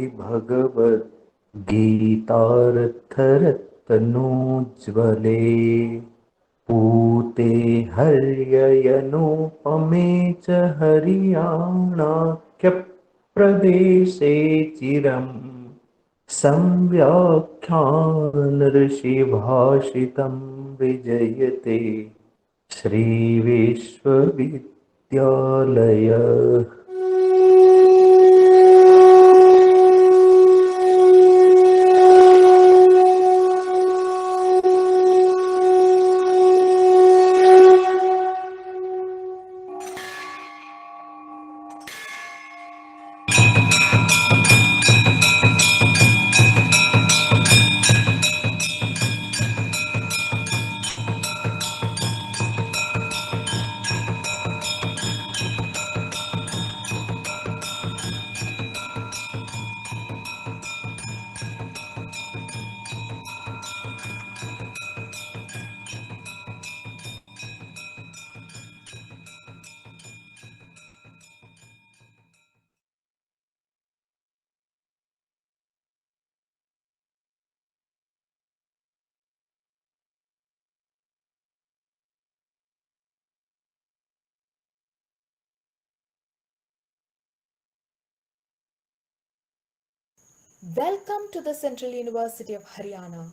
श्रीभगवद्गीतार्थरत्नोज्ज्वले पूते हर्ययनोपमे च हरियाणाख्यप्रदेशे चिरम् संव्याख्यानऋषिभाषितं विजयते श्रीविश्वविद्यालयः। Welcome to the Central University of Haryana,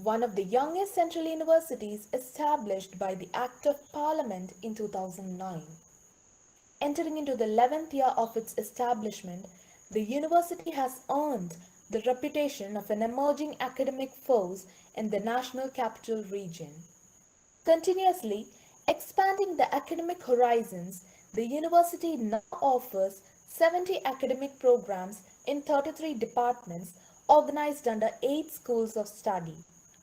one of the youngest central universities established by the Act of Parliament in 2009. Entering into the 11th year of its establishment, the university has earned the reputation of an emerging academic force in the national capital region. Continuously expanding the academic horizons, the university now offers 70 academic programs in 33 departments organized under 8 schools of study.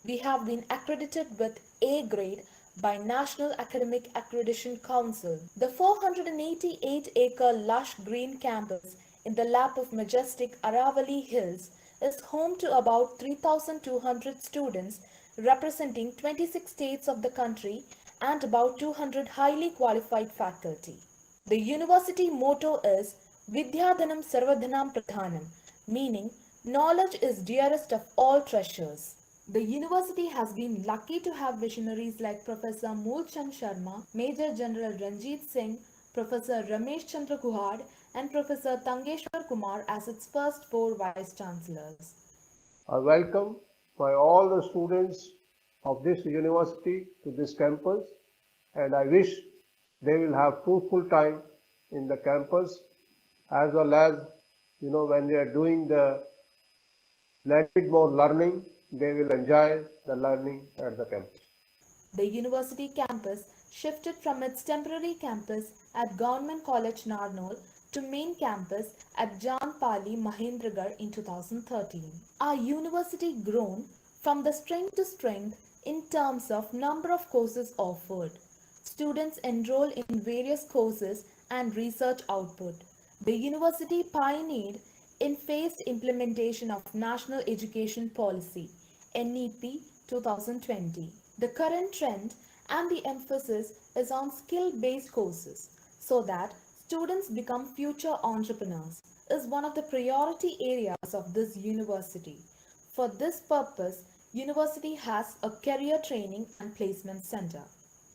We have been accredited with A grade by National Academic Accreditation Council. The 488-acre lush green campus in the lap of majestic Aravalli Hills is home to about 3,200 students representing 26 states of the country and about 200 highly qualified faculty. The university motto is Vidyadhanam Sarvadhanam Pradhanam, meaning knowledge is dearest of all treasures. The university has been lucky to have visionaries like Professor Moolchand Sharma, Major General Ranjit Singh, Professor Ramesh Chandra Guhad, and Professor Tankeshwar Kumar as its first 4 vice-chancellors. I welcome all the students of this university to this campus, and I wish they will have fruitful time in the campus, as well as when they are doing the little bit more learning, they will enjoy the learning at the campus. The university campus shifted from its temporary campus at Government College Narnaul to main campus at Janpali Mahendragarh in 2013. Our university grown from the strength to strength in terms of number of courses offered. Students enroll in various courses and research output. The university pioneered in phased implementation of National Education Policy (NEP) 2020. The current trend and the emphasis is on skill-based courses so that students become future entrepreneurs is one of the priority areas of this university. For this purpose, university has a career training and placement center.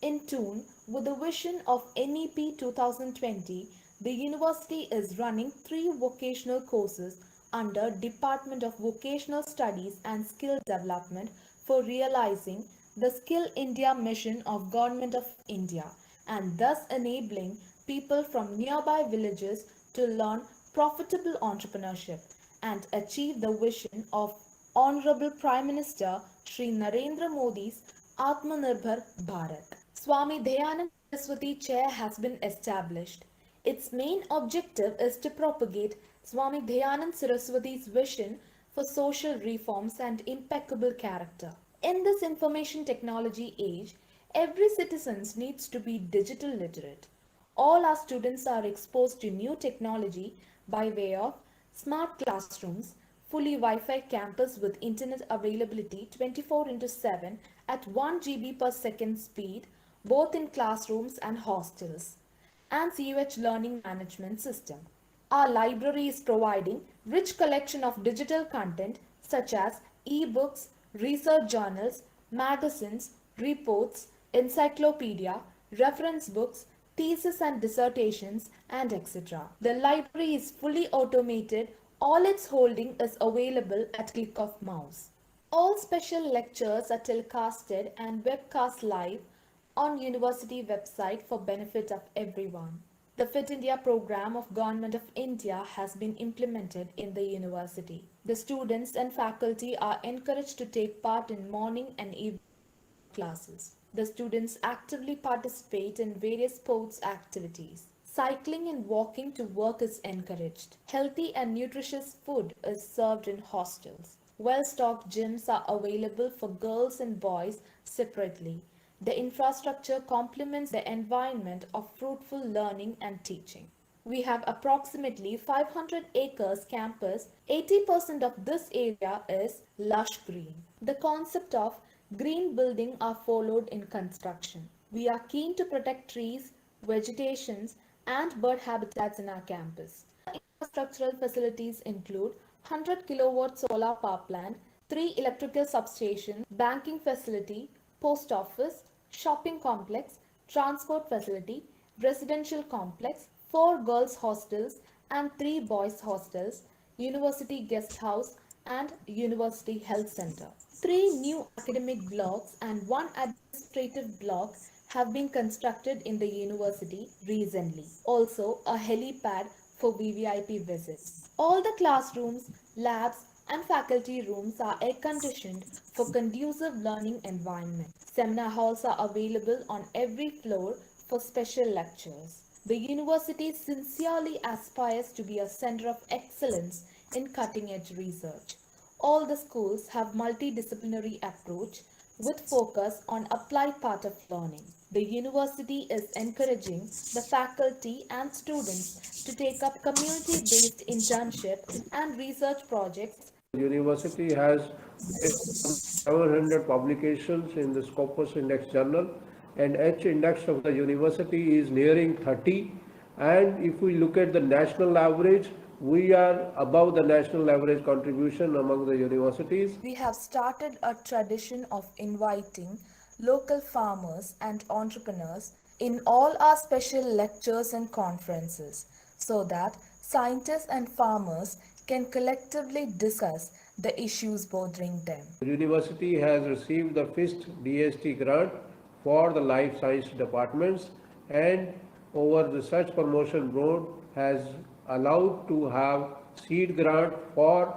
In tune with the vision of NEP 2020, the university is running 3 vocational courses under Department of Vocational Studies and Skill Development for realizing the Skill India mission of Government of India and thus enabling people from nearby villages to learn profitable entrepreneurship and achieve the vision of Honorable Prime Minister Shri Narendra Modi's Atmanirbhar Bharat. Swami Dayanand Saraswati Chair has been established. Its main objective is to propagate Swami Dayanand Saraswati's vision for social reforms and impeccable character. In this information technology age, every citizen needs to be digital literate. All our students are exposed to new technology by way of smart classrooms, fully Wi-Fi campus with internet availability 24/7 at 1 GB per second speed, both in classrooms and hostels, and CUH learning management system. Our library is providing rich collection of digital content such as e-books, research journals, magazines, reports, encyclopedia, reference books, theses and dissertations, and etc. The library is fully automated. All its holding is available at click of mouse. All special lectures are telecasted and webcast live on university website for benefit of everyone. The Fit India program of Government of India has been implemented in the university. The students and faculty are encouraged to take part in morning and evening classes. The students actively participate in various sports activities. Cycling and walking to work is encouraged. Healthy and nutritious food is served in hostels. Well-stocked gyms are available for girls and boys separately. The infrastructure complements the environment of fruitful learning and teaching. We have approximately 500 acres campus. 80% of this area is lush green. The concept of green building are followed in construction. We are keen to protect trees, vegetations, and bird habitats in our campus. Infrastructural facilities include 100 kilowatt solar power plant, 3 electrical substations, banking facility, post office, shopping complex, transport facility, residential complex, 4 girls hostels and 3 boys hostels, university guest house and university health center. 3 new academic blocks and 1 administrative block have been constructed in the university recently. Also, a helipad for VVIP visits. All the classrooms, labs, and faculty rooms are air-conditioned for conducive learning environment. Seminar halls are available on every floor for special lectures. The university sincerely aspires to be a center of excellence in cutting-edge research. All the schools have multidisciplinary approach with focus on applied part of learning. The university is encouraging the faculty and students to take up community-based internship and research projects. The university has 700 publications in the Scopus Index Journal, and H index of the university is nearing 30. And if we look at the national average, we are above the national average contribution among the universities. We have started a tradition of inviting local farmers and entrepreneurs in all our special lectures and conferences so that scientists and farmers can collectively discuss the issues bothering them. The university has received the fifth DST grant for the life science departments, and over the research promotion board has allowed to have seed grant for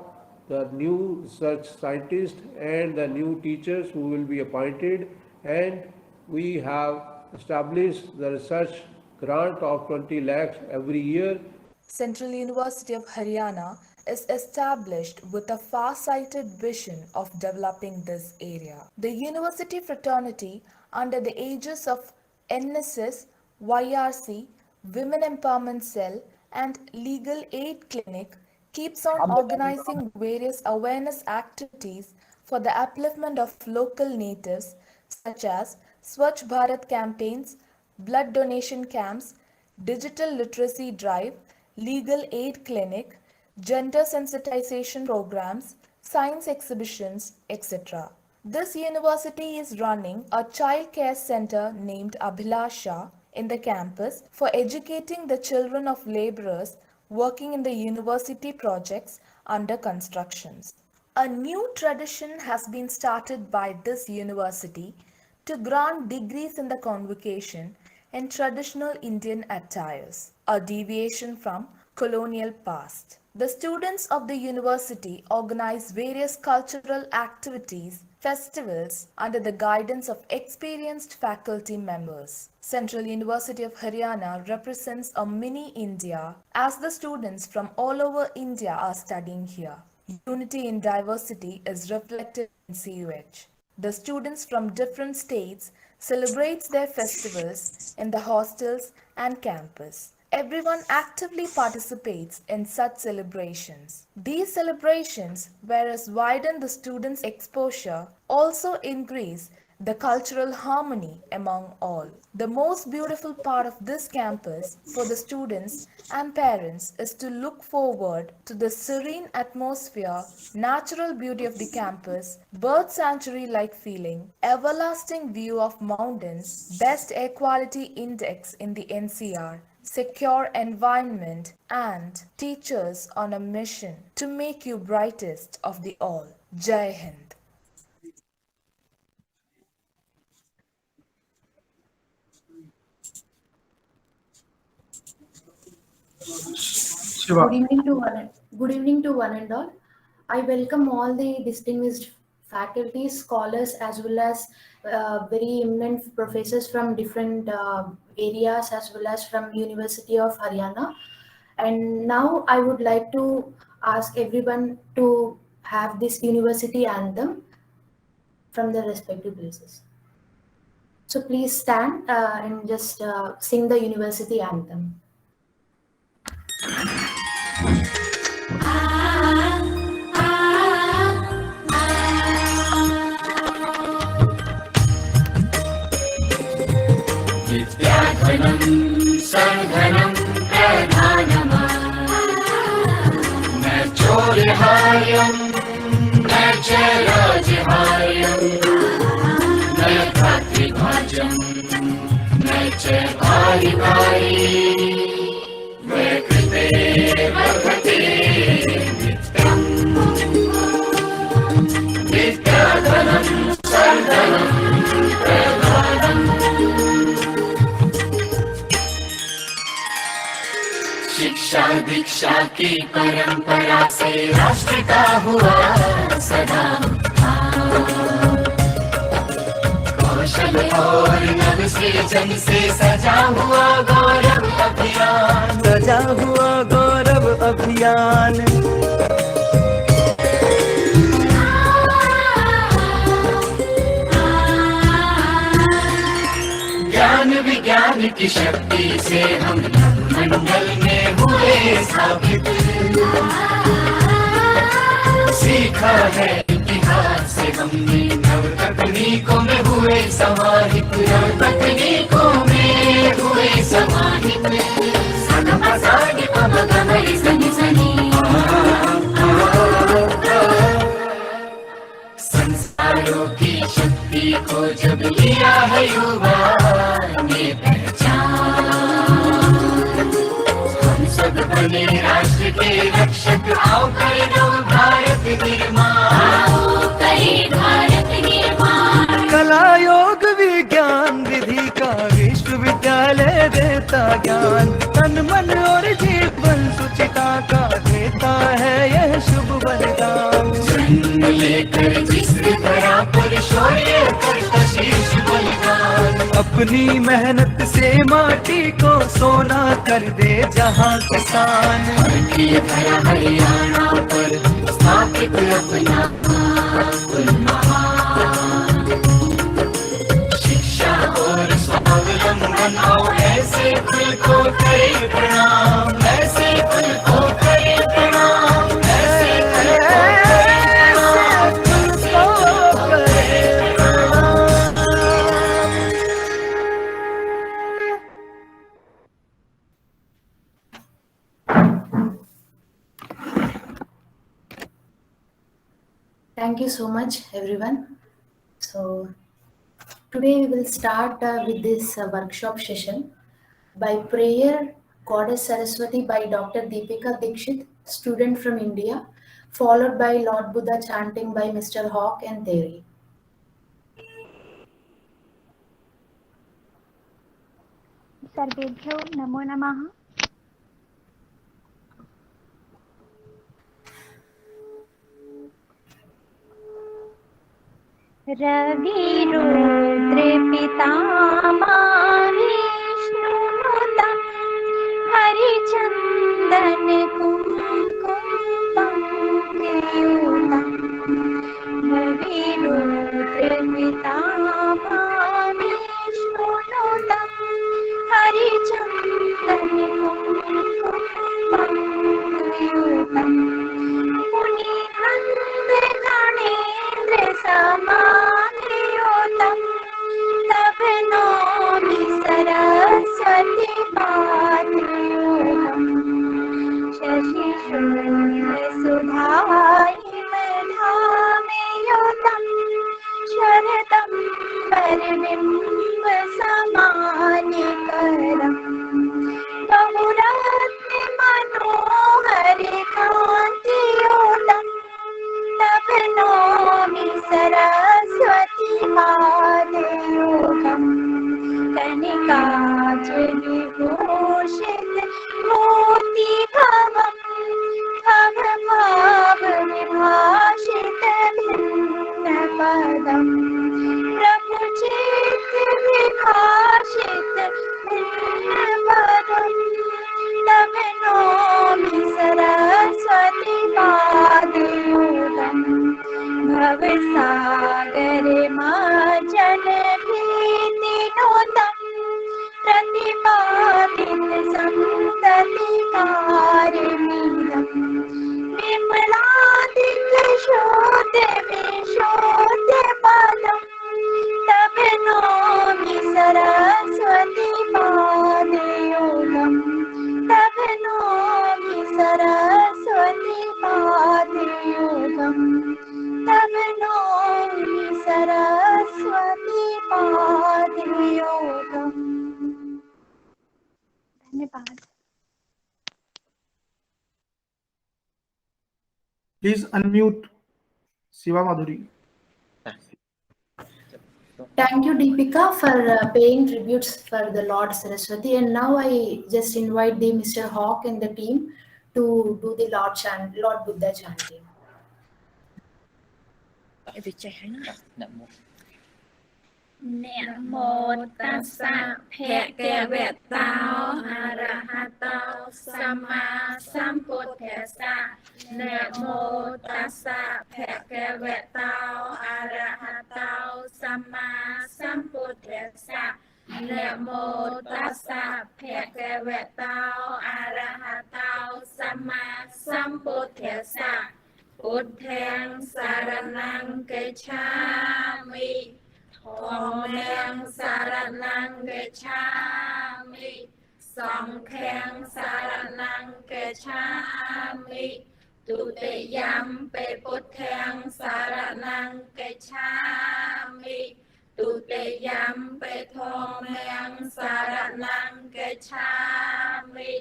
the new research scientists and the new teachers who will be appointed, and we have established the research grant of 20 lakhs every year. Central University of Haryana is established with a far-sighted vision of developing this area. The university fraternity under the aegis of NSS, YRC, Women Empowerment Cell and Legal Aid Clinic keeps on organizing various awareness activities for the upliftment of local natives such as Swachh Bharat campaigns, blood donation camps, digital literacy drive, legal aid clinic, gender sensitization programs, science exhibitions, etc. This university is running a child care center named Abhilasha in the campus for educating the children of laborers working in the university projects under constructions. A new tradition has been started by this university to grant degrees in the convocation in traditional Indian attires, a deviation from colonial past. The students of the university organize various cultural activities, festivals under the guidance of experienced faculty members. Central University of Haryana represents a mini India as the students from all over India are studying here. Unity in diversity is reflected in CUH. The students from different states celebrate their festivals in the hostels and campus. Everyone actively participates in such celebrations. These celebrations, whereas widen the students' exposure, also increase the cultural harmony among all. The most beautiful part of this campus for the students and parents is to look forward to the serene atmosphere, natural beauty of the campus, bird sanctuary like feeling, everlasting view of mountains, best air quality index in the NCR, secure environment, and teachers on a mission to make you brightest of the all. Jai Hind. Shiva. Good evening to one and all. I welcome all the distinguished faculties, scholars, as well as very eminent professors from different areas, as well as from University of Haryana. And now I would like to ask everyone to have this university anthem from their respective places. So please stand and just sing the university anthem. विद्याधनं सर्वधनं प्रधानम् न चोरहार्यं न च राजहार्यं न भातृभाज्यं न च पारिवारि कृते वर्धते नित्यम् विद्याधनं सर्वधनं प्रधानम् शिक्षा दीक्षा की परंपरा से राष्ट्र का हुआ सदा कौशल और नव सृजन से सजा हुआ गौरव अभियान, सजा हुआ गौरव अभियान। ज्ञान विज्ञान की शक्ति से हम मंडल में हुए स्थापित, सीखा है इतिहास से हमने नव तकनीकों में हुए समाहित, नव तकनीकों में हुए समाहित। सगमा सागी पमगमरी सनी सनी संस्कारों की शक्ति को जब लिया है युवा ने पहचान, हम सब बने राष्ट्र के रक्षक। आओ करे नव भारत निर्माण, आओ करे भारत निर्माण। कला योग विज्ञान विधि का विश्वविद्यालय देता ज्ञान, तन मन और जीवन सुचिता का देता है यह शुभ बलिदान। जन्म लेकर जिस तरह पर शौर्य करता शीश बलिदान, अपनी मेहनत से माटी को सोना कर दे जहाँ किसान। की धरा हरियाणा पर स्थापित अपना कुल महान, शिक्षा और स्वावलंबन आओ ऐसे कुल को करे प्रणाम, ऐसे कुल को करे प्रणाम, ऐसे कुल को करे Thank you so much, everyone. So today we will start with this workshop session by prayer Goddess Saraswati by Dr. Deepika Dikshit, student from India, followed by Lord Buddha chanting by Mr. Hawk and Theory. सर्वेभ्यो नमो नमः। रविरुद्र पितामह विष्णुनुतं हरिचन्दन कुङ्कुमं पंकयुतं। रविरुद्र पितामह विष्णुनुतं हरिचन्दन कुङ्कुमं पंकयुतं। मुनिवन्द्य गणेन्द्र समाधियोतं भवसागरे मार्जन भीतिनोदम् प्रतिपादित सन्ततिकारिणीदम् विमलादित्य शोध्य विशोध्य पदम् तव नौमि सरस्वती पादयोगम् तव नौमि सरस्वती पादयोगम् तव नौमि सरस्वती पादयोगम्। धन्यवाद। Please unmute Shiva Madhuri. Thank you, Deepika, for paying tributes for the Lord Saraswati. And now I just invite the Mr. Hawk and the team to do the Lord Buddha chanting. Namo tassa bhagavata arahato samma sambuddhassa. Namo tassa bhagavata arahato samma sambuddhassa. Namo tassa bhagavata arahato samma sambuddhassa. Buddhaṃ saraṇaṃ gacchāmi. Dhammang saranang gacchāmi. Sanghang saranang gacchāmi. Tutiyampi buddhaṃ saranang gacchāmi. Tutiyampi dhammang saranang gacchāmi.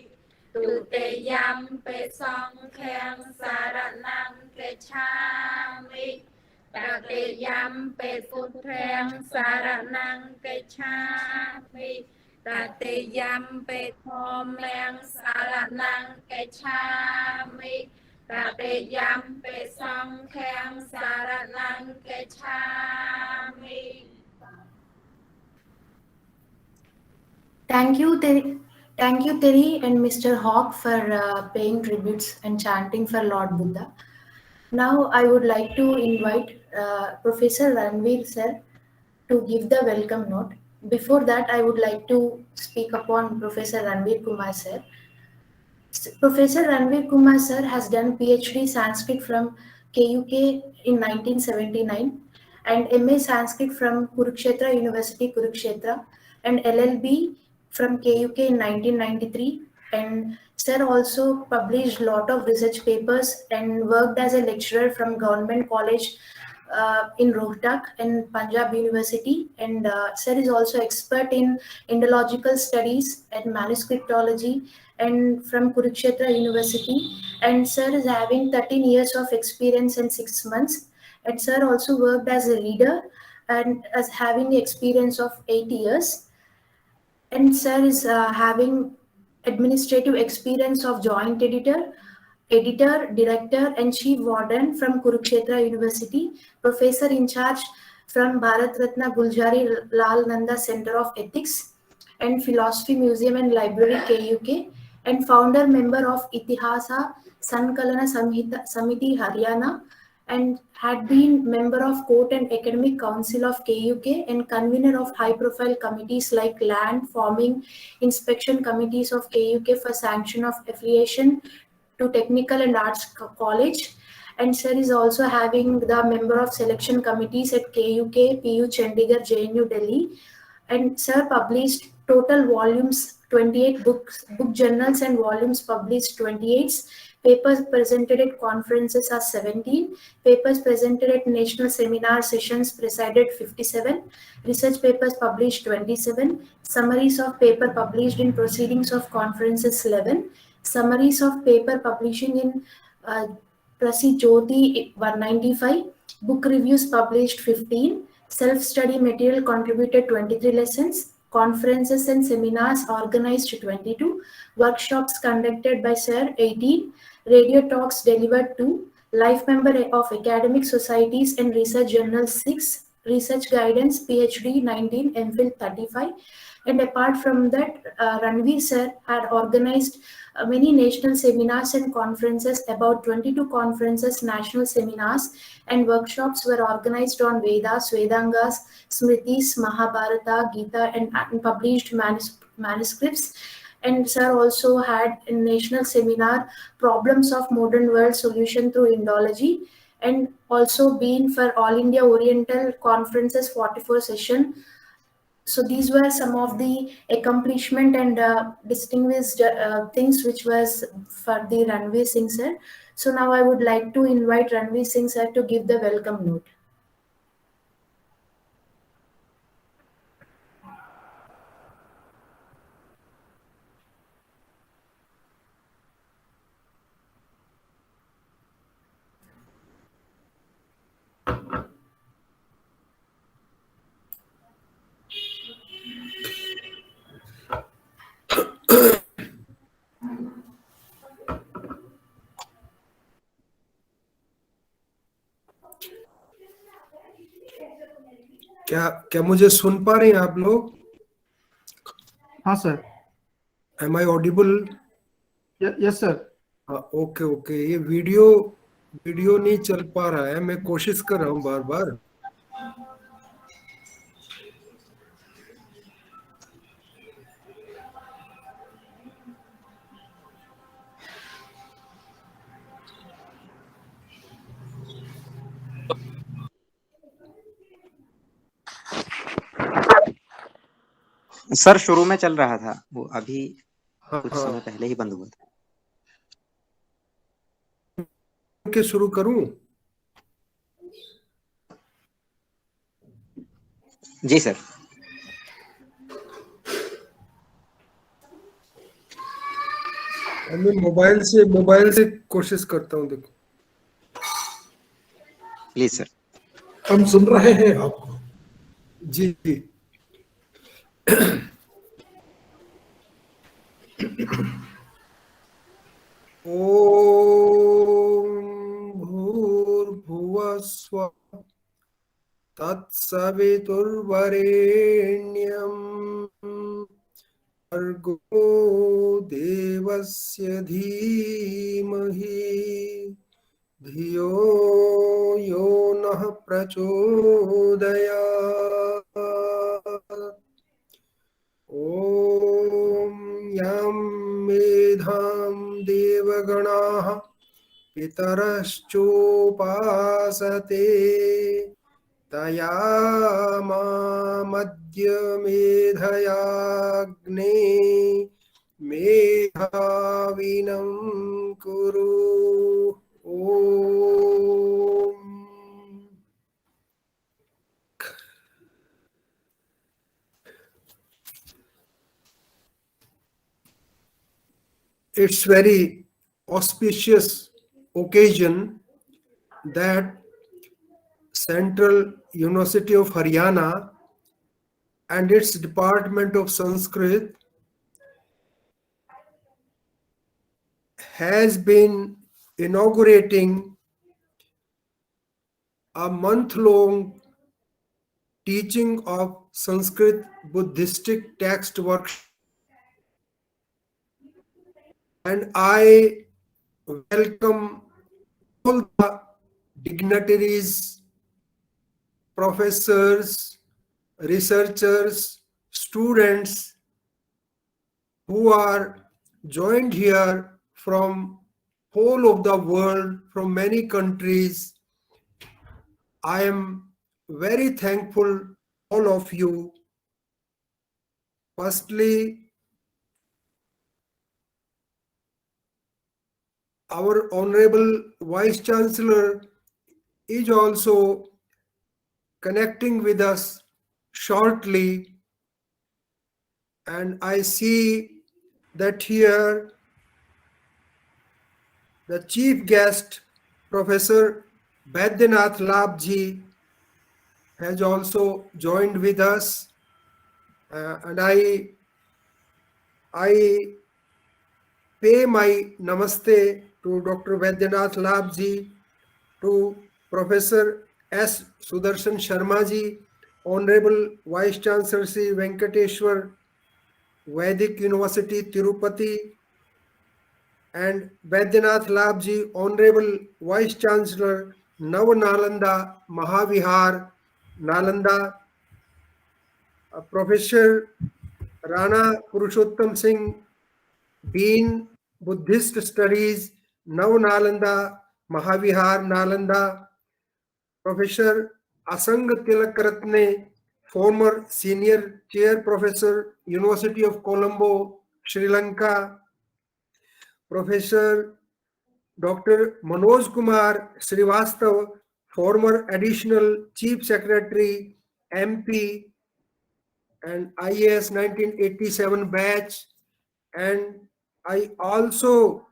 Tutiyampi sanghang saranang gacchāmi. Tatiyampi buddhaṃ saranang gacchāmi. Tatiyampi dhammang saranang gacchāmi. Tatiyampi sanghang saranang gacchāmi. Thank you, Terry and Mr. Hawk, for paying tributes and chanting for Lord Buddha. Now I would like to invite Professor Ranveer sir to give the welcome note. Before that, I would like to speak upon Professor Ranveer Kumar sir. Professor Ranveer Kumar sir has done PhD Sanskrit from KUK in 1979 and MA Sanskrit from Kurukshetra University, Kurukshetra, and LLB from KUK in 1993. And sir also published a lot of research papers and worked as a lecturer from Government College in Rohtak and Punjab University. And sir is also expert in Indological studies and manuscriptology and from Kurukshetra University. And sir is having 13 years of experience in 6 months. And sir also worked as a reader and as having experience of 8 years. And sir is having administrative experience of joint editor, director, and chief warden from Kurukshetra University, professor in charge from Bharat Ratna Gulzari Lal Nanda Center of Ethics and Philosophy Museum and Library KUK, and founder member of Itihasa Sankalana Samiti Haryana, and had been member of Court and Academic Council of KUK and convener of high-profile committees like Land, Farming, Inspection Committees of KUK for sanction of affiliation to Technical and Arts College. And sir is also having the member of selection committees at KUK, PU Chandigarh, JNU Delhi. And sir published total volumes 28 books, book journals and volumes published 28. Papers presented at conferences are 17. Papers presented at national seminar sessions presided 57. Research papers published 27. Summaries of paper published in proceedings of conferences 11. Summaries of paper publishing in Prasi Jyoti 195. Book reviews published 15. Self-study material contributed 23 lessons. Conferences and seminars organized 22. Workshops conducted by Sir 18. Radio talks delivered 2. Life member of academic societies and research journals 6. Research guidance PhD 19. MPhil 35. And apart from that, Ranveer sir had organized many national seminars and conferences. About 22 conferences, national seminars and workshops were organized on Vedas, Vedangas, Smritis, Mahabharata, Gita, and published manuscripts. And sir also had a national seminar, Problems of Modern World Solution Through Indology, and also been for All India Oriental Conferences 44 session. So these were some of the accomplishment and distinguished things which was for the Ranveer Singh sir. So now I would like to invite Ranveer Singh sir to give the welcome note. क्या मुझे सुन पा रहे हैं आप लोग? हाँ sir. Am I audible? Yes sir. Okay. ये video नहीं चल पा रहा है. मैं कोशिश कर रहा हूँ बार बार. सर शुरू में चल रहा था, वो अभी कुछ समय पहले ही बंद हुआ था. के शुरू करूं? जी सर. मैं मोबाइल से कोशिश करता हूं. देखो प्लीज सर. हम सुन रहे हैं आपको. जी. ओम भूर्भुवः स्वः तत्सवितुर्वरेण्यं भर्गो देवस्य धीमहि धियो यो नः प्रचोदयात्. ॐ यं मेधां देवगणाः पितरश्चोपासते तया मामद्य मेधयाग्ने मेधाविनं कुरु. ॐ. It's very auspicious occasion that Central University of Haryana and its Department of Sanskrit has been inaugurating a month-long teaching of Sanskrit Buddhistic text workshop. And I welcome all the dignitaries, professors, researchers, students who are joined here from whole of the world, from many countries. I am very thankful all of you. Firstly, our Honorable Vice-Chancellor is also connecting with us shortly, and I see that here the chief guest, Professor Baidyanath Labh ji, has also joined with us, and I pay my namaste to Dr. Baidyanath Labh ji, to Professor S. Sudarsana Sharma ji, Honorable Vice Chancellor Sri Venkateswara Vedic University, Tirupati, and Baidyanath Labh, Honorable Vice-Chancellor, Navnalanda, Mahavihara, Nalanda, Professor Rana Purushottam Singh, Dean, Buddhist Studies, Nalanda, Mahavihara, Nalanda, Professor Asanga Tilakratne, former Senior Chair Professor, University of Colombo, Sri Lanka, Professor Dr. Manoj Kumar Shrivastava, former Additional Chief Secretary, MP, and IAS 1987 batch, and I also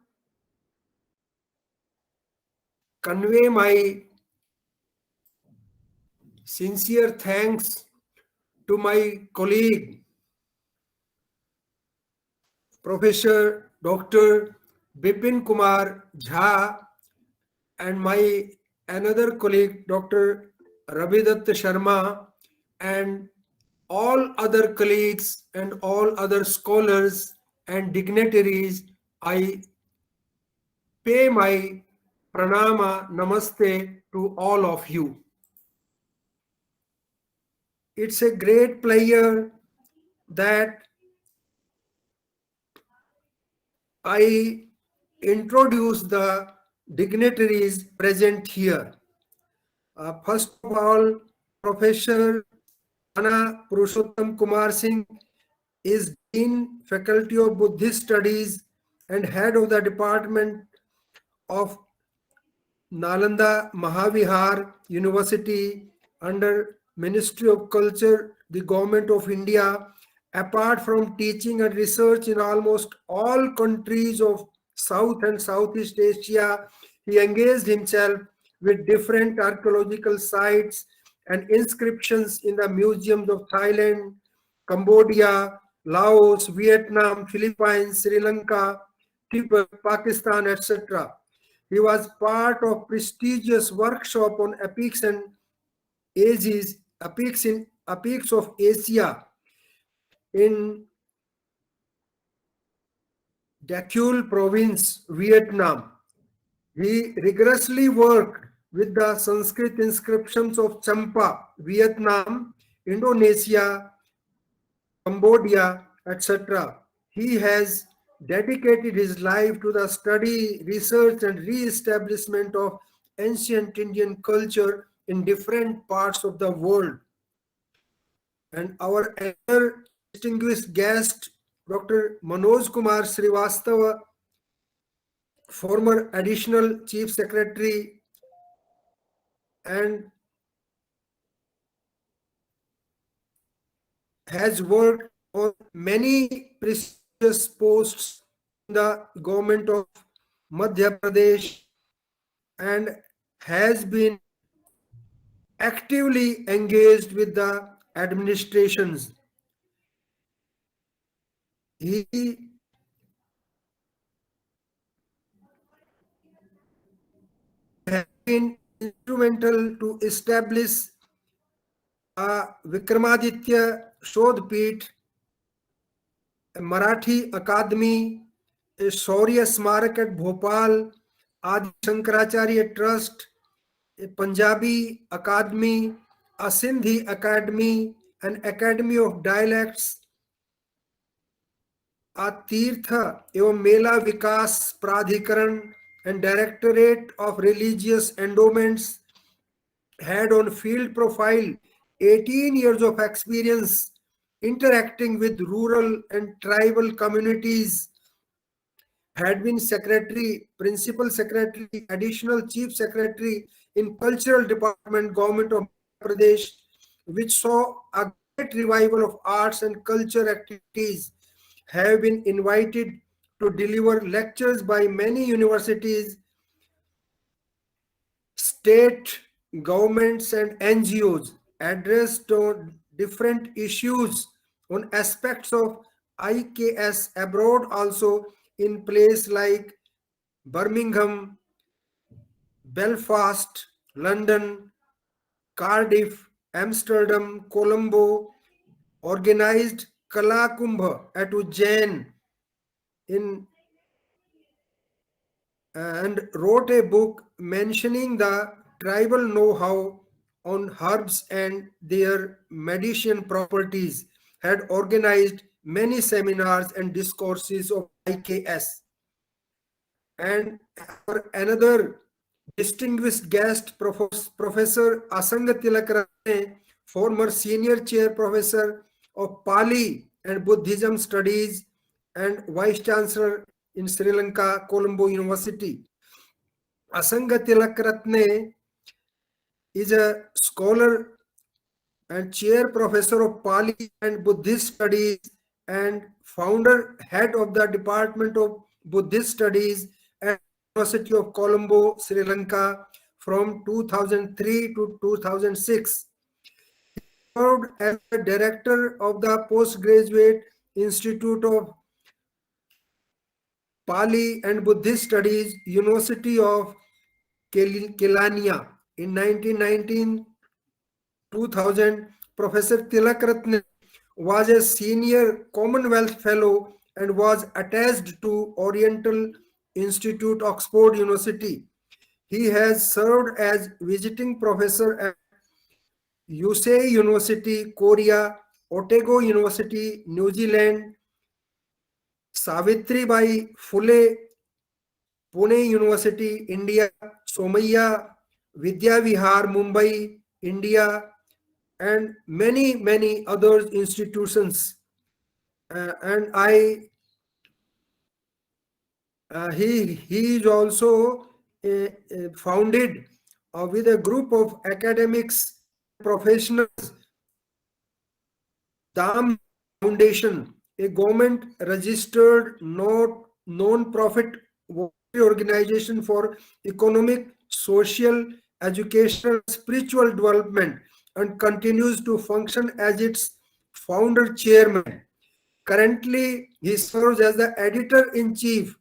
convey my sincere thanks to my colleague, Professor Dr. Bipin Kumar Jha, and my another colleague, Dr. Ravidatta Sharma, and all other colleagues and all other scholars and dignitaries. I pay my pranama namaste to all of you. It's a great pleasure that I introduce the dignitaries present here. First of all, Professor Rana Purushottam Kumar Singh is Dean Faculty of Buddhist Studies and Head of the Department of Nalanda Mahavihara University under Ministry of Culture, the Government of India. Apart from teaching and research in almost all countries of South and Southeast Asia, he engaged himself with different archaeological sites and inscriptions in the museums of Thailand, Cambodia, Laos, Vietnam, Philippines, Sri Lanka, Tibet, Pakistan, etc. He was part of prestigious workshop on epics and ages, epics of Asia in Dacul province, Vietnam. He rigorously worked with the Sanskrit inscriptions of Champa, Vietnam, Indonesia, Cambodia, etc. He has dedicated his life to the study, research, and re-establishment of ancient Indian culture in different parts of the world. And our other distinguished guest, Dr. Manoj Kumar Srivastava, former Additional Chief Secretary and has worked on many prestigious posts in the government of Madhya Pradesh and has been actively engaged with the administrations. He has been instrumental to establish a Vikramaditya Shodhpeeth, a Marathi Academy, a Shaurya Smarak at Bhopal, Adi Shankaracharya Trust, a Punjabi Academy, a Sindhi Academy, an Academy of Dialects, a Tirtha एवं मेला विकास प्राधिकरण and Directorate of Religious Endowments, had on field profile 18 years of experience interacting with rural and tribal communities, had been secretary, principal secretary, additional chief secretary in cultural department, government of Pradesh, which saw a great revival of arts and culture activities, have been invited to deliver lectures by many universities, state governments and NGOs, addressed on different issues on aspects of IKS abroad, also in places like Birmingham, Belfast, London, Cardiff, Amsterdam, Colombo, organized Kalakumbh at Ujjain and wrote a book mentioning the tribal know-how on herbs and their medicinal properties, had organized many seminars and discourses of IKS. And our another distinguished guest, Professor Asanga Tilakratne, former senior chair professor of Pali and Buddhism studies and vice chancellor in Sri Lanka, Colombo University. Asanga Tilakratne is a scholar and chair professor of Pali and Buddhist studies and founder head of the Department of Buddhist Studies at University of Colombo, Sri Lanka from 2003 to 2006. He served as the director of the Postgraduate Institute of Pali and Buddhist Studies, University of Kelania. In 2000, Professor Tilakratne was a senior Commonwealth Fellow and was attached to Oriental Institute, Oxford University. He has served as visiting professor at Yusei University, Korea, Otago University, New Zealand, Savitribai Phule, Pune University, India, Somaiya Vidya Vihar, Mumbai, India, and many other institutions. And he is also founded with a group of academics, professionals, Dam Foundation, a government registered non-profit organization for economic, social, educational, spiritual development, and continues to function as its founder chairman. Currently, he serves as the editor-in-chief,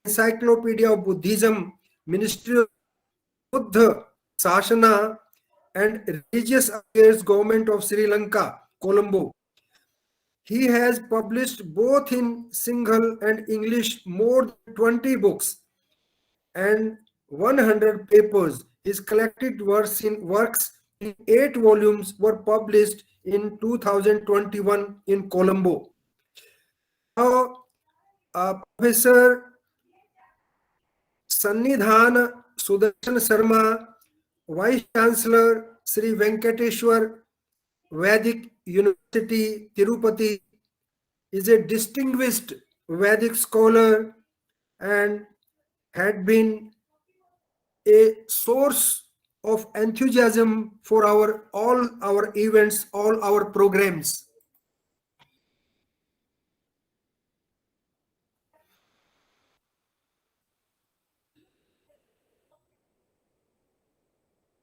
Encyclopedia of Buddhism, Ministry of Buddha Sasana, and Religious Affairs Government of Sri Lanka, Colombo. He has published both in Sinhala and English more than 20 books and 100 papers. His collected works in 8 volumes were published in 2021 in Colombo. Now, Professor Sannidhan Sudarsana Sarma, Vice Chancellor, Sri Venkateswara Vedic University, Tirupati, is a distinguished Vedic scholar and had been a source of enthusiasm for all our events, all our programs.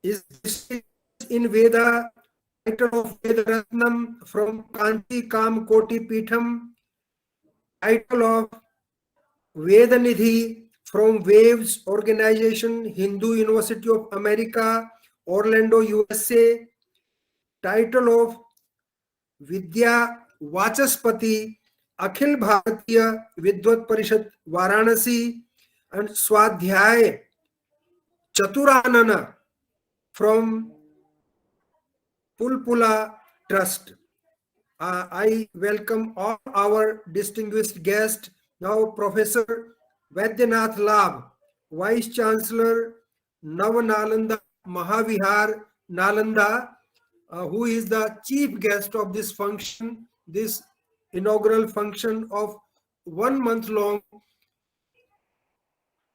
Is in Veda, title of Veda Ratnam from Kanti Kam Koti Pitham, title of Vedanidhi from Waves Organization, Hindu University of America, Orlando, USA, title of Vidya Vachaspati, Akhil Bharatiya Vidvat Parishad, Varanasi, and Swadhyay Chaturanana from Pulpula Trust. I welcome all our distinguished guests. Now, Professor Baidyanath Labh, Vice Chancellor, Navnalanda Mahavihara, Nalanda, who is the chief guest of this function, this inaugural function of 1 month long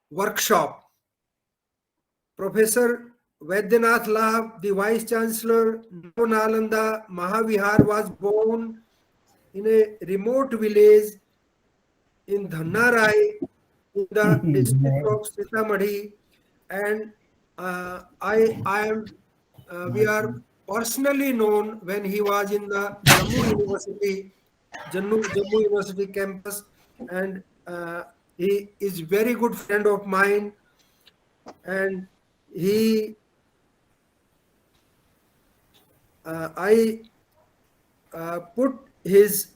workshop. Professor Baidyanath Labh, the Vice Chancellor, Nalanda Mahavihara, was born in a remote village in Dhannarai in the district of Sitamarhi, and we are personally known when he was in the Jammu University campus, and he is very good friend of mine, and I put his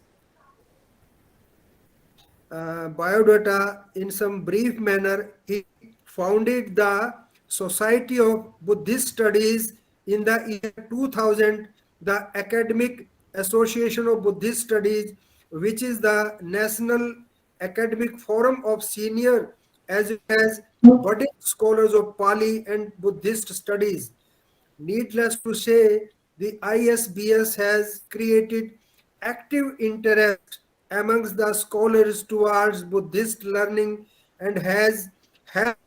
biodata in some brief manner. He founded the Society of Buddhist Studies in the year 2000, the Academic Association of Buddhist Studies, which is the national academic forum of senior as well as budding scholars of Pali and Buddhist studies. Needless to say, the ISBS has created active interest amongst the scholars towards Buddhist learning and has helped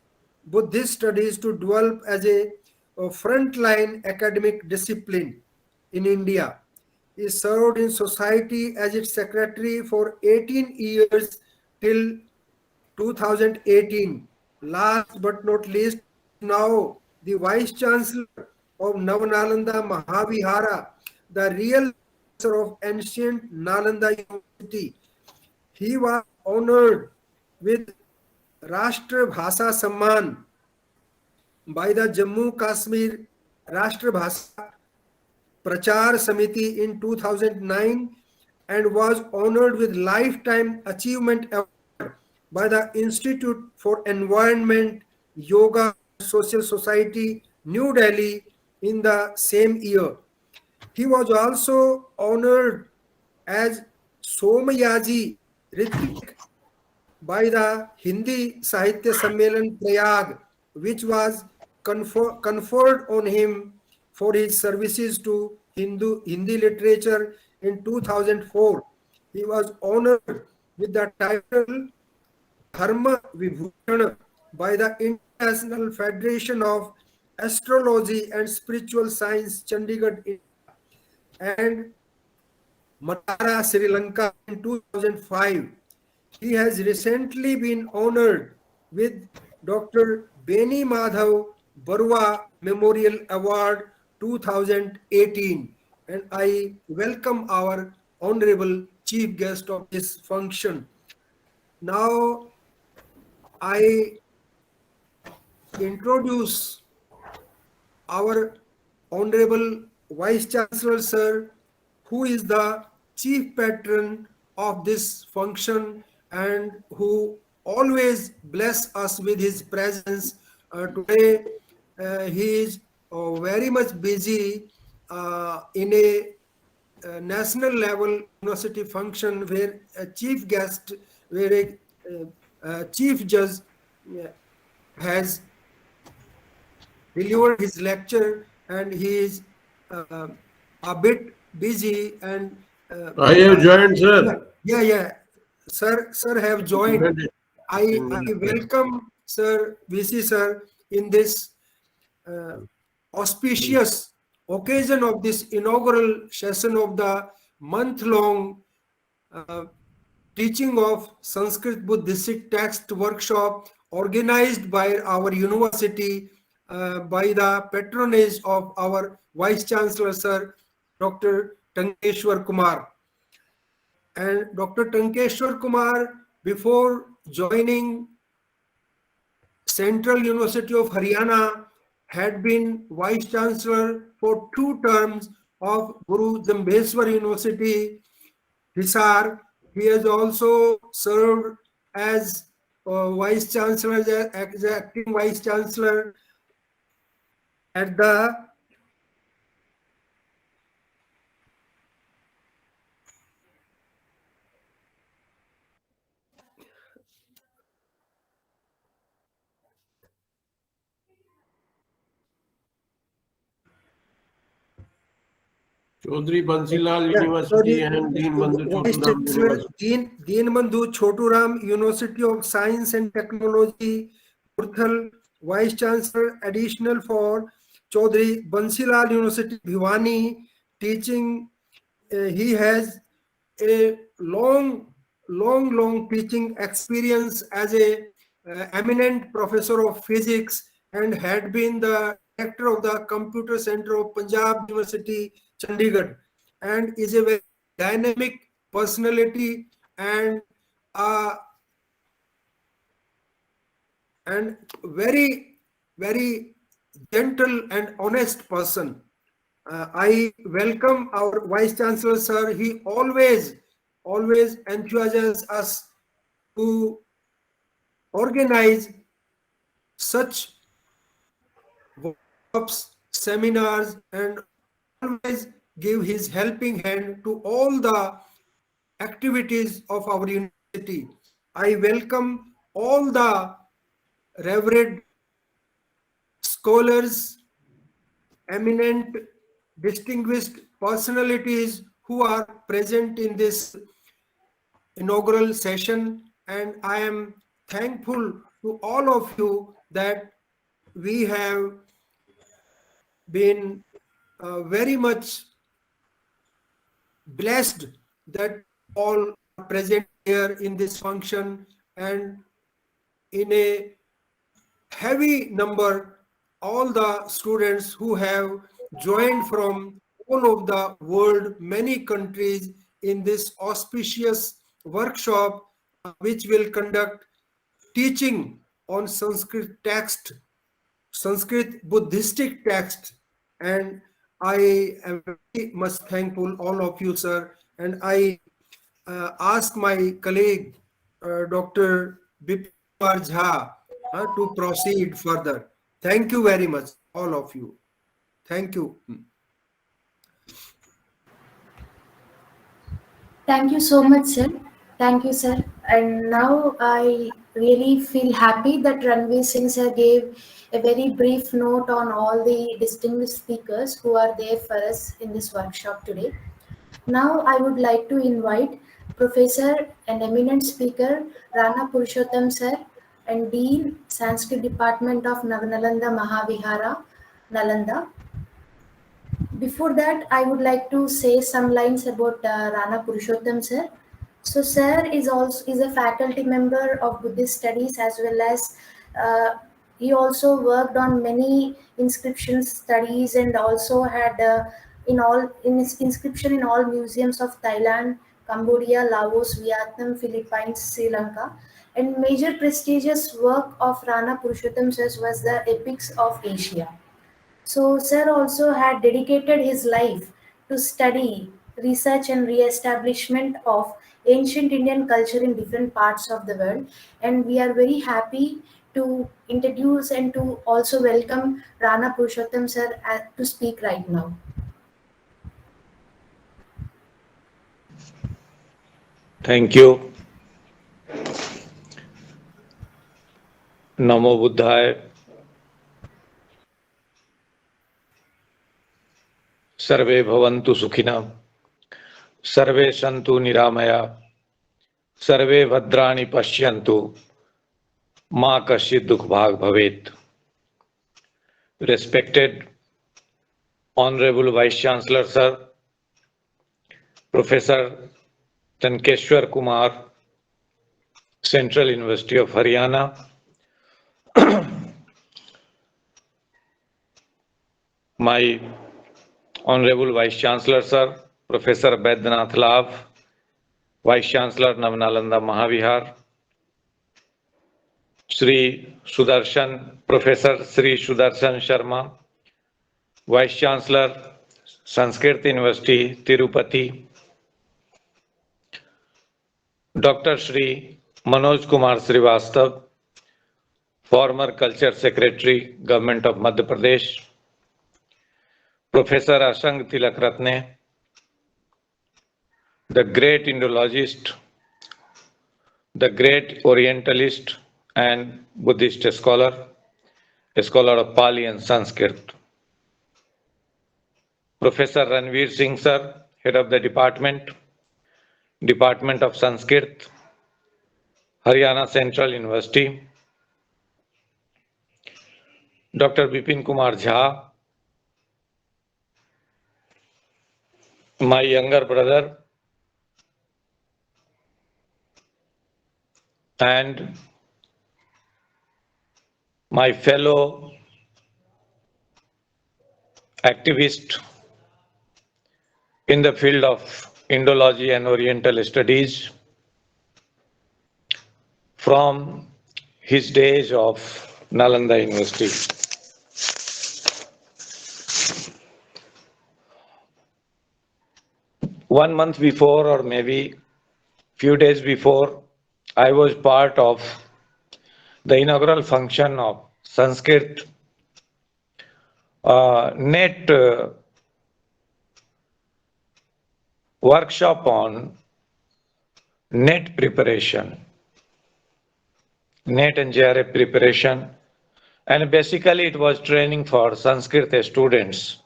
Buddhist studies to develop as a frontline academic discipline in India. He served in society as its secretary for 18 years till 2018. Last but not least, now the Vice Chancellor of Navnalanda Mahavihara, the real professor of ancient Nalanda University. He was honored with Rashtra Bhasha Samman by the Jammu Kashmir Rashtra Bhasha Prachar Samiti in 2009 and was honored with Lifetime Achievement Award by the Institute for Environment, Yoga, and Social Society, New Delhi in the same year. He was also honored as Somayaji Ritvik by the Hindi Sahitya Sammelan Prayag, which was conferred on him for his services to Hindi literature in 2004. He was honored with the title Dharma Vibhushan by the International Federation of Astrology and Spiritual Science, Chandigarh, India, and Matara, Sri Lanka in 2005. He has recently been honored with Dr. Beni Madhav Barua Memorial Award 2018, and I welcome our honorable chief guest of this function. Now I introduce our honorable Vice Chancellor Sir, who is the chief patron of this function and who always bless us with his presence. Today he is very much busy in a national level university function where a chief guest, where a chief judge has delivered his lecture and he is a bit busy and I have joined, sir. Yeah. Sir have joined. I welcome Sir VC sir in this auspicious occasion of this inaugural session of the month-long teaching of Sanskrit Buddhist text workshop organized by our university by the patronage of our Vice Chancellor Sir Dr. Tankeshwar Kumar. And Dr. Tankeshwar Kumar, before joining Central University of Haryana, had been Vice Chancellor for 2 terms of Guru Jambheswar University, Hisar. He has also served as Vice Chancellor, as acting Vice Chancellor at the Chaudhary Bansilal University and Deen Bandhu Choturam University. Deen Bandhu Choturam University of Science and Technology, Murthal, Vice Chancellor Additional for Chaudhary Bansilal University, Bhiwani, teaching. He has a long teaching experience as a eminent professor of physics and had been the director of the Computer Center of Punjab University, Chandigarh, and is a very dynamic personality and very gentle and honest person. I welcome our Vice Chancellor Sir. He always enthusiasms us to organize such workshops, seminars, and always give his helping hand to all the activities of our university. I welcome all the reverend scholars, eminent, distinguished personalities who are present in this inaugural session, and I am thankful to all of you that we have been very much blessed that all are present here in this function, and in a heavy number all the students who have joined from all over the world, many countries, in this auspicious workshop which will conduct teaching on Sanskrit text, Sanskrit Buddhistic text. And I am very much thankful all of you, sir. And I ask my colleague, Dr. Bipin Kumar Jha, to proceed further. Thank you very much, all of you. Thank you. Thank you so much, sir. Thank you, sir. And now I really feel happy that Ranveer Singh sir gave a very brief note on all the distinguished speakers who are there for us in this workshop today. Now I would like to invite Professor and eminent speaker Rana Purushottam sir and Dean Sanskrit Department of Navnalanda Mahavihara, Nalanda. Before that, I would like to say some lines about Rana Purushottam sir. So, sir is a faculty member of Buddhist studies, as well as he also worked on many inscription studies, and also had inscription in all museums of Thailand, Cambodia, Laos, Vietnam, Philippines, Sri Lanka. And major prestigious work of Rana Purushottam sir was the Epics of Asia. So, sir also had dedicated his life to study, research, and re-establishment of ancient Indian culture in different parts of the world. And we are very happy to introduce and to also welcome Rana Purushottam sir to speak right now. Thank you. Namo Buddhaya. सर्वे भवन्तु सुखिनः, सर्वे सन्तु निरामया, सर्वे भद्राणि पश्यन्तु, मा कश्चित् दुःखभाग् भवेत्. Respected Honorable Vice-Chancellor Sir, Professor Tankeshwar Kumar, Central University of Haryana, my Honorable Vice-Chancellor Sir, Professor Baidyanath Labh, Vice-Chancellor Navnalanda Mahavihara, Professor Sri Sudarsana Sarma, Vice-Chancellor, Sanskrit University, Tirupati, Dr. Shri Manoj Kumar Shrivastava, former Culture Secretary, Government of Madhya Pradesh, Professor Asanga Tilakratne, the great Indologist, the great Orientalist and Buddhist scholar, a scholar of Pali and Sanskrit. Professor Ranveer Singh Sir, Head of the Department of Sanskrit, Haryana Central University. Dr. Bipin Kumar Jha, my younger brother, and my fellow activist in the field of Indology and Oriental Studies from his days of Nalanda University. One month before, or maybe few days before, I was part of the inaugural function of Sanskrit net workshop on net preparation, net and JRF preparation, and basically it was training for Sanskrit students.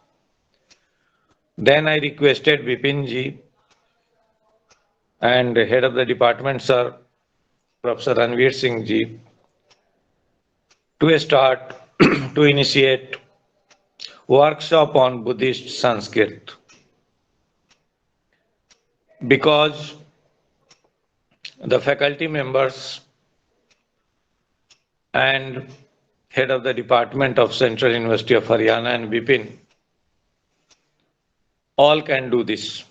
Then I requested Vipin ji and head of the department, Sir, Professor Ranveer Singh ji, to start to initiate workshop on Buddhist Sanskrit. Because the faculty members and head of the department of Central University of Haryana and Vipin all can do this.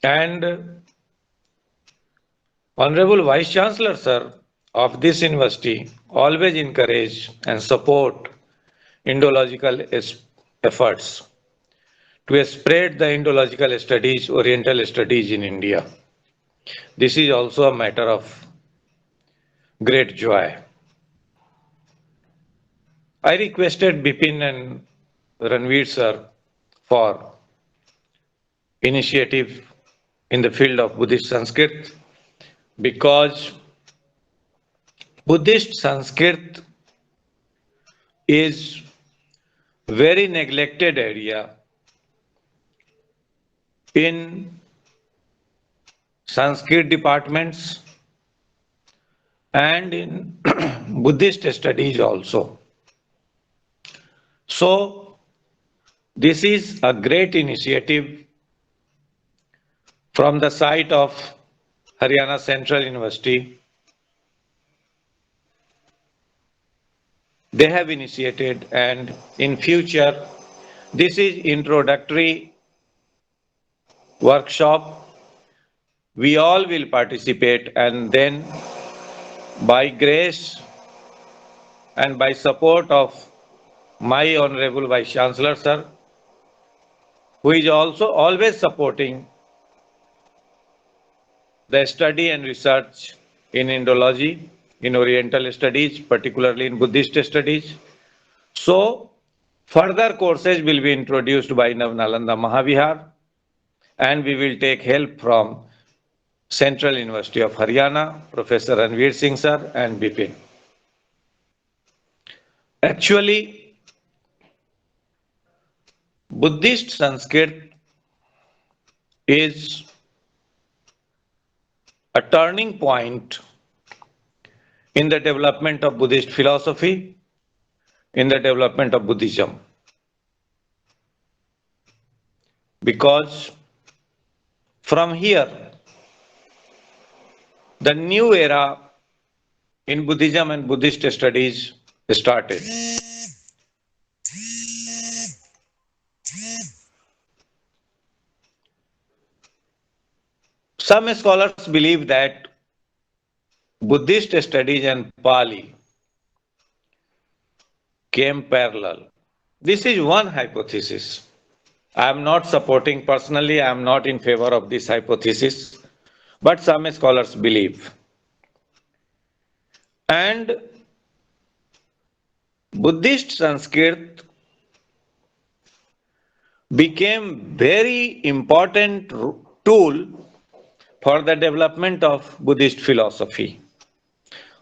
And Honorable Vice-Chancellor, sir, of this university always encourage and support Indological efforts to spread the Indological studies, Oriental studies in India. This is also a matter of great joy. I requested Bipin and Ranveer sir for initiative in the field of Buddhist Sanskrit because Buddhist Sanskrit is very neglected area in Sanskrit departments and in Buddhist studies also. So this is a great initiative from the side of Haryana Central University. They have initiated, and in future this is introductory workshop. We all will participate, and then by grace and by support of my Honorable Vice-Chancellor, sir, who is also always supporting the study and research in Indology, in Oriental studies, particularly in Buddhist studies. So, further courses will be introduced by Navnalanda Mahavihara, and we will take help from Central University of Haryana, Professor Ranveer Singh sir and Bipin. Actually, Buddhist Sanskrit is a turning point in the development of Buddhist philosophy, in the development of Buddhism. Because from here, the new era in Buddhism and Buddhist studies started. Some scholars believe that Buddhist studies and Pali came parallel. This is one hypothesis. I am not supporting personally, I am not in favor of this hypothesis, but some scholars believe. And Buddhist Sanskrit became very important tool for the development of Buddhist philosophy.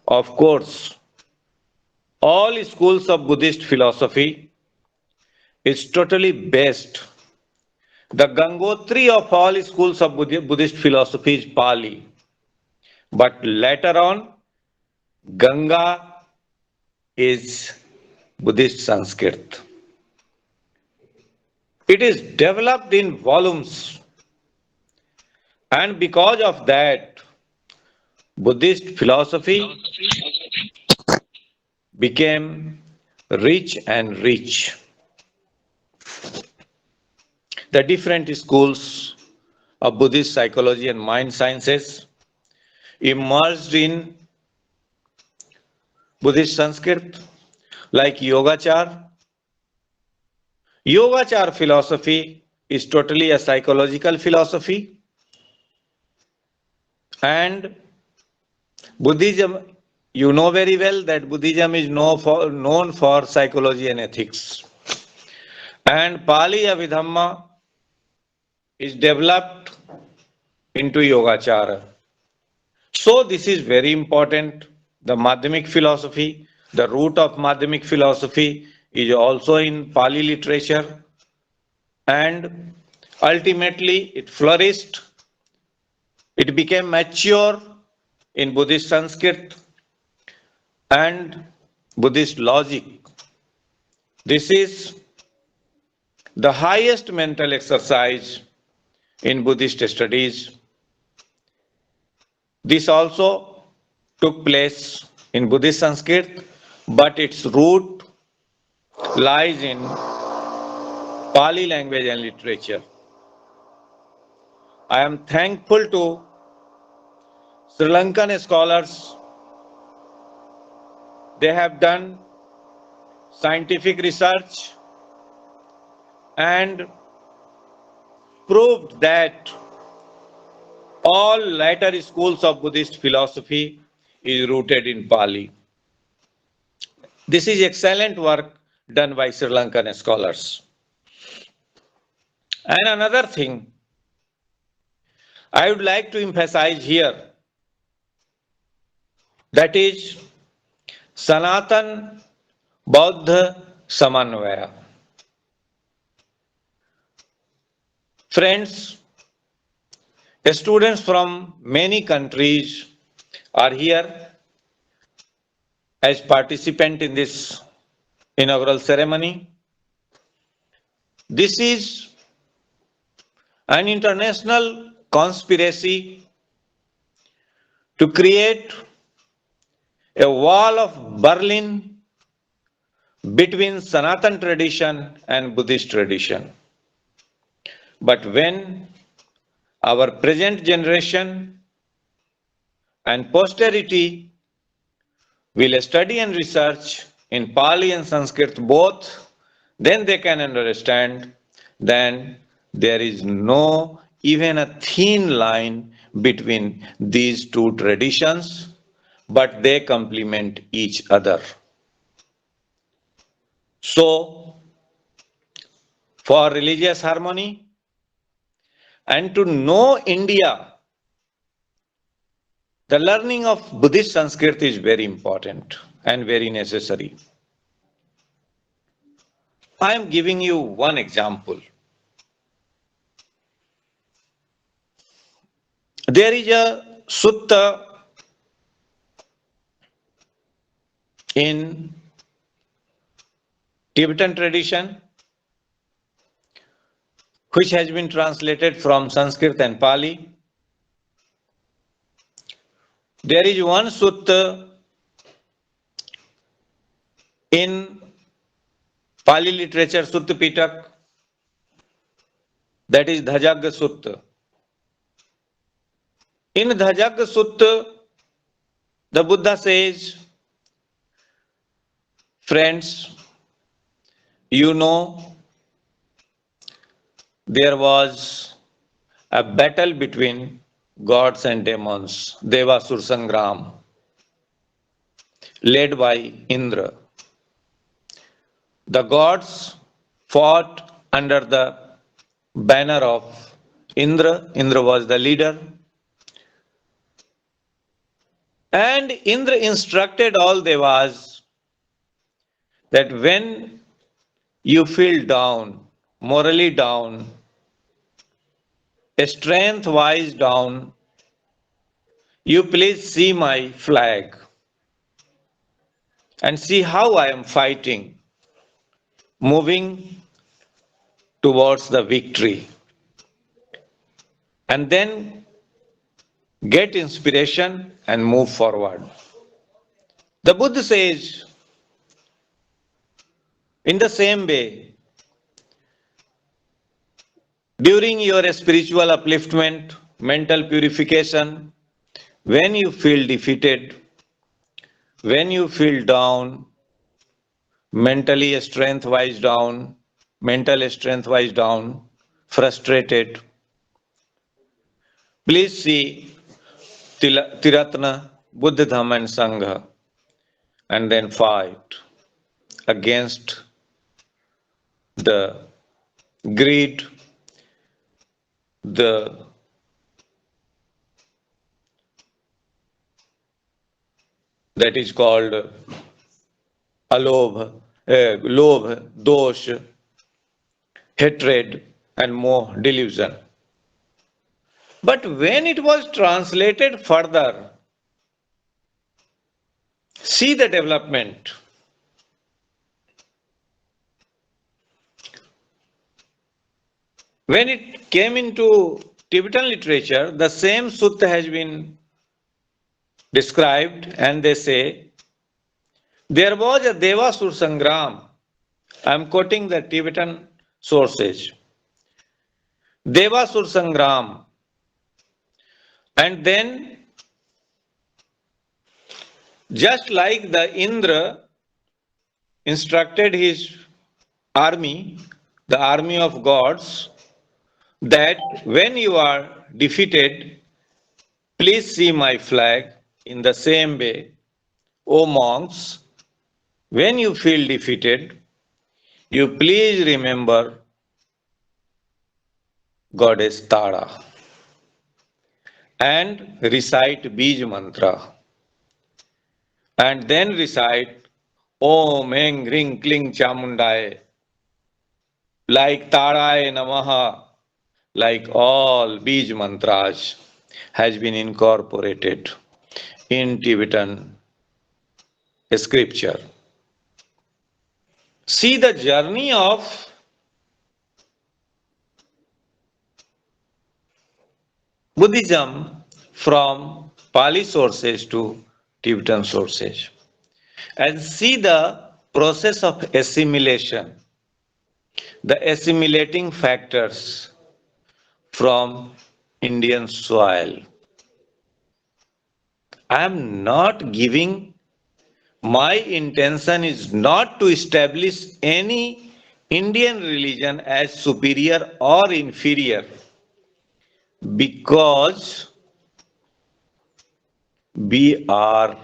Of course, all schools of Buddhist philosophy is totally based. The Gangotri of all schools of Buddhist philosophy is Pali. But later on, Ganga is Buddhist Sanskrit. It is developed in volumes. And because of that, Buddhist philosophy became rich and rich. The different schools of Buddhist psychology and mind sciences emerged in Buddhist Sanskrit, like Yogachar. Yogachar philosophy is totally a psychological philosophy. And Buddhism, you know very well that Buddhism is known for psychology and ethics. And Pali Abhidhamma is developed into Yogachara. So this is very important. The Madhyamik philosophy, the root of Madhyamik philosophy is also in Pali literature. And ultimately it flourished. It became mature in Buddhist Sanskrit and Buddhist logic. This is the highest mental exercise in Buddhist studies. This also took place in Buddhist Sanskrit, but its root lies in Pali language and literature. I am thankful to Sri Lankan scholars. They have done scientific research and proved that all later schools of Buddhist philosophy is rooted in Pali. This is excellent work done by Sri Lankan scholars. And another thing I would like to emphasize here, that is Sanatan Bauddha Samanvaya. Friends, students from many countries are here as participants in this inaugural ceremony. This is an international conspiracy to create a wall of Berlin between Sanatan tradition and Buddhist tradition. But when our present generation and posterity will study and research in Pali and Sanskrit both, then they can understand that there is no even a thin line between these two traditions, but they complement each other. So, for religious harmony and to know India, the learning of Buddhist Sanskrit is very important and very necessary. I am giving you one example. There is a sutta in Tibetan tradition which has been translated from Sanskrit and Pali. There is one sutta in Pali literature, Sutta Pitak, that is Dhajagga Sutta. In Dhajagga Sutta, the Buddha says, friends, you know, there was a battle between gods and demons, Devasur Sangram, led by Indra. The gods fought under the banner of Indra. Indra was the leader. And Indra instructed all Devas that when you feel down, morally down, strength-wise down, you please see my flag and see how I am fighting, moving towards the victory. And then get inspiration and move forward. The Buddha says, in the same way, during your spiritual upliftment, mental purification, when you feel defeated, when you feel down, mentally strength-wise down, mental strength-wise down, frustrated, please see Tirupati, Buddhism and Sangha, and then fight against the greed, that is called alobh, lobh, dosh, hatred, and more delusion. But when it was translated further, see the development. When it came into Tibetan literature, the same sutta has been described, and they say, there was a Devasur Sangram. I am quoting the Tibetan sources. Devasur Sangram. And then, just like the Indra instructed his army, the army of gods, that when you are defeated, please see my flag. In the same way, O monks, when you feel defeated, you please remember Goddess Tara and recite Bij Mantra, and then recite Om Eng Ring Kling Chamundaye, like Taraye Namaha, like all Bij Mantras has been incorporated in Tibetan scripture. See the journey of Buddhism from Pali sources to Tibetan sources, and see the process of assimilation, the assimilating factors from Indian soil. I am not giving, my intention is not to establish any Indian religion as superior or inferior, because we are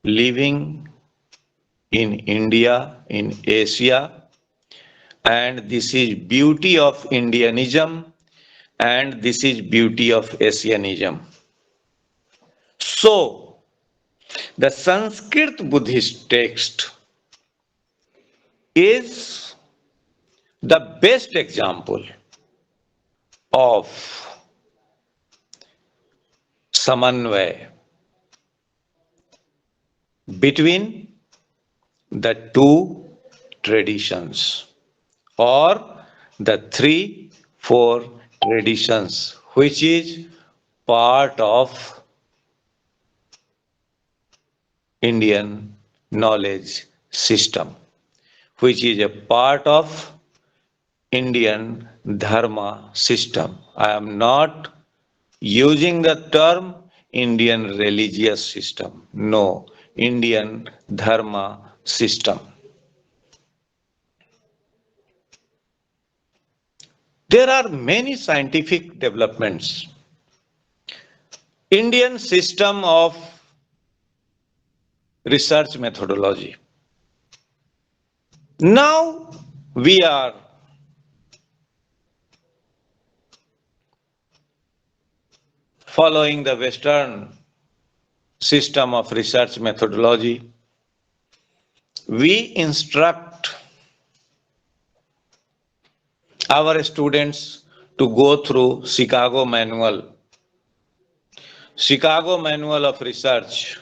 living in India, in Asia, and this is beauty of Indianism, and this is beauty of Asianism. So, the Sanskrit Buddhist text is the best example of samanvay between the two traditions, or the 3-4 traditions, which is part of Indian knowledge system, which is a part of Indian dharma system. I am not using the term Indian religious system. No, Indian dharma system. There are many scientific developments. Indian system of research methodology. Now we are following the Western system of research methodology. We instruct our students to go through Chicago Manual of Research,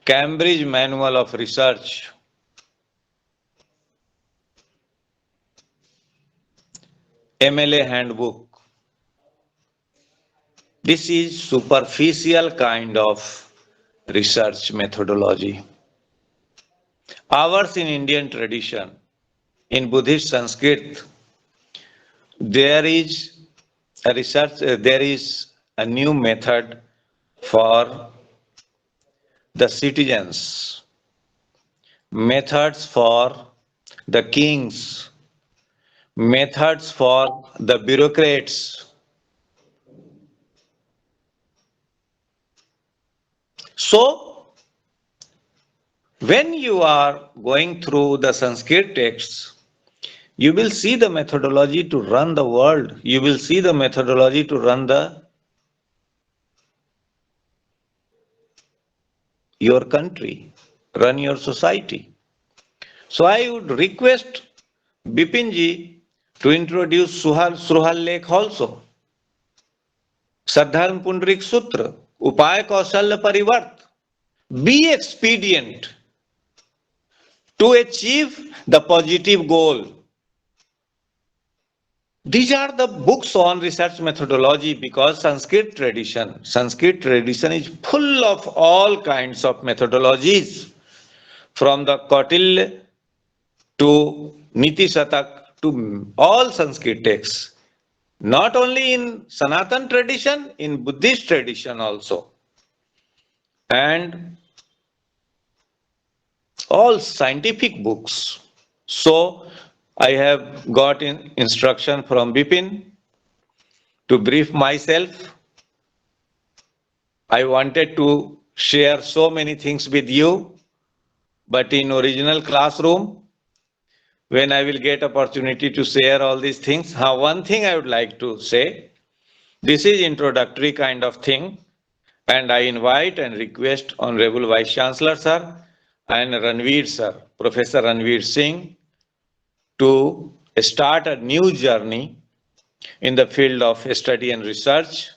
Cambridge Manual of Research, MLA Handbook. This is superficial kind of research methodology. Ours in Indian tradition, in Buddhist Sanskrit, there is a research, there is a new method for the citizens, methods for the kings, methods for the bureaucrats, So, when you are going through the Sanskrit texts, you will see the methodology to run the world. You will see the methodology to run your country, run your society. So I would request Bipinji to introduce Suhal Lake also. Sadharma Pundrik Sutra, Upaya Kausalya Parivart. Be expedient to achieve the positive goal. These are the books on research methodology, because Sanskrit tradition is full of all kinds of methodologies, from the Kautilya to Niti Shatak to all Sanskrit texts. Not only in Sanatan tradition, in Buddhist tradition also. And all scientific books. So I have got instruction from Bipin to brief myself. I wanted to share so many things with you, but in original classroom, when I will get opportunity to share all these things, one thing I would like to say, this is introductory kind of thing, and I invite and request Honorable Vice-Chancellor Sir and Ranveer Sir, Professor Ranveer Singh, to start a new journey in the field of study and research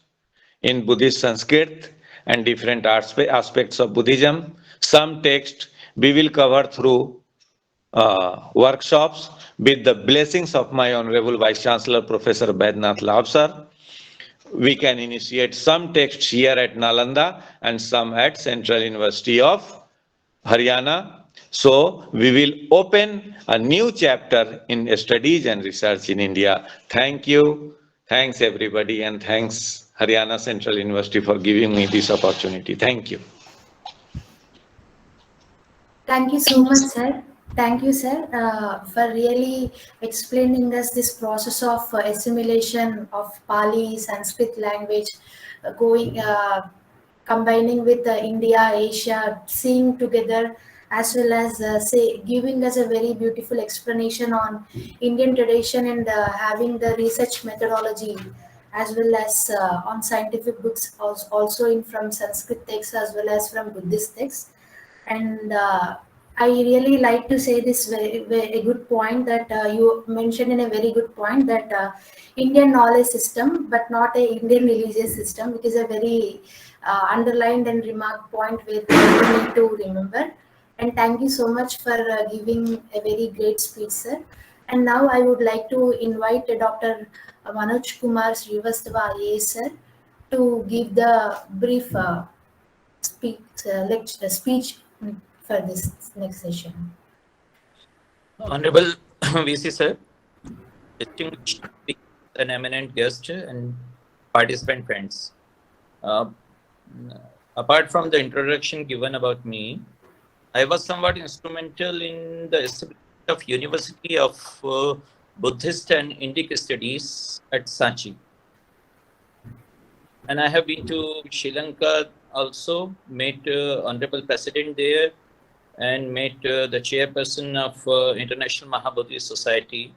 in Buddhist Sanskrit and different aspects of Buddhism. Some text we will cover through workshops with the blessings of my Honorable Vice-Chancellor Professor Baidyanath Labh Sir. We can initiate some texts here at Nalanda and some at Central University of Haryana. So we will open a new chapter in studies and research in India. Thank you. Thanks everybody, and thanks Haryana Central University for giving me this opportunity. Thank you. Thank you so much, sir. Thank you, sir, for really explaining us this process of assimilation of Pali, Sanskrit language, combining with India, Asia, seeing together, as well as giving us a very beautiful explanation on Indian tradition and having the research methodology, as well as on scientific books, also in from Sanskrit texts as well as from Buddhist texts. And I really like to say this very good point that you mentioned in a very good point that Indian knowledge system, but not a Indian religious system. It is a very underlined and remarked point where we need to remember. And thank you so much for giving a very great speech, sir. And now I would like to invite Dr. Manoj Kumar Shrivastava, IAS, sir, to give the brief speech for this next session. Honorable VC sir, distinguished and eminent guest and participant friends. Apart from the introduction given about me, I was somewhat instrumental in the establishment of University of Buddhist and Indic Studies at Sanchi. And I have been to Sri Lanka also, met Honorable President there, and met the chairperson of International Mahabodhi Society.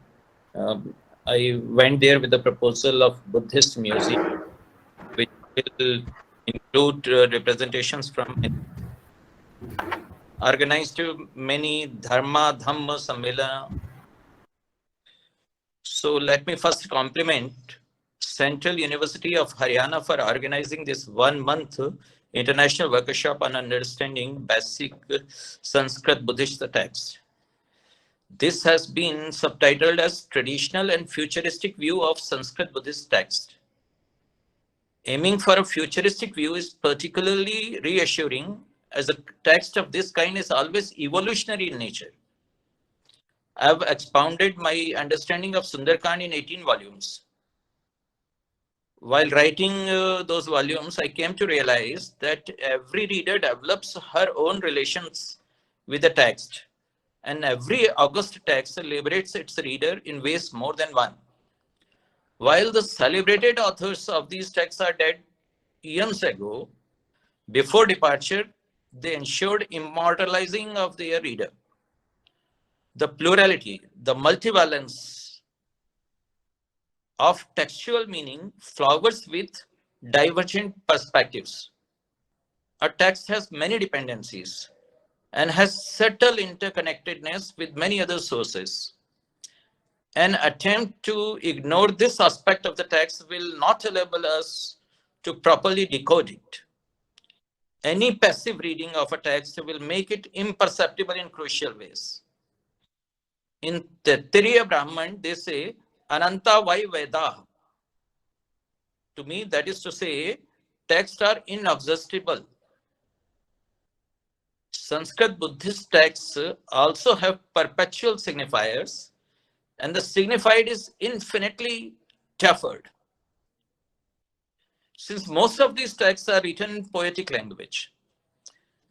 I went there with the proposal of Buddhist Museum, which will include representations from organized many Dhamma Sammelana. So let me first compliment Central University of Haryana for organizing this 1 month international workshop on understanding basic Sanskrit Buddhist text. This has been subtitled as Traditional and Futuristic View of Sanskrit Buddhist Text. Aiming for a futuristic view is particularly reassuring, as a text of this kind is always evolutionary in nature. I have expounded my understanding of Sundarkand in 18 volumes. While writing those volumes, I came to realize that every reader develops her own relations with the text, and every august text liberates its reader in ways more than one. While the celebrated authors of these texts are dead eons ago, before departure, they ensured immortalizing of their reader. The plurality, the multivalence of textual meaning flowers with divergent perspectives. A text has many dependencies and has subtle interconnectedness with many other sources. An attempt to ignore this aspect of the text will not enable us to properly decode it. Any passive reading of a text will make it imperceptible in crucial ways. In Taittiriya Brahman, they say, Ananta Vai Veda. To me, that is to say, texts are inexhaustible. Sanskrit Buddhist texts also have perpetual signifiers, and the signified is infinitely deferred. Since most of these texts are written in poetic language,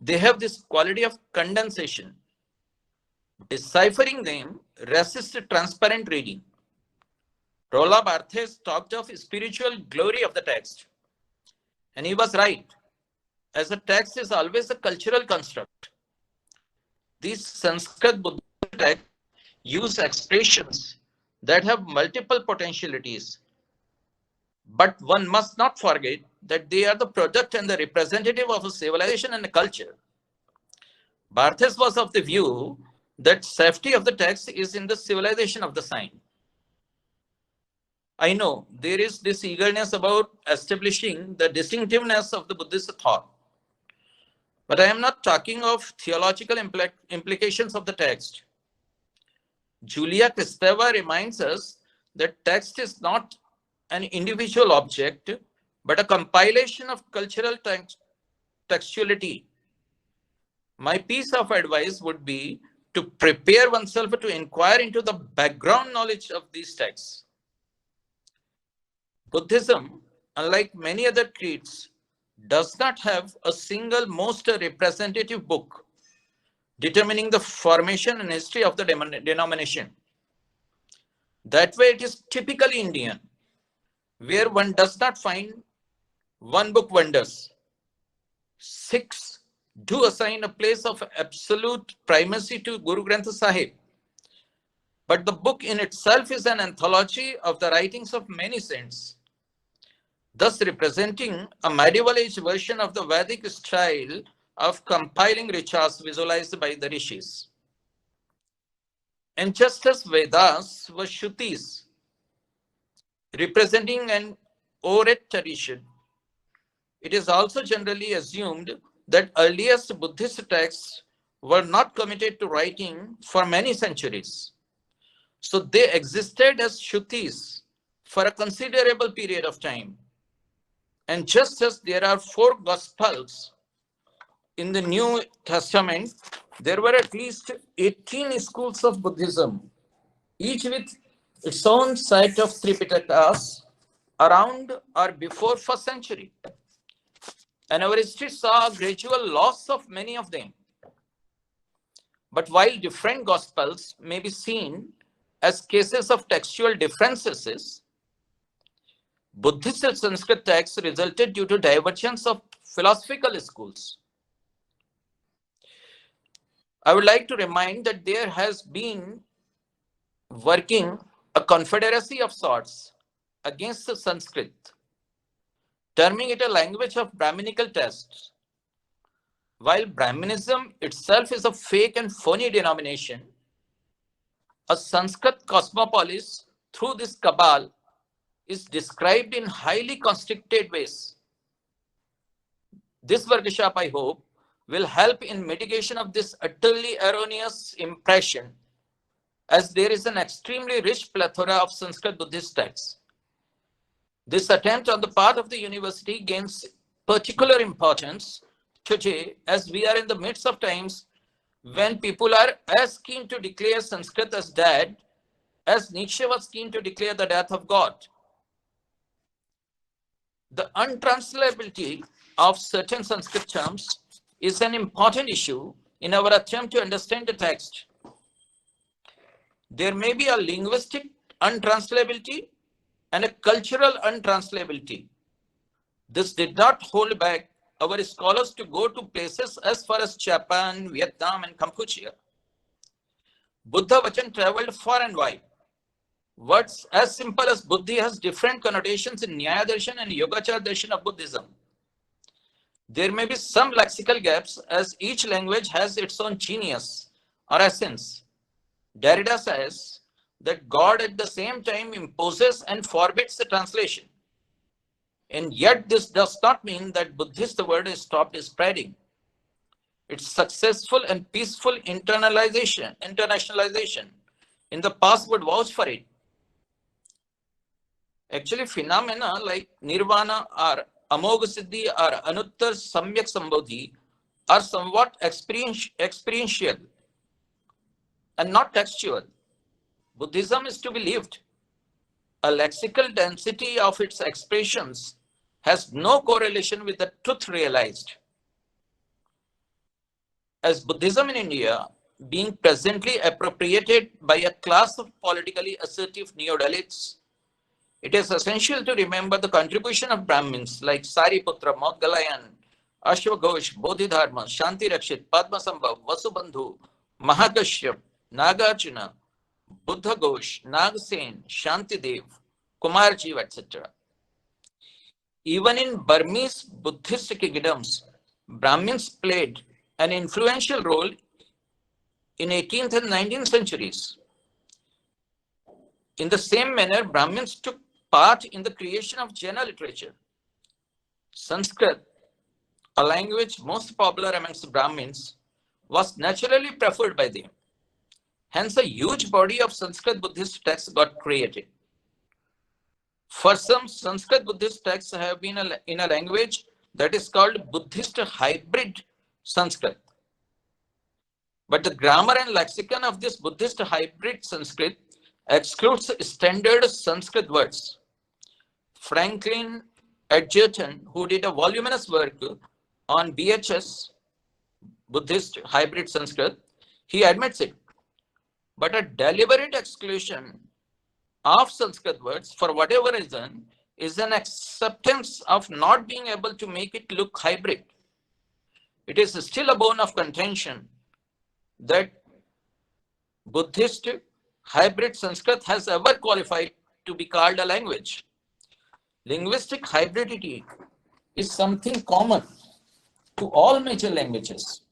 they have this quality of condensation. Deciphering them resists transparent reading. Rolla Barthes talked of spiritual glory of the text, and he was right, as a text is always a cultural construct. These Sanskrit Buddhist texts use expressions that have multiple potentialities, but one must not forget that they are the product and the representative of a civilization and a culture. Barthes was of the view that safety of the text is in the civilization of the sign. I know there is this eagerness about establishing the distinctiveness of the Buddhist thought, but I am not talking of theological implications of the text. Julia Kristeva reminds us that text is not an individual object, but a compilation of cultural textuality. My piece of advice would be to prepare oneself to inquire into the background knowledge of these texts. Buddhism, unlike many other creeds, does not have a single most representative book determining the formation and history of the denomination. That way it is typically Indian, where one does not find one book wonders. Sikhs do assign a place of absolute primacy to Guru Granth Sahib, but the book in itself is an anthology of the writings of many saints, thus representing a medieval age version of the Vedic style of compiling rituals visualized by the rishis. And just as Vedas were Shrutis, representing an oral tradition, it is also generally assumed that earliest Buddhist texts were not committed to writing for many centuries. So they existed as Shrutis for a considerable period of time. And just as there are 4 Gospels in the New Testament, there were at least 18 schools of Buddhism, each with its own set of Tripitakas around or before 1st century. And our history saw a gradual loss of many of them. But while different Gospels may be seen as cases of textual differences, Buddhist Sanskrit texts resulted due to divergence of philosophical schools. I would like to remind that there has been working a confederacy of sorts against the Sanskrit, terming it a language of Brahminical texts. While Brahminism itself is a fake and phony denomination, a Sanskrit cosmopolis through this cabal is described in highly constricted ways. This workshop, I hope, will help in mitigation of this utterly erroneous impression, as there is an extremely rich plethora of Sanskrit Buddhist texts. This attempt on the part of the university gains particular importance today, as we are in the midst of times when people are as keen to declare Sanskrit as dead as Nietzsche was keen to declare the death of God. The untranslatability of certain Sanskrit terms is an important issue in our attempt to understand the text. There may be a linguistic untranslatability and a cultural untranslatability. This did not hold back our scholars to go to places as far as Japan, Vietnam, and Cambodia. Buddha Vachan traveled far and wide. Words as simple as Buddhi has different connotations in Nyaya Darshan and Yogacara Darshan of Buddhism. There may be some lexical gaps as each language has its own genius or essence. Derrida says that God at the same time imposes and forbids the translation. And yet this does not mean that Buddhist word is stopped spreading. Its successful and peaceful internationalization in the past would vouch for it. Actually, phenomena like Nirvana or Amogha Siddhi or Anuttar Samyak Sambodhi are somewhat experiential and not textual. Buddhism is to be lived. A lexical density of its expressions has no correlation with the truth realized. As Buddhism in India being presently appropriated by a class of politically assertive neo-Dalits, it is essential to remember the contribution of Brahmins like Sariputra, Maudgalayan, Ashwaghosh, Bodhidharma, Shanti Rakshit, Padmasambhav, Vasubandhu, Mahakashyap, Nagarjuna, Buddha Ghosh, Nagsen, Shantidev, Kumar Jiva, etc. Even in Burmese Buddhist kingdoms, Brahmins played an influential role in 18th and 19th centuries. In the same manner, Brahmins took part in the creation of Jaina literature. Sanskrit, a language most popular amongst Brahmins, was naturally preferred by them. Hence, a huge body of Sanskrit Buddhist texts got created. For some, Sanskrit Buddhist texts have been in a language that is called Buddhist hybrid Sanskrit. But the grammar and lexicon of this Buddhist hybrid Sanskrit excludes standard Sanskrit words. Franklin Edgerton, who did a voluminous work on BHS, Buddhist hybrid Sanskrit, he admits it. But a deliberate exclusion of Sanskrit words, for whatever reason, is an acceptance of not being able to make it look hybrid. It is still a bone of contention that Buddhist hybrid Sanskrit has ever qualified to be called a language. Linguistic hybridity is something common to all major languages.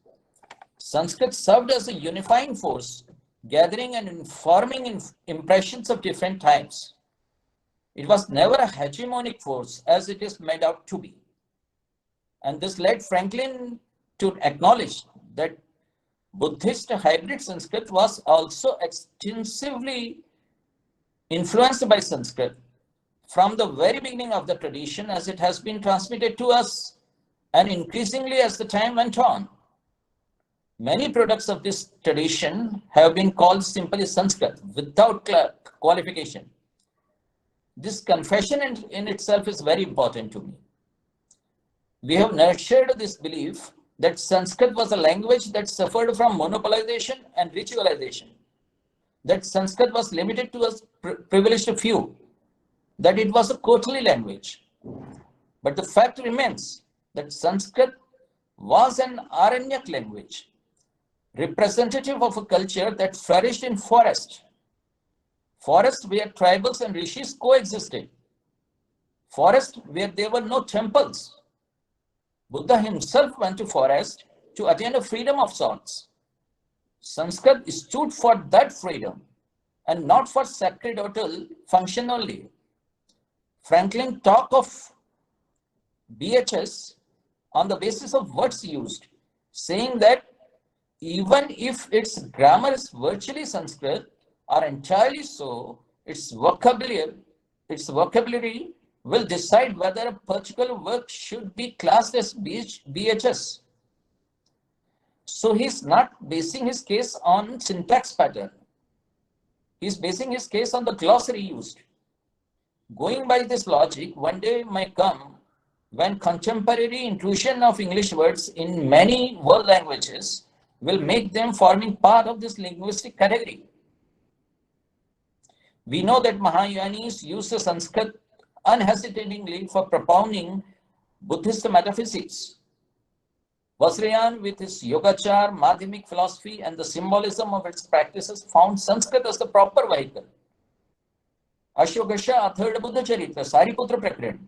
Sanskrit served as a unifying force, gathering and informing impressions of different types. It was never a hegemonic force as it is made out to be. And this led Franklin to acknowledge that Buddhist hybrid Sanskrit was also extensively influenced by Sanskrit from the very beginning of the tradition as it has been transmitted to us and increasingly as the time went on. Many products of this tradition have been called simply Sanskrit without qualification. This confession in itself is very important to me. We have nurtured this belief that Sanskrit was a language that suffered from monopolization and ritualization, that Sanskrit was limited to a privileged few, that it was a courtly language. But the fact remains that Sanskrit was an Aranyak language, representative of a culture that flourished in forests where tribals and rishis coexisted, forests where there were no temples. Buddha himself went to forest to attain a freedom of sorts. Sanskrit stood for that freedom and not for sacerdotal function only. Franklin talked of BHS on the basis of words used, saying that even if its grammar is virtually Sanskrit or entirely so, its vocabulary will decide whether a particular work should be classed as BHS. So he's not basing his case on syntax pattern. He's basing his case on the glossary used. Going by this logic, one day may come when contemporary intrusion of English words in many world languages will make them forming part of this linguistic category. We know that Mahayanis use the Sanskrit unhesitatingly for propounding Buddhist metaphysics. Vajrayana, with its Yogachar, Madhyamik philosophy, and the symbolism of its practices, found Sanskrit as the proper vehicle. Ashogasha authored a Buddha Charitra, Sariputra Prakran,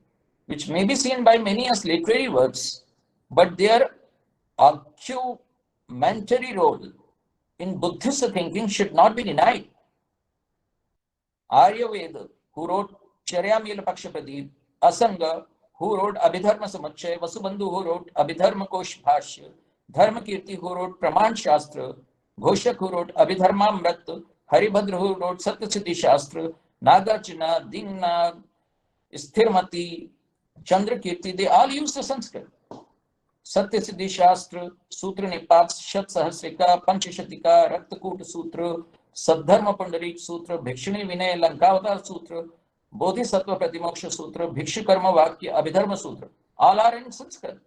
which may be seen by many as literary works, but their argumentary role in Buddhist thinking should not be denied. Aryaveda, who wrote Charyamila Pakshapadip, Asanga, who wrote Abhidharma Samachaya, Vasubandhu, who wrote Abhidharma Kosh Bhashya, Dharmakirti, who wrote Praman Shastra, Ghoshak, who wrote Abhidharma Amrit, Haribhadra, who wrote Satyasiddhi Shastra, Nagarjuna, Dingnag, Sthirmati, Chandrakirti, they all used the Sanskrit. Satyasiddhi Shastra, Sutra Nipat, Shat Sahasrika, Panchashatika, Raktakut Sutra, Sadharma Pandarik Sutra, Bhikshuni Vinay, Lankavatar Sutra, Bodhisattva Pratimoksha Sutra, Bhikshukarma Vakya, Abhidharma Sutra, all are in Sanskrit.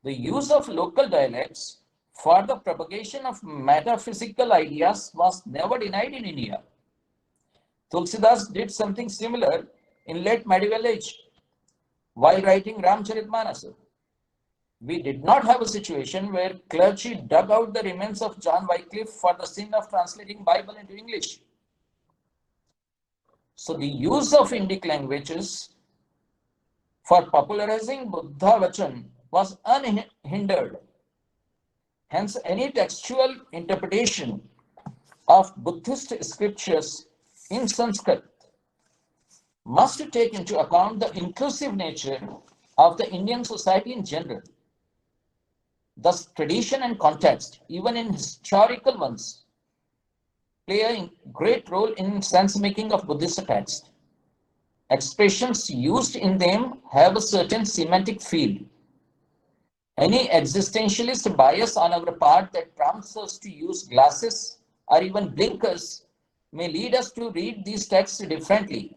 The use of local dialects for the propagation of metaphysical ideas was never denied in India. Tulsidas did something similar in late medieval age while writing Ramcharitmanas. We did not have a situation where clergy dug out the remains of John Wycliffe for the sin of translating Bible into English. So the use of Indic languages for popularizing Buddha Vachan was unhindered. Hence, any textual interpretation of Buddhist scriptures in Sanskrit must take into account the inclusive nature of the Indian society in general. Thus, tradition and context, even in historical ones, play a great role in sense-making of Buddhist texts. Expressions used in them have a certain semantic field. Any existentialist bias on our part that prompts us to use glasses or even blinkers may lead us to read these texts differently,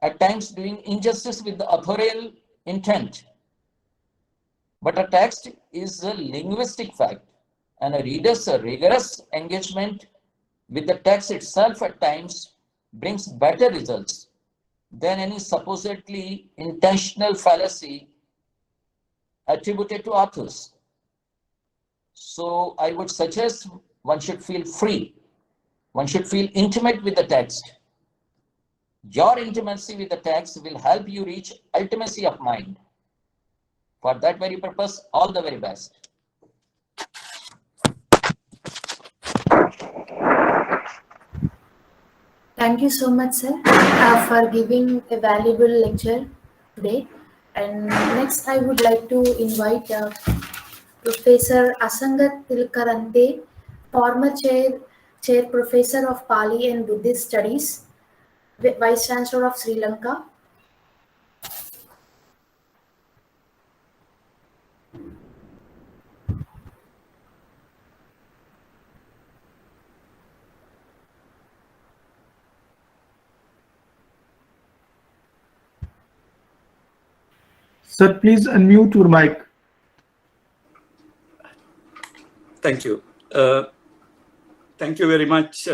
at times doing injustice with the authorial intent. But a text is a linguistic fact, and a reader's rigorous engagement with the text itself at times brings better results than any supposedly intentional fallacy attributed to authors. So I would suggest one should feel free. One should feel intimate with the text. Your intimacy with the text will help you reach ultimacy of mind. For that very purpose, all the very best. Thank you so much, sir, for giving a valuable lecture today. And next, I would like to invite Professor Asanga Tilakratne, former chair professor of Pali and Buddhist Studies, Vice-Chancellor of Sri Lanka. Sir, please unmute your mic. Thank you. Thank you very much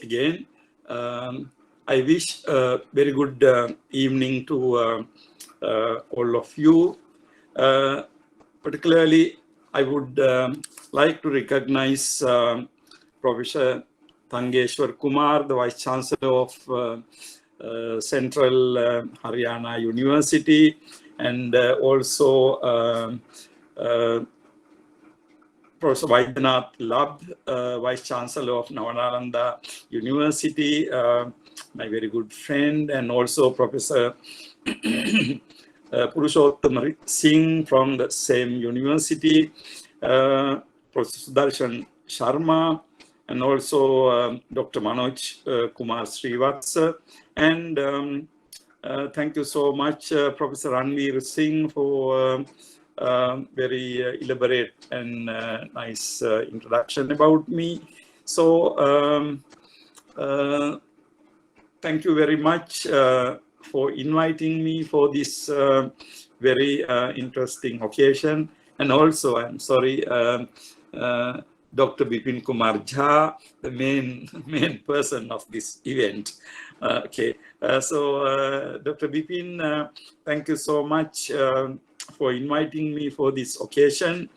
again. I wish a very good evening to all of you. Particularly, I would like to recognize Professor Tankeshwar Kumar, the Vice-Chancellor of Central Haryana University, and also Professor Baidyanath, Labh, Vice-Chancellor of Navnalanda University, my very good friend, and also Professor Purushottam Singh from the same university, Professor Sudarsana Sarma, and also Dr. Manoj, Kumar Shrivastava, and thank you so much, Professor Ranveer Singh, for very elaborate and nice introduction about me. So thank you very much for inviting me for this very interesting occasion. And also, I'm sorry, Dr. Bipin Kumar Jha, the main person of this event. Okay, so Dr. Bipin, thank you so much for inviting me for this occasion.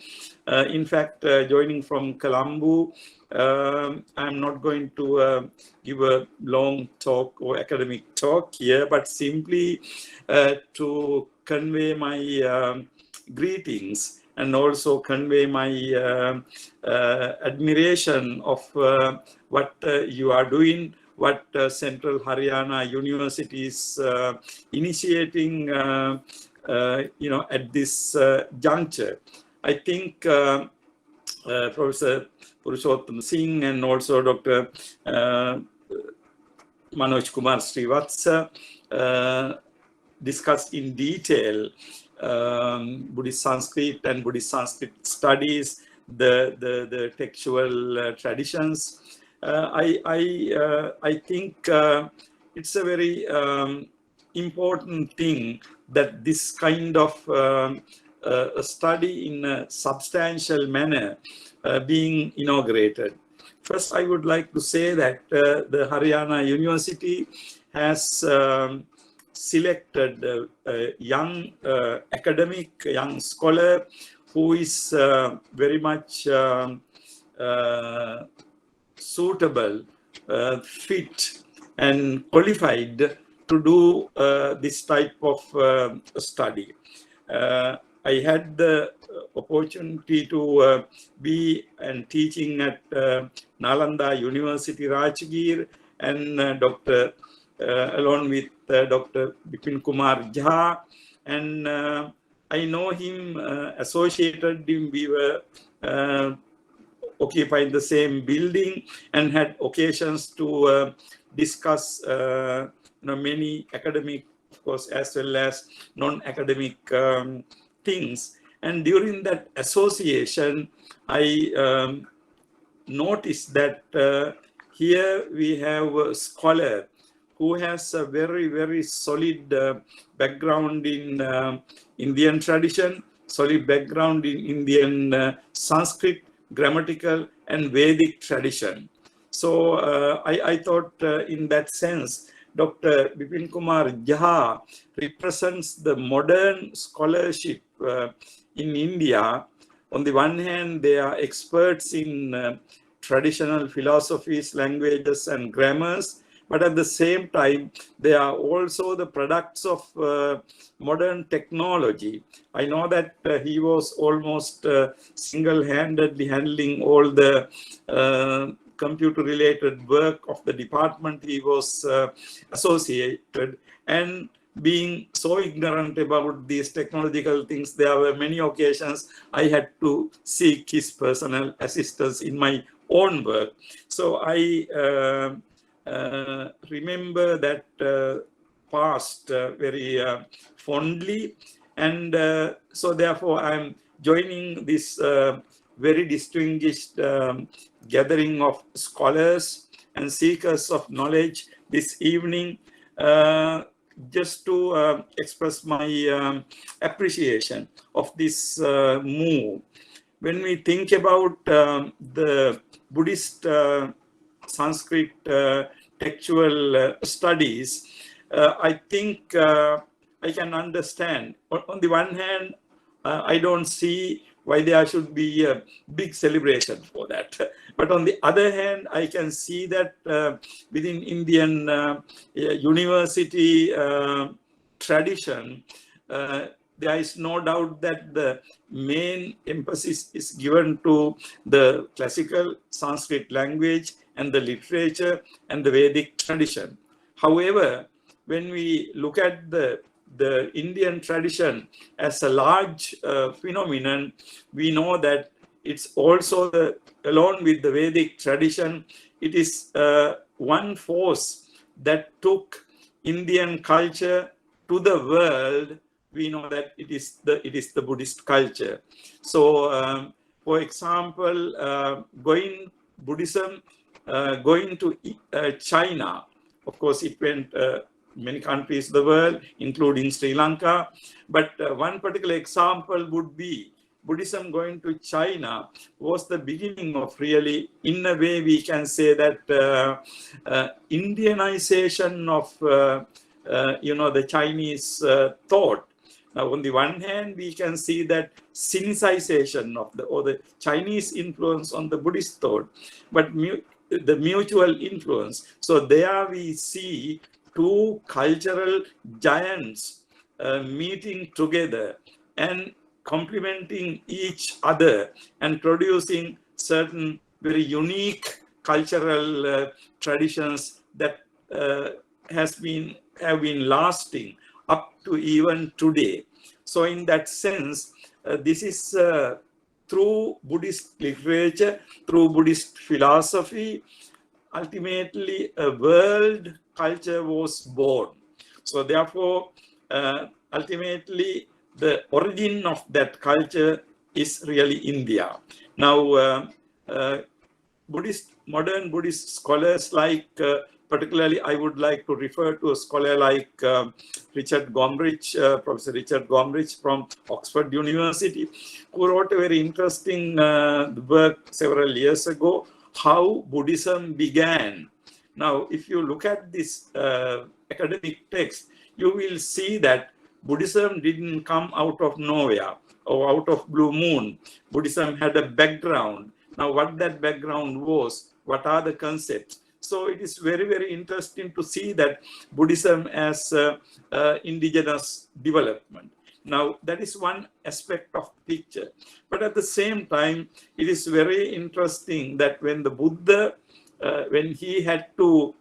In fact, joining from Colombo, I'm not going to give a long talk or academic talk here, but simply to convey my greetings and also convey my admiration of what you are doing, what Central Haryana University is initiating, at this juncture. I think Professor Purushottam Singh and also Dr. Manoj Kumar Shrivastava discussed in detail Buddhist Sanskrit and Buddhist Sanskrit studies, the textual traditions. I think it's a very important thing that this kind of a study in a substantial manner being inaugurated. First, I would like to say that the Haryana University has selected a young academic, young scholar who is very much suitable, fit and qualified to do this type of study. I had the opportunity to be and teaching at Nalanda University, Rajgir, and along with Dr. Bipin Kumar Jha, and I know him, associated him. We were occupying the same building and had occasions to discuss many academic, of course, as well as non-academic things. And during that association, I noticed that here we have a scholar who has a very, very solid background in Indian tradition, solid background in Indian Sanskrit, grammatical and Vedic tradition. So I thought in that sense, Dr. Bipin Kumar Jha represents the modern scholarship in India. On the one hand, they are experts in traditional philosophies, languages and grammars, but at the same time, they are also the products of modern technology. I know that he was almost single-handedly handling all the computer-related work of the department he was associated, and being so ignorant about these technological things, there were many occasions I had to seek his personal assistance in my own work. So I remember that past very fondly, and so therefore I'm joining this very distinguished gathering of scholars and seekers of knowledge this evening, just to express my appreciation of this move. When we think about the Buddhist Sanskrit textual studies, I think I can understand. On the one hand, I don't see why there should be a big celebration for that. But on the other hand, I can see that within Indian university tradition, there is no doubt that the main emphasis is given to the classical Sanskrit language and the literature and the Vedic tradition. However, when we look at the Indian tradition as a large phenomenon, we know that it's also, along with the Vedic tradition, it is one force that took Indian culture to the world. We know that it is the Buddhist culture. So, for example, Buddhism going to China, of course, it went many countries of the world, including Sri Lanka. But one particular example would be Buddhism going to China was the beginning of really, in a way, we can say that Indianization of the Chinese thought. Now, on the one hand, we can see that Sinicization of the Chinese influence on the Buddhist thought, but the mutual influence. So there we see two cultural giants meeting together and complementing each other and producing certain very unique cultural traditions that have been lasting up to even today. So in that sense, this is through Buddhist literature, through Buddhist philosophy, ultimately a world culture was born. So therefore, ultimately, the origin of that culture is really India. Now, modern Buddhist scholars like, particularly I would like to refer to a scholar like Richard Gombrich, Professor Richard Gombrich from Oxford University, who wrote a very interesting work several years ago, How Buddhism Began. Now, if you look at this academic text, you will see that Buddhism didn't come out of nowhere or out of blue moon. Buddhism had a background. Now, what that background was, what are the concepts? So it is very, very interesting to see that Buddhism as indigenous development. Now, that is one aspect of the picture. But at the same time, it is very interesting that when the Buddha, when he had to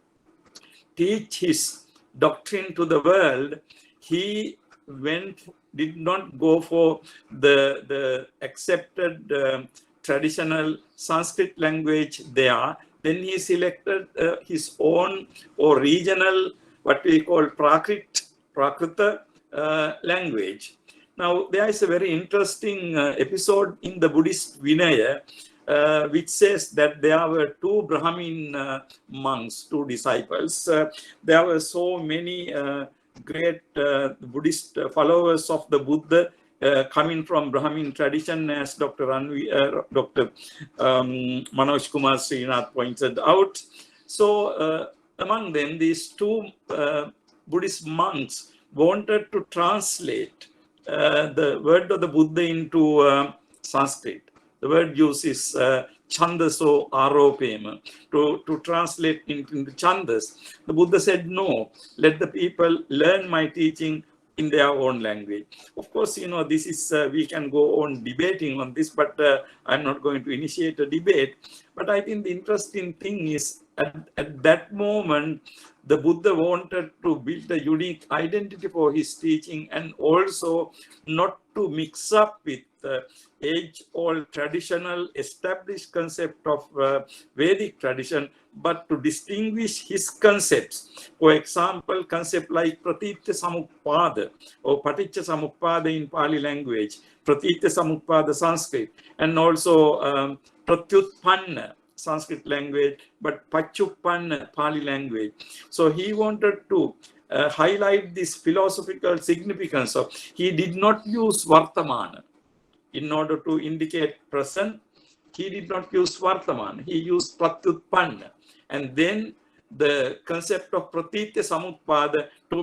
teach his doctrine to the world, he did not go for the accepted traditional Sanskrit language there. Then he selected his own or regional, what we call Prakrita language. Now, there is a very interesting episode in the Buddhist Vinaya, which says that there were two Brahmin monks, two disciples. There were so many great Buddhist followers of the Buddha coming from Brahmin tradition, as Dr. Manoj Kumar Srinath pointed out. So among them, these two Buddhist monks wanted to translate the word of the Buddha into Sanskrit. The word used is Chandaso Aropema, to translate into Chandas. The Buddha said, no, let the people learn my teaching in their own language. Of course, this is, we can go on debating on this, but I'm not going to initiate a debate. But I think the interesting thing is, at that moment, the Buddha wanted to build a unique identity for his teaching, and also not to mix up with age-old traditional established concept of Vedic tradition, but to distinguish his concepts. For example, concept like Pratitya Samuppada or Paticca Samuppada in Pali language, Pratitya Samuppada Sanskrit, and also Pratyutpanna Sanskrit language, but Pachuppanna Pali language. So he wanted to highlight this philosophical significance of, he did not use Vartamana in order to indicate present. He did not use Vartamana, he used Pratyutpanna. And then the concept of Pratitya Samuppada, to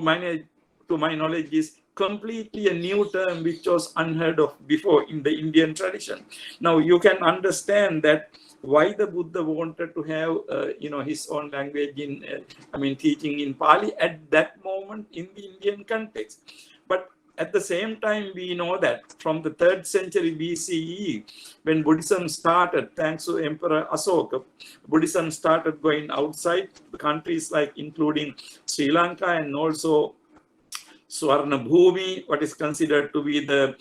my knowledge, is completely a new term which was unheard of before in the Indian tradition. Now you can understand that why the Buddha wanted to have his own language in teaching in Pali at that moment in the Indian context. But at the same time, we know that from the 3rd century BCE, when Buddhism started, thanks to Emperor Asoka, Buddhism started going outside the countries, like including Sri Lanka and also Swarna Bhumi, what is considered to be the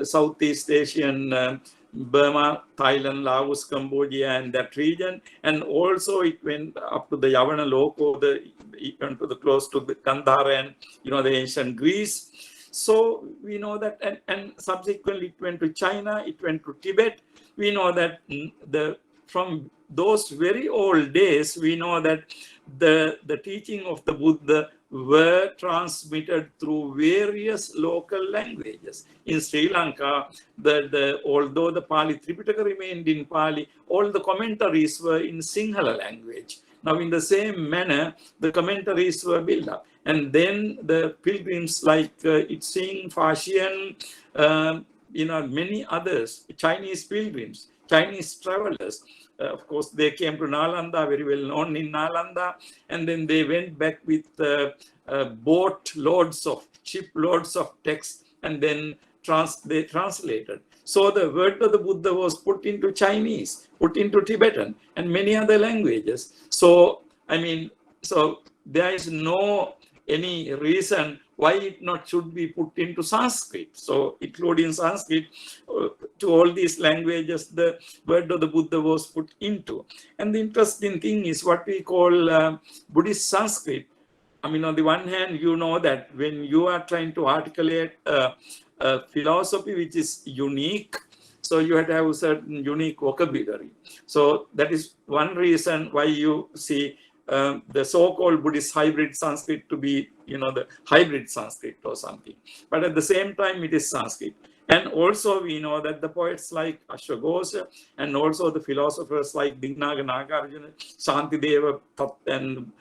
Southeast Asian Burma, Thailand, Laos, Cambodia, and that region. And also it went up to the Yavana Loko, it went to the close to the Gandhara and the ancient Greece. So we know that, and subsequently it went to China, it went to Tibet. We know that from those very old days, we know that the teaching of the Buddha were transmitted through various local languages. In Sri Lanka, although the Pali Tripitaka remained in Pali, all the commentaries were in Sinhala language. Now, in the same manner, the commentaries were built up. And then the pilgrims like Singh, Fashian, many others, Chinese pilgrims, Chinese travelers, of course, they came to Nalanda, very well known in Nalanda, and then they went back with ship loads of text, and then they translated. So the word of the Buddha was put into Chinese, put into Tibetan, and many other languages. So, there is no any reason why it not should be put into Sanskrit. So, including Sanskrit, to all these languages, the word of the Buddha was put into. And the interesting thing is what we call Buddhist Sanskrit. On the one hand, you know that when you are trying to articulate a philosophy which is unique, so you have to have a certain unique vocabulary. So that is one reason why you see the so-called Buddhist hybrid Sanskrit to be, the hybrid Sanskrit or something. But at the same time, it is Sanskrit. And also we know that the poets like Ashwaghosa and also the philosophers like Dignaga Nagarjuna, Shantideva, and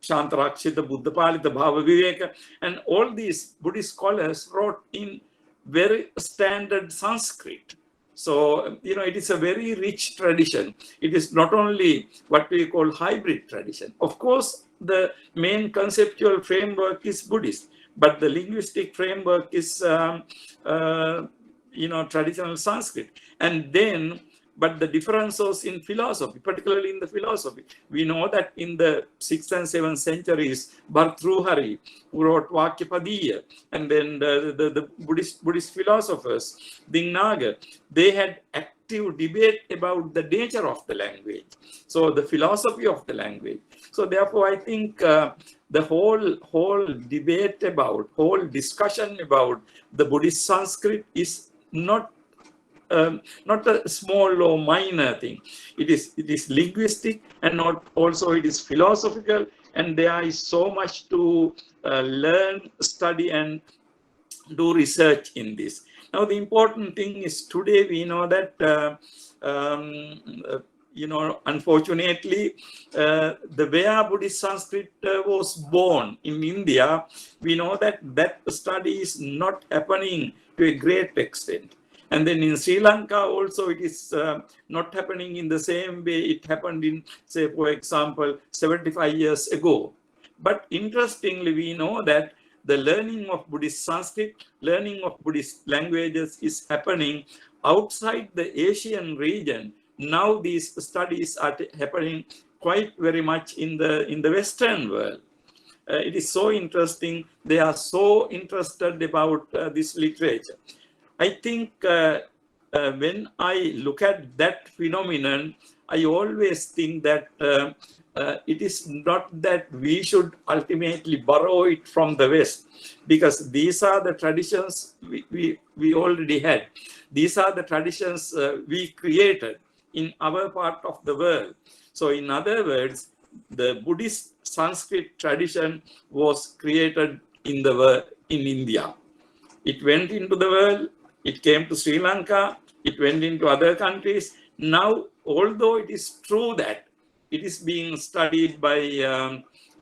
Shantarakshita, Buddhapalita, Bhavaviveka, and all these Buddhist scholars wrote in very standard Sanskrit. So, it is a very rich tradition. It is not only what we call hybrid tradition. Of course, the main conceptual framework is Buddhist, but the linguistic framework is, traditional Sanskrit. And then, but the differences in philosophy, particularly in the philosophy, we know that in the 6th and 7th centuries, Bhartrihari, who wrote Vakyapadiya, and then the Buddhist philosophers, Dignaga, they had active debate about the nature of the language. So the philosophy of the language. So therefore, I think the whole debate about, whole discussion about the Buddhist Sanskrit is not a small or minor thing. It is linguistic, and also it is philosophical, and there is so much to learn, study, and do research in this. Now, the important thing is today we know that unfortunately, the way Buddhist Sanskrit was born in India, we know that study is not happening to a great extent. And then in Sri Lanka also it is not happening in the same way it happened in, say, for example, 75 years ago. But interestingly, we know that the learning of Buddhist Sanskrit, learning of Buddhist languages is happening outside the Asian region. Now these studies are happening quite very much in the Western world. It is so interesting. They are so interested about this literature. I think when I look at that phenomenon, I always think that it is not that we should ultimately borrow it from the West, because these are the traditions we already had. These are the traditions we created in our part of the world. So in other words, the Buddhist Sanskrit tradition was created in India. It went into the world. It came to Sri Lanka, it went into other countries. Now, although it is true that it is being studied by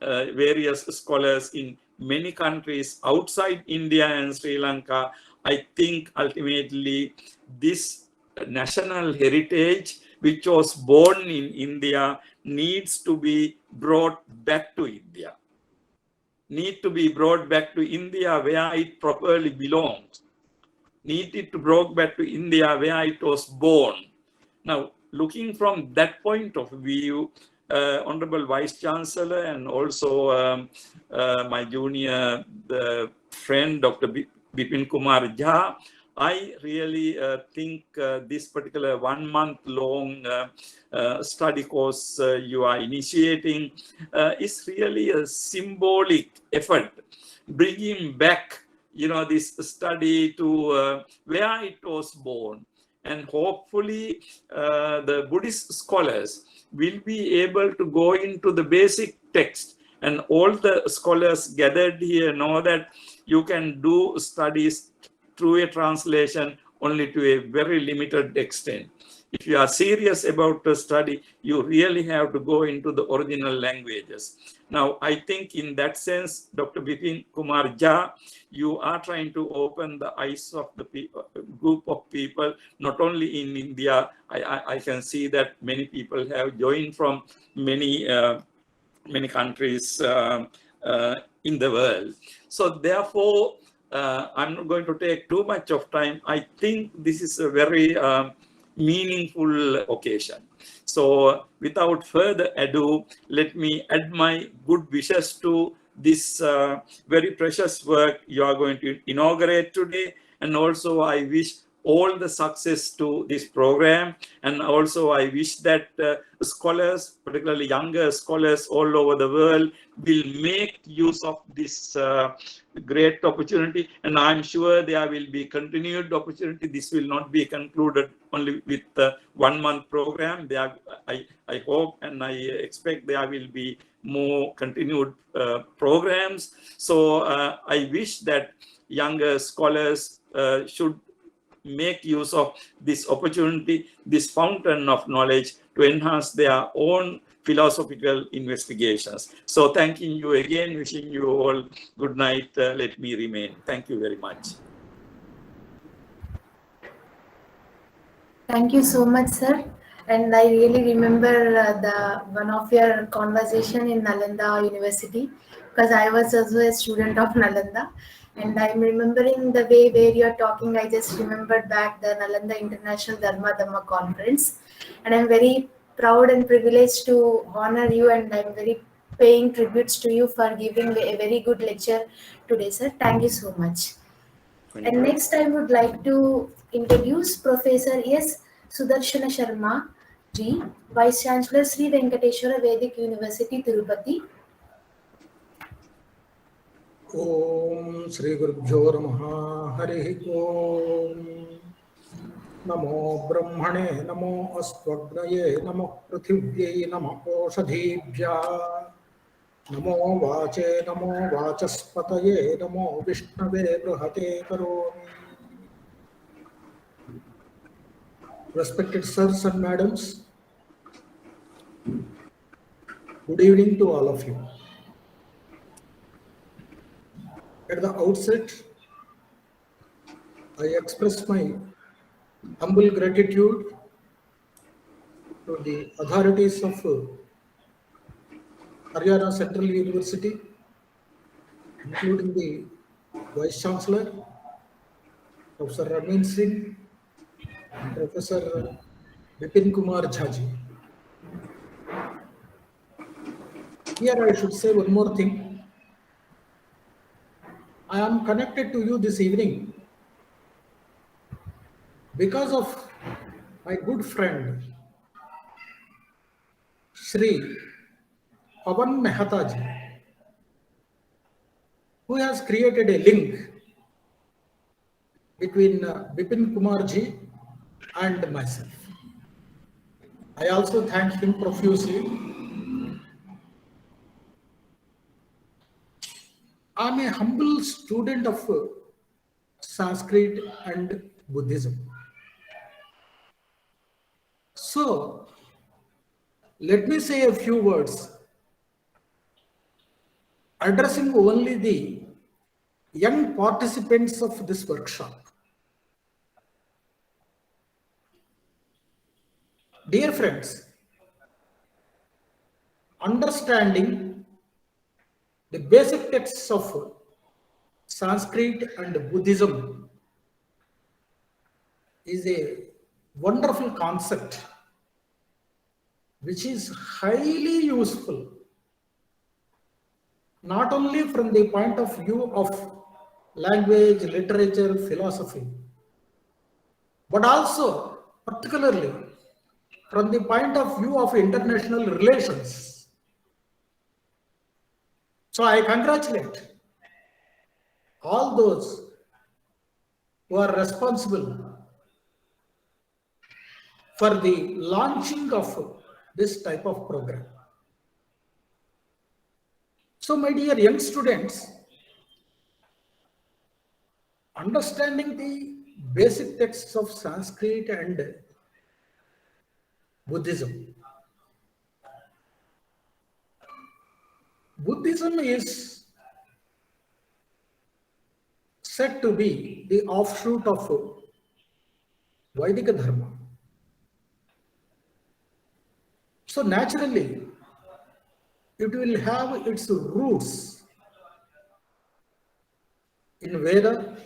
various scholars in many countries outside India and Sri Lanka, I think ultimately this national heritage, which was born in India, needs to be brought back to India. Need to be brought back to India where it properly belongs. Needed to brought back to India where it was born. Now, looking from that point of view, Honorable Vice-Chancellor and also my junior friend, Dr. Bipin Kumar Jha, I really think this particular 1 month long study course you are initiating is really a symbolic effort, bringing back this study to where it was born. And hopefully the Buddhist scholars will be able to go into the basic text, and all the scholars gathered here know that you can do studies through a translation only to a very limited extent. if you are serious about the study, you really have to go into the original languages. Now, I think in that sense, Dr. Bipin Kumar Jha, you are trying to open the eyes of the group of people, not only in India. I can see that many people have joined from many countries in the world. So therefore, I'm not going to take too much of time. I think this is a very meaningful occasion. So without further ado, let me add my good wishes to this very precious work you are going to inaugurate today. And also I wish all the success to this program. And also I wish that scholars, particularly younger scholars all over the world, will make use of this great opportunity. And I'm sure there will be continued opportunity. This will not be concluded only with the 1 month program. I hope and I expect there will be more continued programs. So I wish that younger scholars should make use of this opportunity, this fountain of knowledge, to enhance their own philosophical investigations. So thanking you again, wishing you all good night. Let me remain. Thank you very much. Thank you so much, sir. And I really remember the one of your conversation in Nalanda University, because I was also a student of Nalanda. And I'm remembering the way where you're talking. I just remembered back the Nalanda International Dharma Dhamma Conference. And I'm very proud and privileged to honor you, and I'm very paying tributes to you for giving a very good lecture today, sir. Thank you so much. And next I would like to introduce Professor S. Sudarsana Sharma Ji, Vice-Chancellor, Sri Venkateswara Vedic University, Tirupati. Om Sri Gurubhyo Namaha Harihi Om Namo Brahmane Namo Astvagnaye Namo Prithivye Namo Oshadhibhya Namo Vache Namo Vachaspataye Namo Vishnave Brahate Karomi. Respected sirs and madams, good evening to all of you. At the outset, I express my humble gratitude to the authorities of Haryana Central University, including the Vice-Chancellor, Professor Ramin Singh, and Professor Bipin Kumar Jha. Here I should say one more thing. I am connected to you this evening because of my good friend Shri Pavan Mehta ji, who has created a link between Bipin Kumar ji and myself. I also thank him profusely. I am a humble student of Sanskrit and Buddhism. So, let me say a few words addressing only the young participants of this workshop. Dear friends, understanding the basic texts of Sanskrit and Buddhism is a wonderful concept which is highly useful, not only from the point of view of language, literature, philosophy, but also particularly from the point of view of international relations. So I congratulate all those who are responsible for the launching of this type of program. So my dear young students, understanding the basic texts of Sanskrit and Buddhism. Buddhism is said to be the offshoot of Vedic Dharma. So naturally, it will have its roots in Veda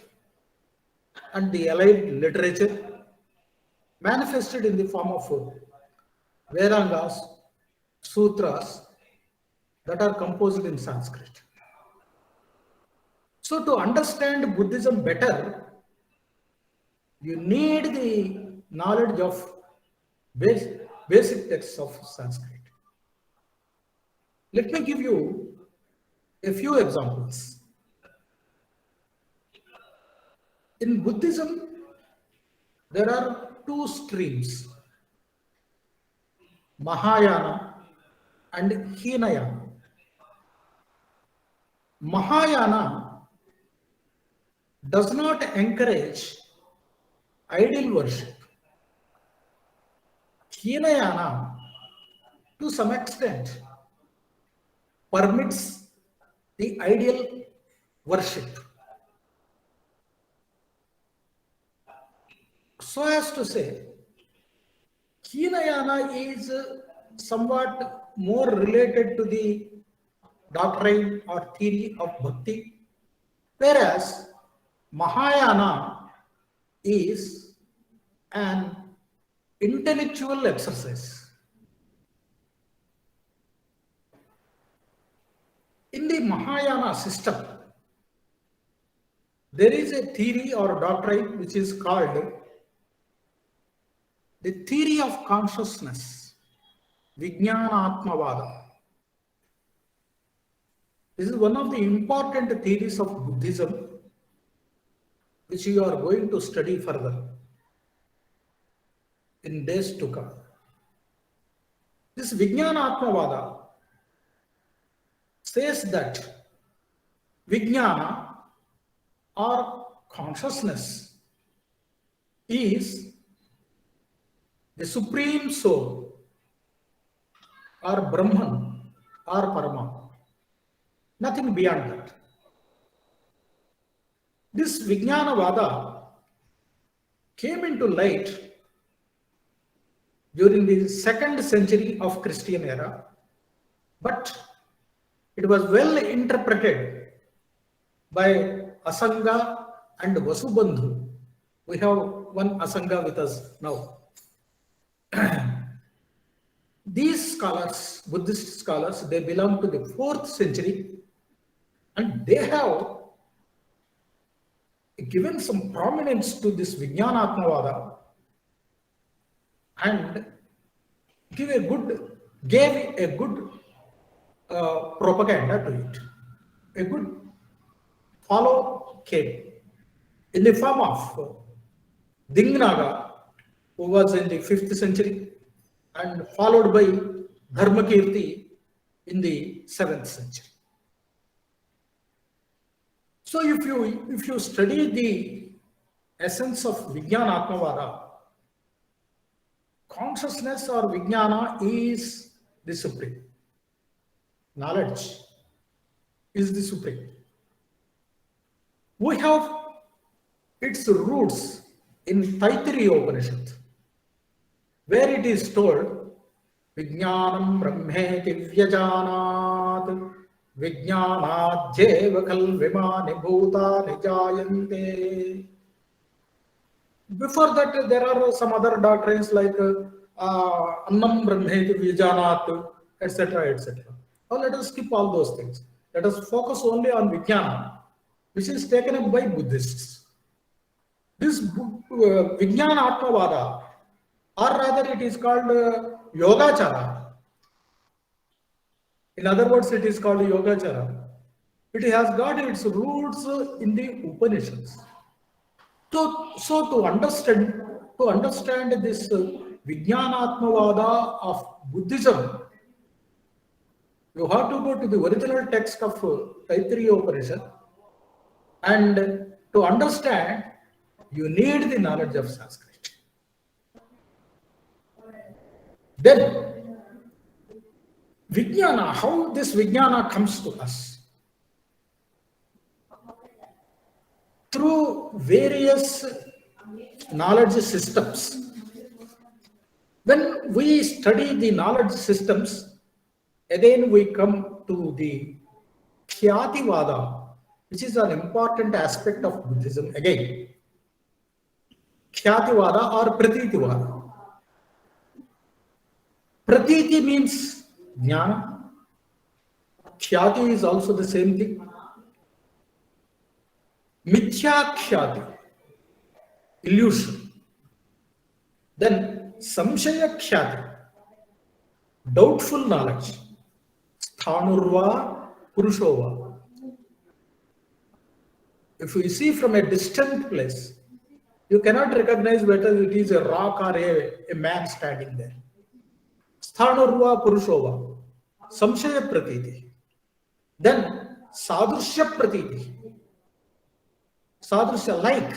and the allied literature manifested in the form of Vedangas, sutras that are composed in Sanskrit. So to understand Buddhism better, you need the knowledge of basic texts of Sanskrit. Let me give you a few examples. In Buddhism, there are two streams, Mahayana and Hinayana. Mahayana does not encourage idol worship. Hinayana, to some extent, permits the ideal worship. So as to say, Hinayana is somewhat more related to the doctrine or theory of bhakti, whereas Mahayana is an intellectual exercise. In the Mahayana system, there is a theory or doctrine which is called the theory of consciousness, Vijnanatmavada. This is one of the important theories of Buddhism which you are going to study further in days to come. This Vijnanatmavada says that Vijnana or consciousness is the supreme soul or Brahman or Parama, nothing beyond that. This Vijnanavada came into light during the 2nd century of Christian era, but it was well interpreted by Asanga and Vasubandhu. We have one Asanga with us now. These scholars, Buddhist scholars, they belong to the 4th century and they have given some prominence to this Vijnanatmavada and gave a good propaganda to it. A good follow came in the form of Dingnaga, who was in the 5th century, and followed by Dharmakirti in the 7th century. So if you study the essence of Vijnanatmavada, consciousness or Vijnana is the supreme. Knowledge is the supreme. We have its roots in Taittiriya Upanishad, where it is told, Vijnanam Brahmeti Vyajanat Vijnanadhyeva Kalvimani Bhutani Jayante. Before that, there are some other doctrines like Annam Brahmeti Vyajanat, etc., etc. Now let us skip all those things. Let us focus only on Vijnana, which is taken up by Buddhists. This Vijnana Atmavada, or rather it is called Yogachara. In other words, it is called Yogachara. It has got its roots in the Upanishads. So to understand this Vijnanatmavada of Buddhism, you have to go to the original text of Taittiriya Upanishad, and to understand, you need the knowledge of Sanskrit. Then Vijnana, how this Vijnana comes to us? Through various knowledge systems. When we study the knowledge systems, again we come to the Khyativada, which is an important aspect of Buddhism again. Khyativada or Pratitivada. Pratiti means jnana. Khyati is also the same thing. Mithya khyati, illusion. Then samshaya khyati, doubtful knowledge. Sthanurva purushova. If you see from a distant place, you cannot recognize whether it is a rock or a man standing there. Sthanurva purushova, samshaya pratiti. Then sadrushya pratiti. Sadrushya, like,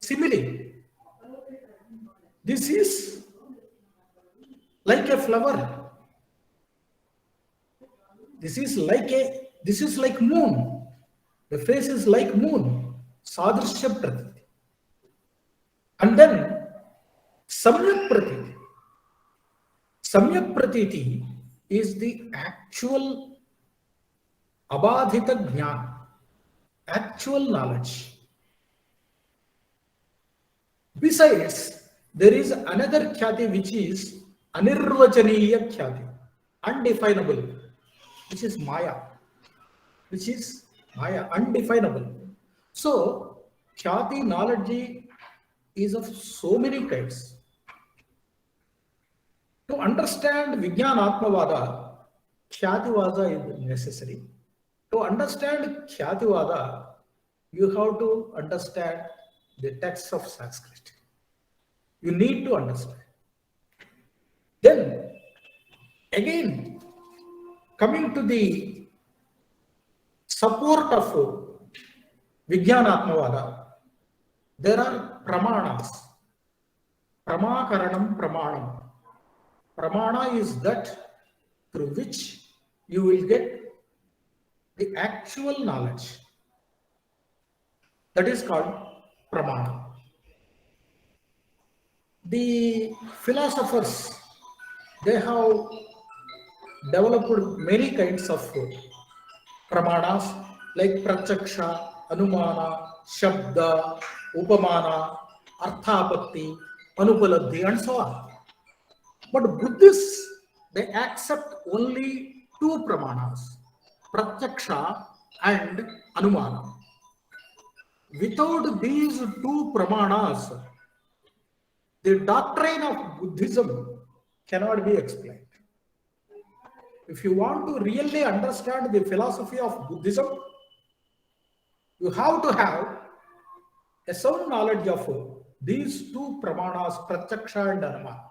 simile. This is like a flower. This is like moon. The face is like moon. Sadrushya pratiti. And then samyak pratiti. Samyak pratiti is the actual abadhita jnana, actual knowledge. Besides, there is another khyati which is anirvachaniya khyati, undefinable, which is maya, undefinable. So, khyati knowledge is of so many kinds. To understand Vijnanatmavada, Khyativada is necessary. To understand Khyativada, you have to understand the texts of Sanskrit. You need to understand. Then, again, coming to the support of Vijnanatmavada, there are pramanas. Pramakaranam pramanam. Pramana is that through which you will get the actual knowledge. That is called pramana. The philosophers, they have developed many kinds of pramanas like pratyaksha, anumana, shabda, upamana, arthapatti, anupaladhi, and so on. But Buddhists, they accept only two pramanas, pratyaksha and anumana. Without these two pramanas, the doctrine of Buddhism cannot be explained. If you want to really understand the philosophy of Buddhism, you have to have a sound knowledge of these two pramanas, pratyaksha and anumana.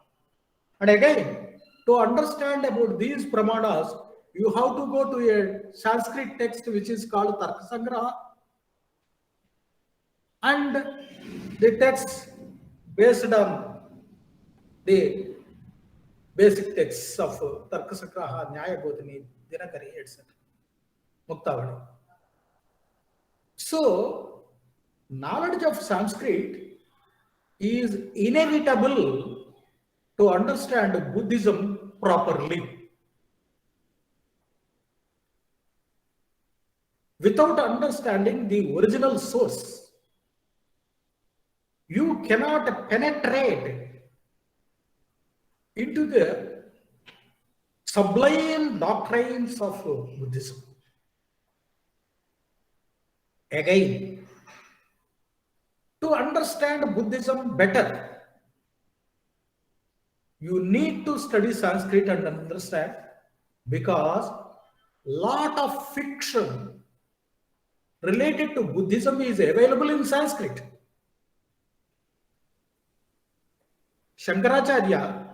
And again, to understand about these pramanas, you have to go to a Sanskrit text which is called Tarkasangraha, and the text based on the basic texts of Tarkasangraha, Nyayabodhini, Dinakari, etc. Muktavadi. So, knowledge of Sanskrit is inevitable to understand Buddhism properly. Without understanding the original source, you cannot penetrate into the sublime doctrines of Buddhism. Again, to understand Buddhism better, you need to study Sanskrit and understand, because lot of fiction related to Buddhism is available in Sanskrit. Shankaracharya,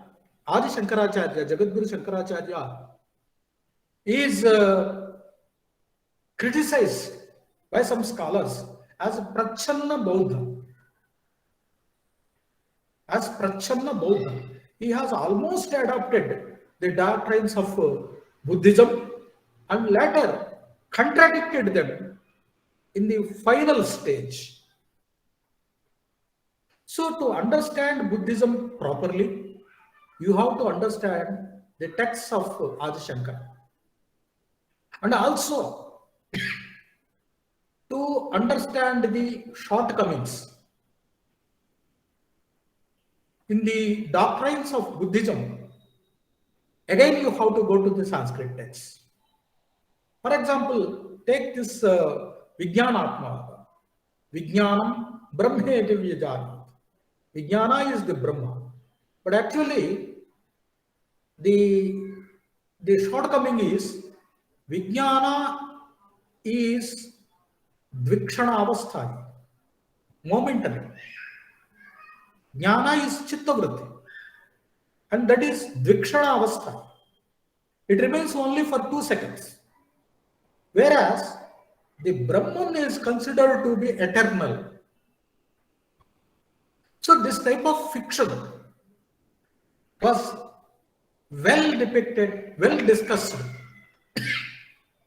Adi Shankaracharya, Jagadguru Shankaracharya is criticized by some scholars as Prachanna Bauddha. he has almost adopted the doctrines of Buddhism and later contradicted them in the final stage. So to understand Buddhism properly, you have to understand the texts of Adi Shankara. And also to understand the shortcomings in the doctrines of Buddhism, again you have to go to the Sanskrit texts. For example, take this Vijnanatma. Vijnanam Brahmeti Vyajanat. Vijnana is the Brahma. But actually, the shortcoming is Vijnana is Dvikshana Avasthani, momentary. Jnana is Chittavritti, and that is Dvikshana Avasthani. It remains only for 2 seconds. Whereas the Brahman is considered to be eternal. So this type of fiction was well depicted, well discussed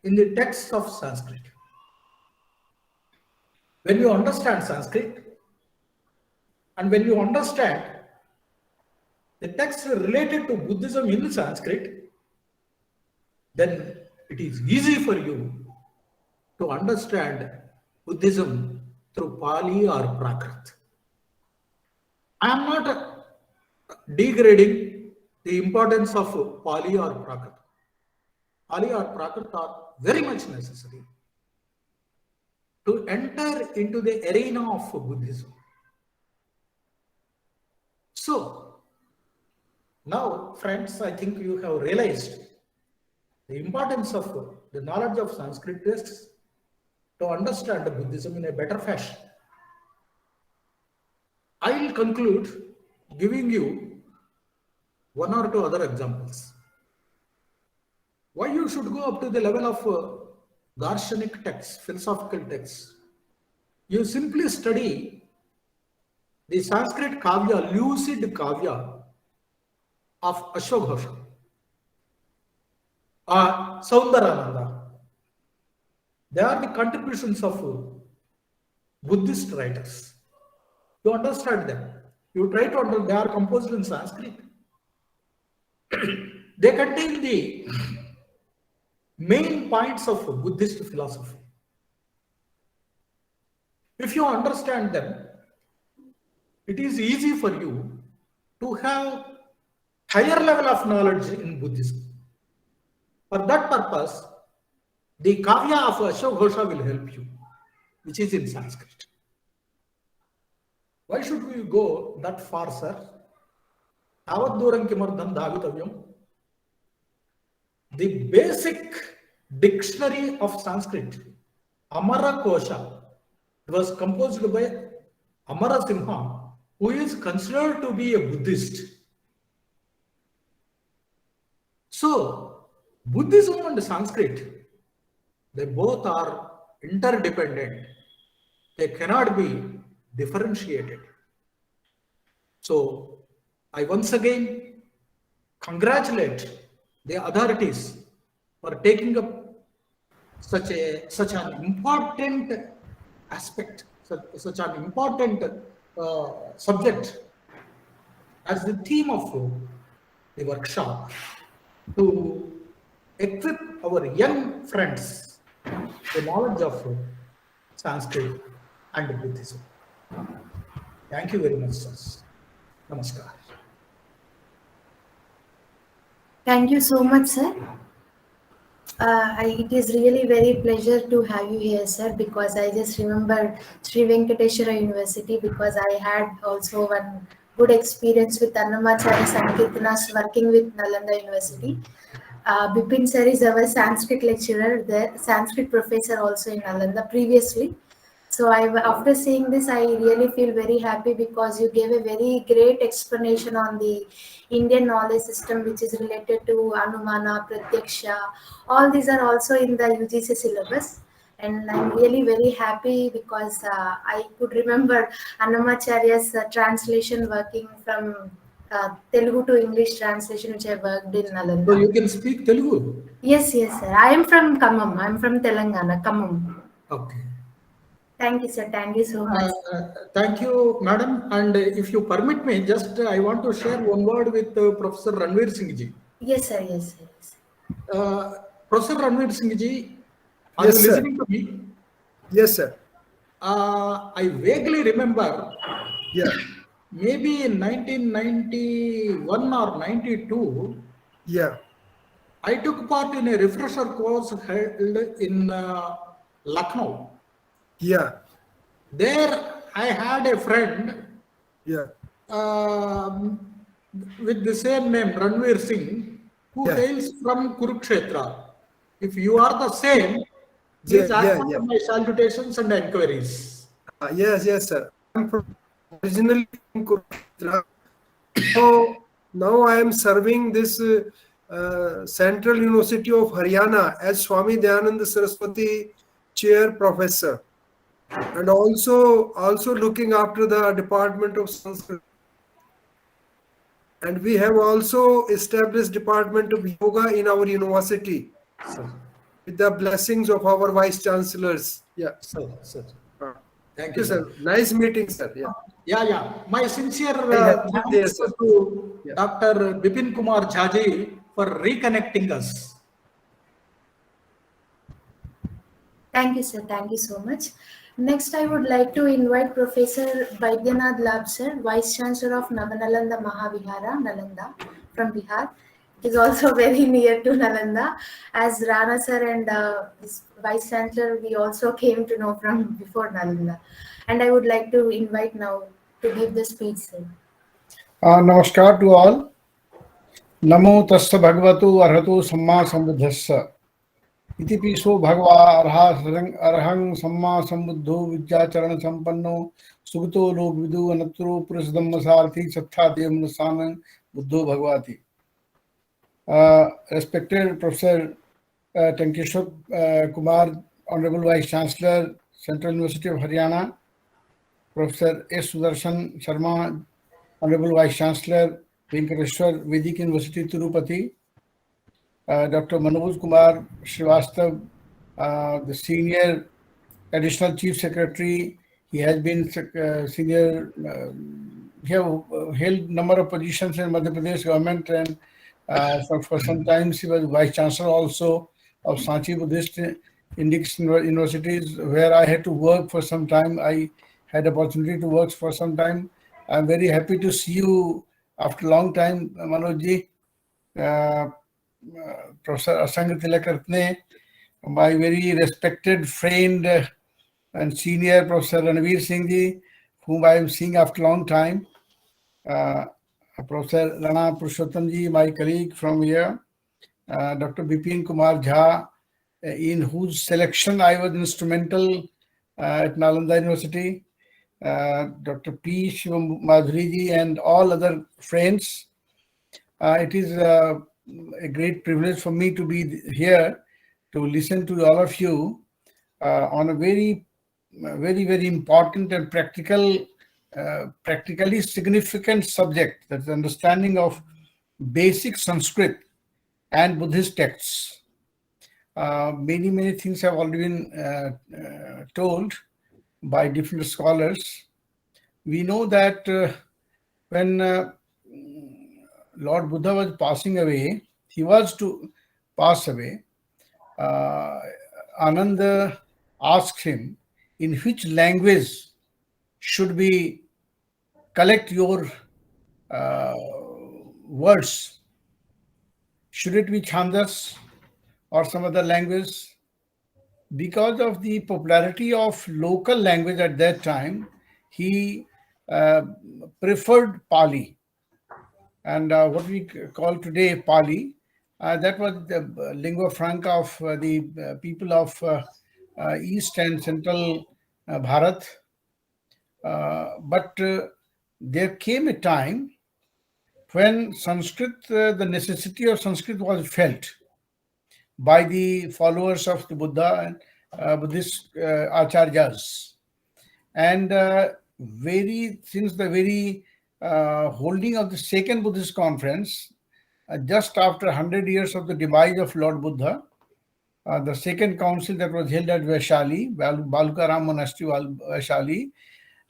in the texts of Sanskrit. When you understand Sanskrit and when you understand the texts related to Buddhism in Sanskrit, then it is easy for you to understand Buddhism through Pali or Prakrit. I am not degrading the importance of Pali or Prakrit. Pali or Prakrit are very much necessary to enter into the arena of Buddhism. So, now friends, I think you have realized the importance of the knowledge of Sanskrit texts to understand Buddhism in a better fashion. I will conclude giving you 1 or 2 other examples. Why you should go up to the level of Darshanic texts, philosophical texts. You simply study the Sanskrit Kavya, lucid Kavya of Ashoghosha, Saundarananda. They are the contributions of Buddhist writers. You understand them. You try to understand, they are composed in Sanskrit. They contain the main points of Buddhist philosophy. If you understand them, it is easy for you to have higher level of knowledge in Buddhism. For that purpose, the Kavya of Ashoghosha will help you, which is in Sanskrit. Why should we go that far, sir? Tavad kimardham dhavitavyam. The basic dictionary of Sanskrit, Amara Kosha, was composed by Amara Simha, who is considered to be a Buddhist. So, Buddhism and Sanskrit, they both are interdependent. They cannot be differentiated. So, I once again congratulate the authorities for taking up such an important aspect, such an important subject as the theme of the workshop, to equip our young friends the knowledge of Sanskrit and Buddhism. Thank you very much, sir. Namaskar. Thank you so much, sir. It is really very pleasure to have you here, sir, because I just remembered Sri Venkateswara University, because I had also one good experience with Annamacharya Sankirtanas working with Nalanda University. Bipin sir is our Sanskrit lecturer there, Sanskrit professor also in Nalanda previously. So after seeing this, I really feel very happy because you gave a very great explanation on the Indian knowledge system, which is related to Anumana, Pratyaksha. All these are also in the UGC syllabus. And I'm really very happy because I could remember Annamacharya's translation working from Telugu to English translation, which I worked in Nalanda. So you can speak Telugu? Yes, yes, sir. I am from Khammam. I am from Telangana, Khammam. Okay. Thank you, sir. Thank you so much. Thank you, madam. And if you permit me, just I want to share one word with Professor Ranveer Singh ji. Yes, sir. Yes, sir. Professor Ranveer Singh ji, are Yes, you sir. listening to me? Yes, sir. I vaguely remember, Yeah. maybe in 1991 or 92, Yeah. I took part in a refresher course held in Lucknow. Yeah. There I had a friend Yeah. with the same name, Ranveer Singh, who Yeah. hails from Kurukshetra. If you are the same, please Yeah. accept my salutations and enquiries. Yes, yes, sir. I'm originally from Kurukshetra. So now I am serving this Central University of Haryana as Swami Dayananda Saraswati Chair Professor, and also looking after the Department of Sanskrit. And we have also established Department of Yoga in our university with the blessings of our Vice Chancellors. Yeah. Sir. Thank you, sir. Nice meeting, sir. Yeah. My sincere I have been there, thanks sir. to Dr. Bipin Kumar Jhaji for reconnecting us. Thank you, sir. Thank you so much. Next, I would like to invite Professor Baidyanath Labh, sir, Vice-Chancellor of Navnalanda Mahavihara, Nalanda, from Bihar. It is also very near to Nalanda. As Rana, sir, and this Vice-Chancellor, we also came to know from before Nalanda. And I would like to invite now to give the speech, sir. Namaskar to all. Namo tassa bhagavato arhato samma sambuddhassa. Iti piso bhagava arhang samma sambuddho vidyacharana sampanno sugato log vidu anatro purusdhamma sarthi sattha devanasanam buddho bhagavati. Respected Professor Tankeshwar Kumar, Honorable Vice-Chancellor, Central University of Haryana, Professor S. Sudarsana Sarma, Honorable Vice-Chancellor, Venkateswara Vedic University, Tirupati, Dr. Manoj Kumar Shrivastava, the Senior Additional Chief Secretary. He has been senior, he have held number of positions in Madhya Pradesh government, and for some time he was Vice-Chancellor also of Sanskrit and Buddhist Indic universities, where I had to work for some time. I had opportunity to work for some time. I'm very happy to see you after a long time, Manoj ji. Professor Asanga Tilakratne, my very respected friend and senior Professor Ranveer Singh ji, whom I am seeing after a long time. Professor Rana Purushottam ji, my colleague from here. Dr. Bipin Kumar Jha, in whose selection I was instrumental at Nalanda University. Dr. P. Shivam Madhuri ji and all other friends. It is a great privilege for me to be here to listen to all of you on a very important and practically significant subject, that's the understanding of basic Sanskrit and Buddhist texts. Many things have already been told by different scholars. We know that when Lord Buddha was passing away, he was to pass away. Ananda asked him, in which language should we collect your words? Should it be Chandas or some other language? Because of the popularity of local language at that time, he preferred Pali. And what we call today Pali, that was the lingua franca of the people of East and Central Bharat. But there came a time when Sanskrit, the necessity of Sanskrit was felt by the followers of the Buddha and Buddhist acharyas. And since the very holding of the second Buddhist conference just after 100 years of the demise of Lord Buddha. The second council that was held at Vaishali, Balukaram Monastery, Vaishali,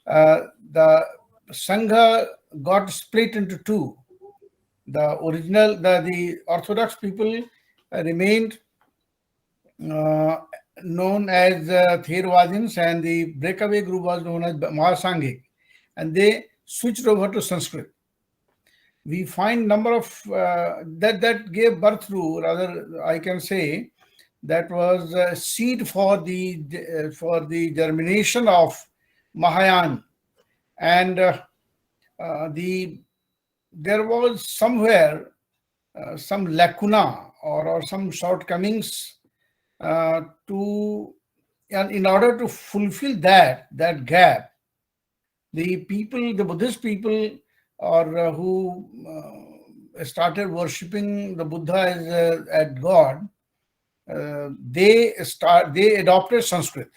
the Sangha got split into two. The original, the Orthodox people remained known as Theravadins, and the breakaway group was known as Mahasanghic, and they switched over to Sanskrit. We find number of that gave birth to, rather I can say, that was a seed for the germination of Mahayana, and there was somewhere some lacuna or some shortcomings in order to fulfill that gap. The Buddhist people, or who started worshipping the Buddha as God, they adopted Sanskrit.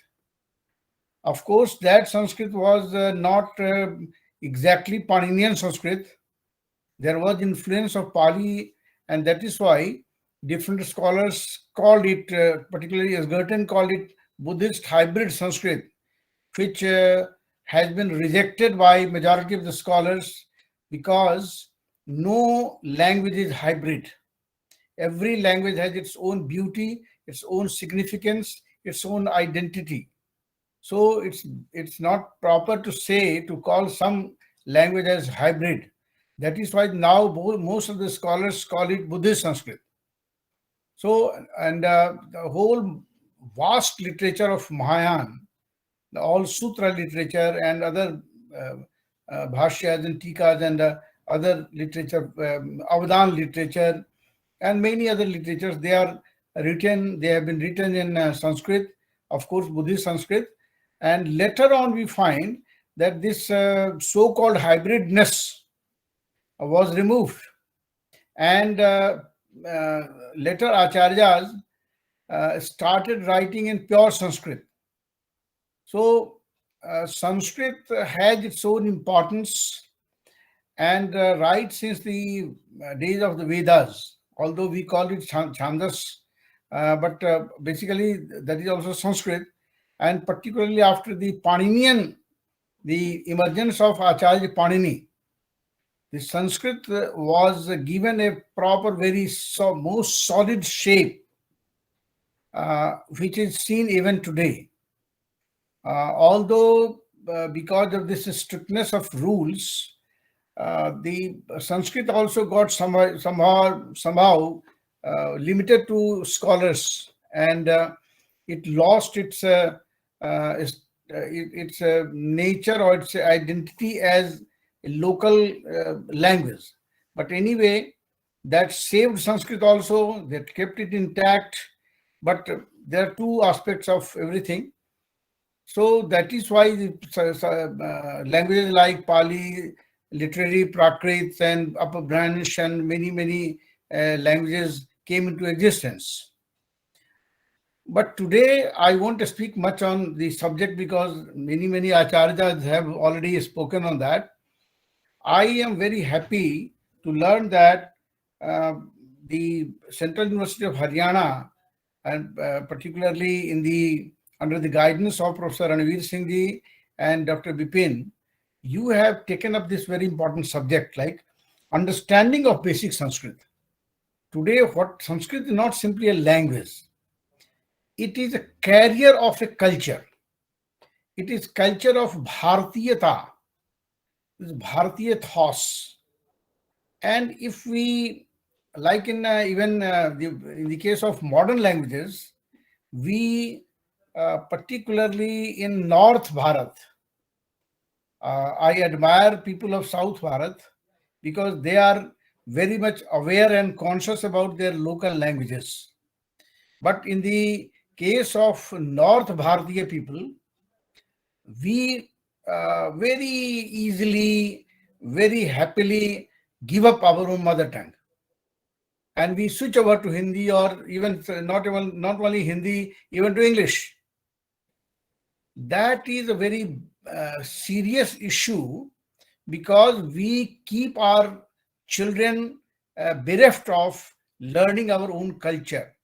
Of course, that Sanskrit was not exactly Paninian Sanskrit. There was influence of Pali, and that is why different scholars called it, particularly Asgerton called it Buddhist hybrid Sanskrit, which has been rejected by majority of the scholars, because no language is hybrid. Every language has its own beauty, its own significance, its own identity. So it's not proper to call some language as hybrid. That is why now most of the scholars call it Buddhist Sanskrit. So, and the whole vast literature of Mahayana, all sutra literature and other bhashyas and tikas and other literature, Avadhan literature, and many other literatures, they have been written in Sanskrit, of course, Buddhist Sanskrit. And later on, we find that this so-called hybridness was removed. And later Acharyas started writing in pure Sanskrit. So Sanskrit has its own importance, and right since the days of the Vedas, although we call it Chandas, but basically that is also Sanskrit. And particularly after the Paninian, the emergence of Acharya Panini, the Sanskrit was given a proper, most solid shape, which is seen even today. Although because of this strictness of rules, the Sanskrit also got somehow limited to scholars, and it lost its nature or its identity as a local language. But anyway, that saved Sanskrit also, that kept it intact. But there are two aspects of everything. So that is why the languages like Pali, literary Prakrit and Upper Brahmish and many languages came into existence. But today I won't speak much on the subject because many acharyas have already spoken on that. I am very happy to learn that the Central University of Haryana, and particularly under the guidance of Professor Ranveer Singh ji and Dr. Bipin, you have taken up this very important subject, like understanding of basic Sanskrit. Today, Sanskrit is not simply a language. It is a carrier of a culture. It is culture of Bharatiyata. It is Bharatiya thos. And if we, like in in the case of modern languages, we particularly in North Bharat, I admire people of South Bharat because they are very much aware and conscious about their local languages. But in the case of North Bharatiya people, we very easily, very happily give up our own mother tongue, and we switch over to Hindi, or even not only Hindi, even to English. That is a very serious issue, because we keep our children bereft of learning our own culture.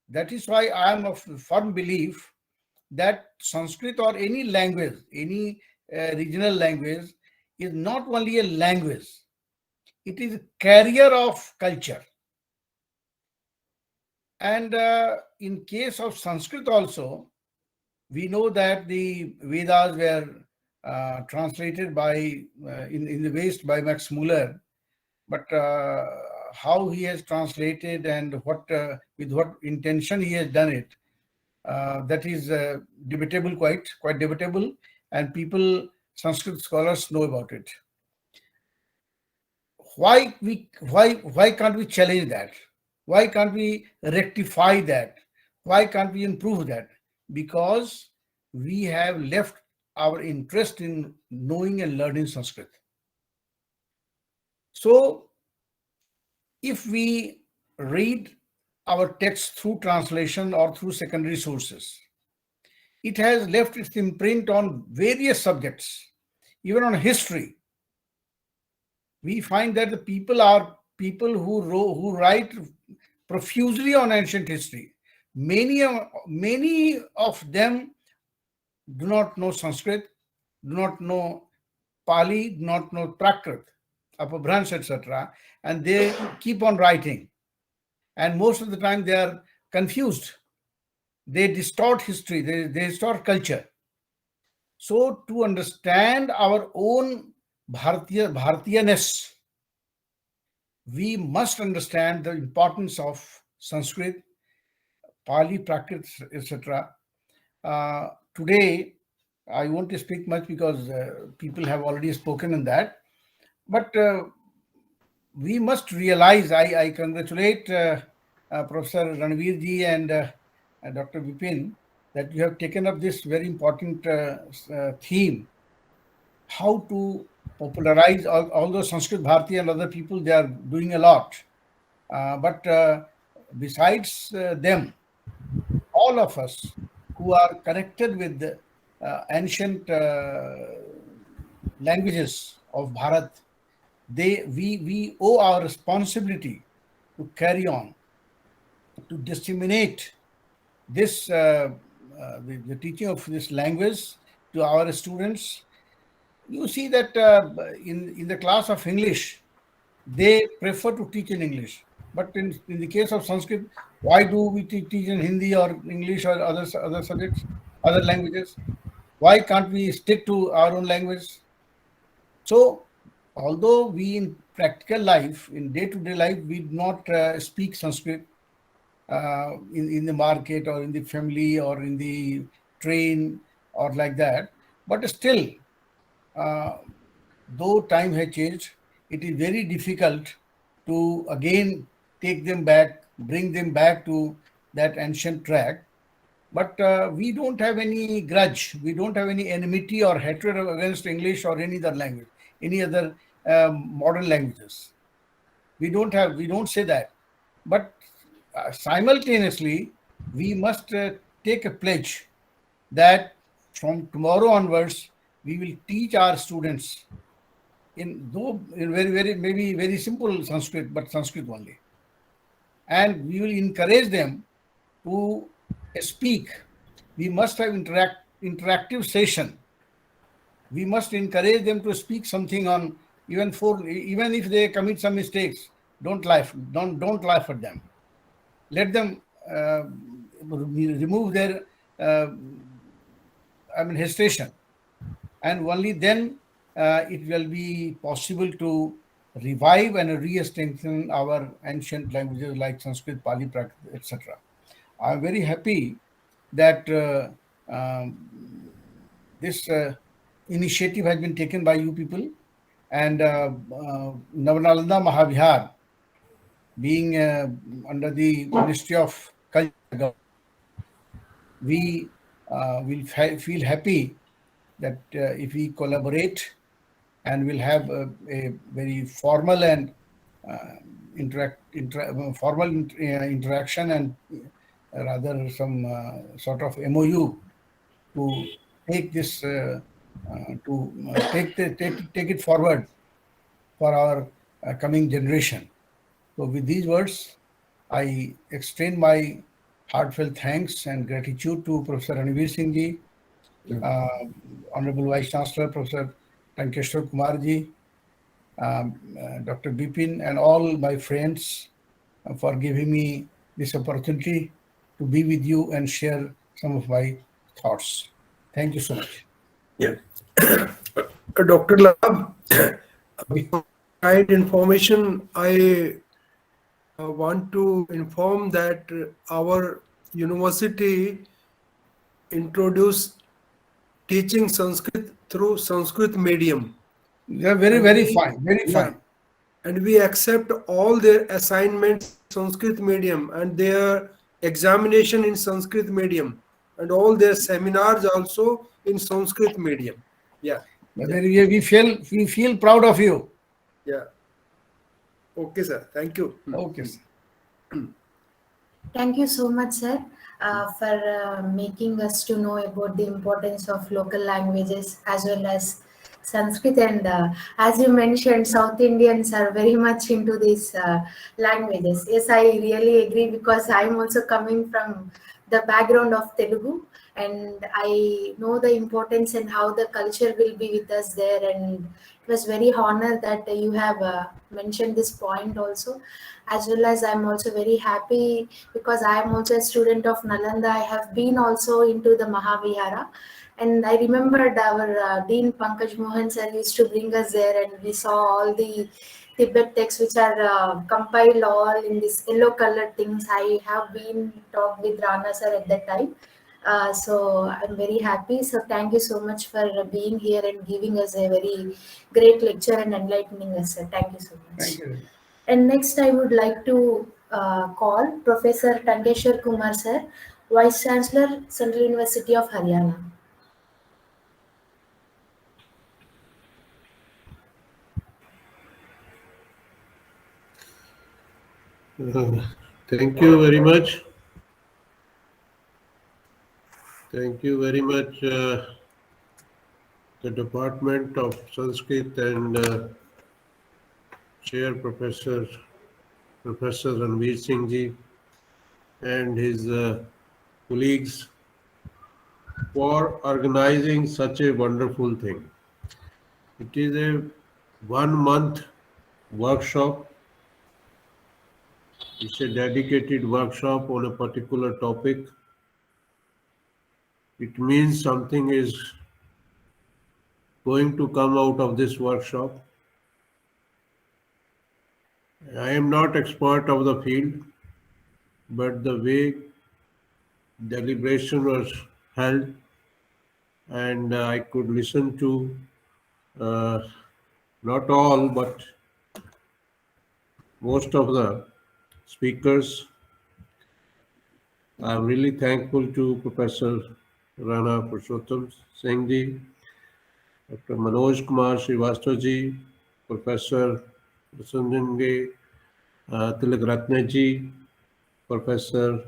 That is why I am of firm belief that Sanskrit or any language, any regional language, is not only a language, it is a carrier of culture. And in case of Sanskrit also, we know that the Vedas were translated by in the West by Max Muller, but how he has translated and what with what intention he has done it, that is debatable, quite debatable, and people, Sanskrit scholars, know about it. Why can't we challenge that? Why can't we rectify that? Why can't we improve that? Because we have left our interest in knowing and learning Sanskrit. So if we read our text through translation or through secondary sources, it has left its imprint on various subjects, even on history. We find that the people are people who write profusely on ancient history. Many of them do not know Sanskrit, do not know Pali, do not know Prakrit, Apabhransh, etc. And they keep on writing. And most of the time they are confused. They distort history, they distort culture. So to understand our own Bharatiyaness, we must understand the importance of Sanskrit, Pali, Prakrit, etc. Today, I won't speak much because people have already spoken on that. But we must realize, I congratulate Professor Ranveer ji and Dr. Vipin that you have taken up this very important theme, how to popularize, although Sanskrit Bharati and other people, they are doing a lot. But besides them, all of us who are connected with the ancient languages of Bharat, we owe our responsibility to carry on, to disseminate this the teaching of this language to our students. You see that in the class of English, they prefer to teach in English. But in the case of Sanskrit, why do we teach in Hindi or English or other subjects, other languages? Why can't we stick to our own language? So, although we in practical life, in day-to-day life, we do not speak Sanskrit in the market or in the family or in the train or like that, but still, though time has changed, it is very difficult to again take them back, bring them back to that ancient track. But we don't have any grudge, we don't have any enmity or hatred against English or any other language, any other modern languages. We don't say that. But simultaneously, we must take a pledge that from tomorrow onwards, we will teach our students in maybe very simple Sanskrit, but Sanskrit only. And we will encourage them to speak. We must have interactive session. We must encourage them to speak something on, even if they commit some mistakes, don't laugh at them. Let them remove their hesitation, and only then it will be possible to revive and re-strengthen our ancient languages like Sanskrit, Pali, Prakrit, etc. I'm very happy that this initiative has been taken by you people, and Navnalanda Mahavihara, being under the Ministry of Culture, we will feel happy that if we collaborate and we'll have a very formal and interaction and rather some sort of MOU to take this take it forward for our coming generation. So with these words, I extend my heartfelt thanks and gratitude to Professor Ranveer Singh ji, Honorable Vice-Chancellor Professor Tankeshwar Kumar ji, Dr. Bipin, and all my friends for giving me this opportunity to be with you and share some of my thoughts. Thank you so much. Yeah. Dr. Labh, kind information, I want to inform that our university introduced teaching Sanskrit through Sanskrit medium. Yeah, very fine, very fine. And we accept all their assignments Sanskrit medium and their examination in Sanskrit medium and all their seminars also in Sanskrit medium. Yeah. We feel proud of you. Yeah. Okay, sir. Thank you. Okay, sir. Thank you so much, sir, for making us to know about the importance of local languages as well as Sanskrit. And as you mentioned, South Indians are very much into these languages. Yes, I really agree because I'm also coming from the background of Telugu, and I know the importance and how the culture will be with us there. And it was very honor that you have mentioned this point also, as well as I'm also very happy because I am also a student of Nalanda. I have been also into the Mahavihara, and I remembered our Dean Pankaj Mohan sir used to bring us there, and we saw all the Tibet texts which are compiled all in this yellow colored things. I have been talked with Rana sir at that time. So I'm very happy. So thank you so much for being here and giving us a very great lecture and enlightening us, sir. Thank you so much. Thank you. And next, I would like to call Professor Tankeshwar Kumar sir, Vice Chancellor, Central University of Haryana. Thank you very much. Thank you very much, the Department of Sanskrit and Chair Professor Ranveer Singh ji and his colleagues for organizing such a wonderful thing. It is a 1 month workshop. It's a dedicated workshop on a particular topic. It means something is going to come out of this workshop. I am not expert of the field, but the way deliberation was held and I could listen to not all, but most of the speakers. I'm really thankful to Professor Rana Purushottam Singh ji, Dr. Manoj Kumar Shrivastava ji, Professor Singh, Tilakratne ji, Professor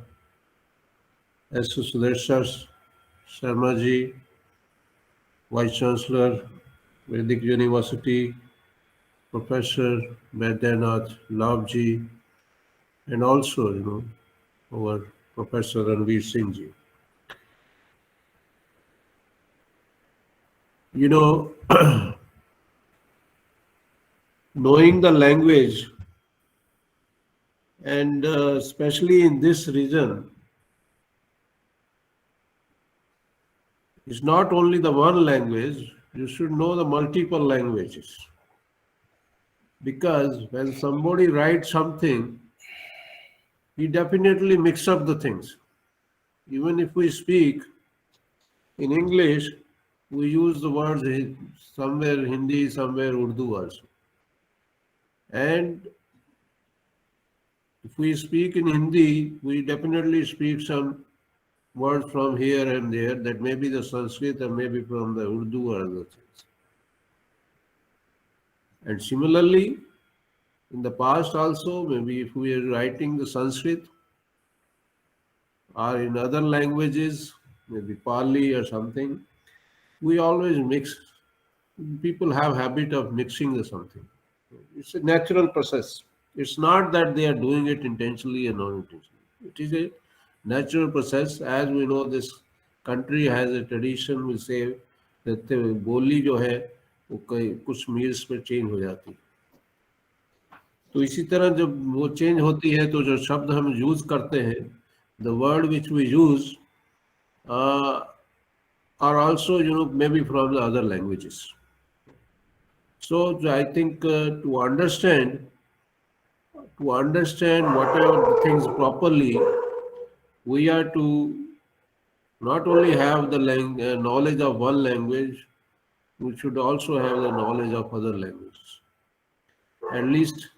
Sudarsana Sarma ji, Vice-Chancellor, Vedic University, Professor Baidyanath, Labh ji, and also, our Professor Ranveer Singh ji. Knowing the language, and especially in this region, it's not only the one language, you should know the multiple languages. Because when somebody writes something, he definitely mix up the things. Even if we speak in English, we use the words somewhere Hindi, somewhere Urdu also. And if we speak in Hindi, we definitely speak some words from here and there that may be the Sanskrit or maybe from the Urdu or other things. And similarly, in the past also, maybe if we are writing the Sanskrit or in other languages, maybe Pali or something, we always mix. People have habit of mixing the something. It's a natural process. It's not that they are doing it intentionally and non-intentionally. It is a natural process. As we know, this country has a tradition. We say that the बोली जो है वो कुछ meals पे change हो जाती है. तो इसी तरह जब वो चेंज होती है तो जो शब्द हम यूज करते हैं, the word which we use are also maybe from the other languages. So I think to understand whatever the things properly, we are to not only have the knowledge of one language, we should also have the knowledge of other languages, at least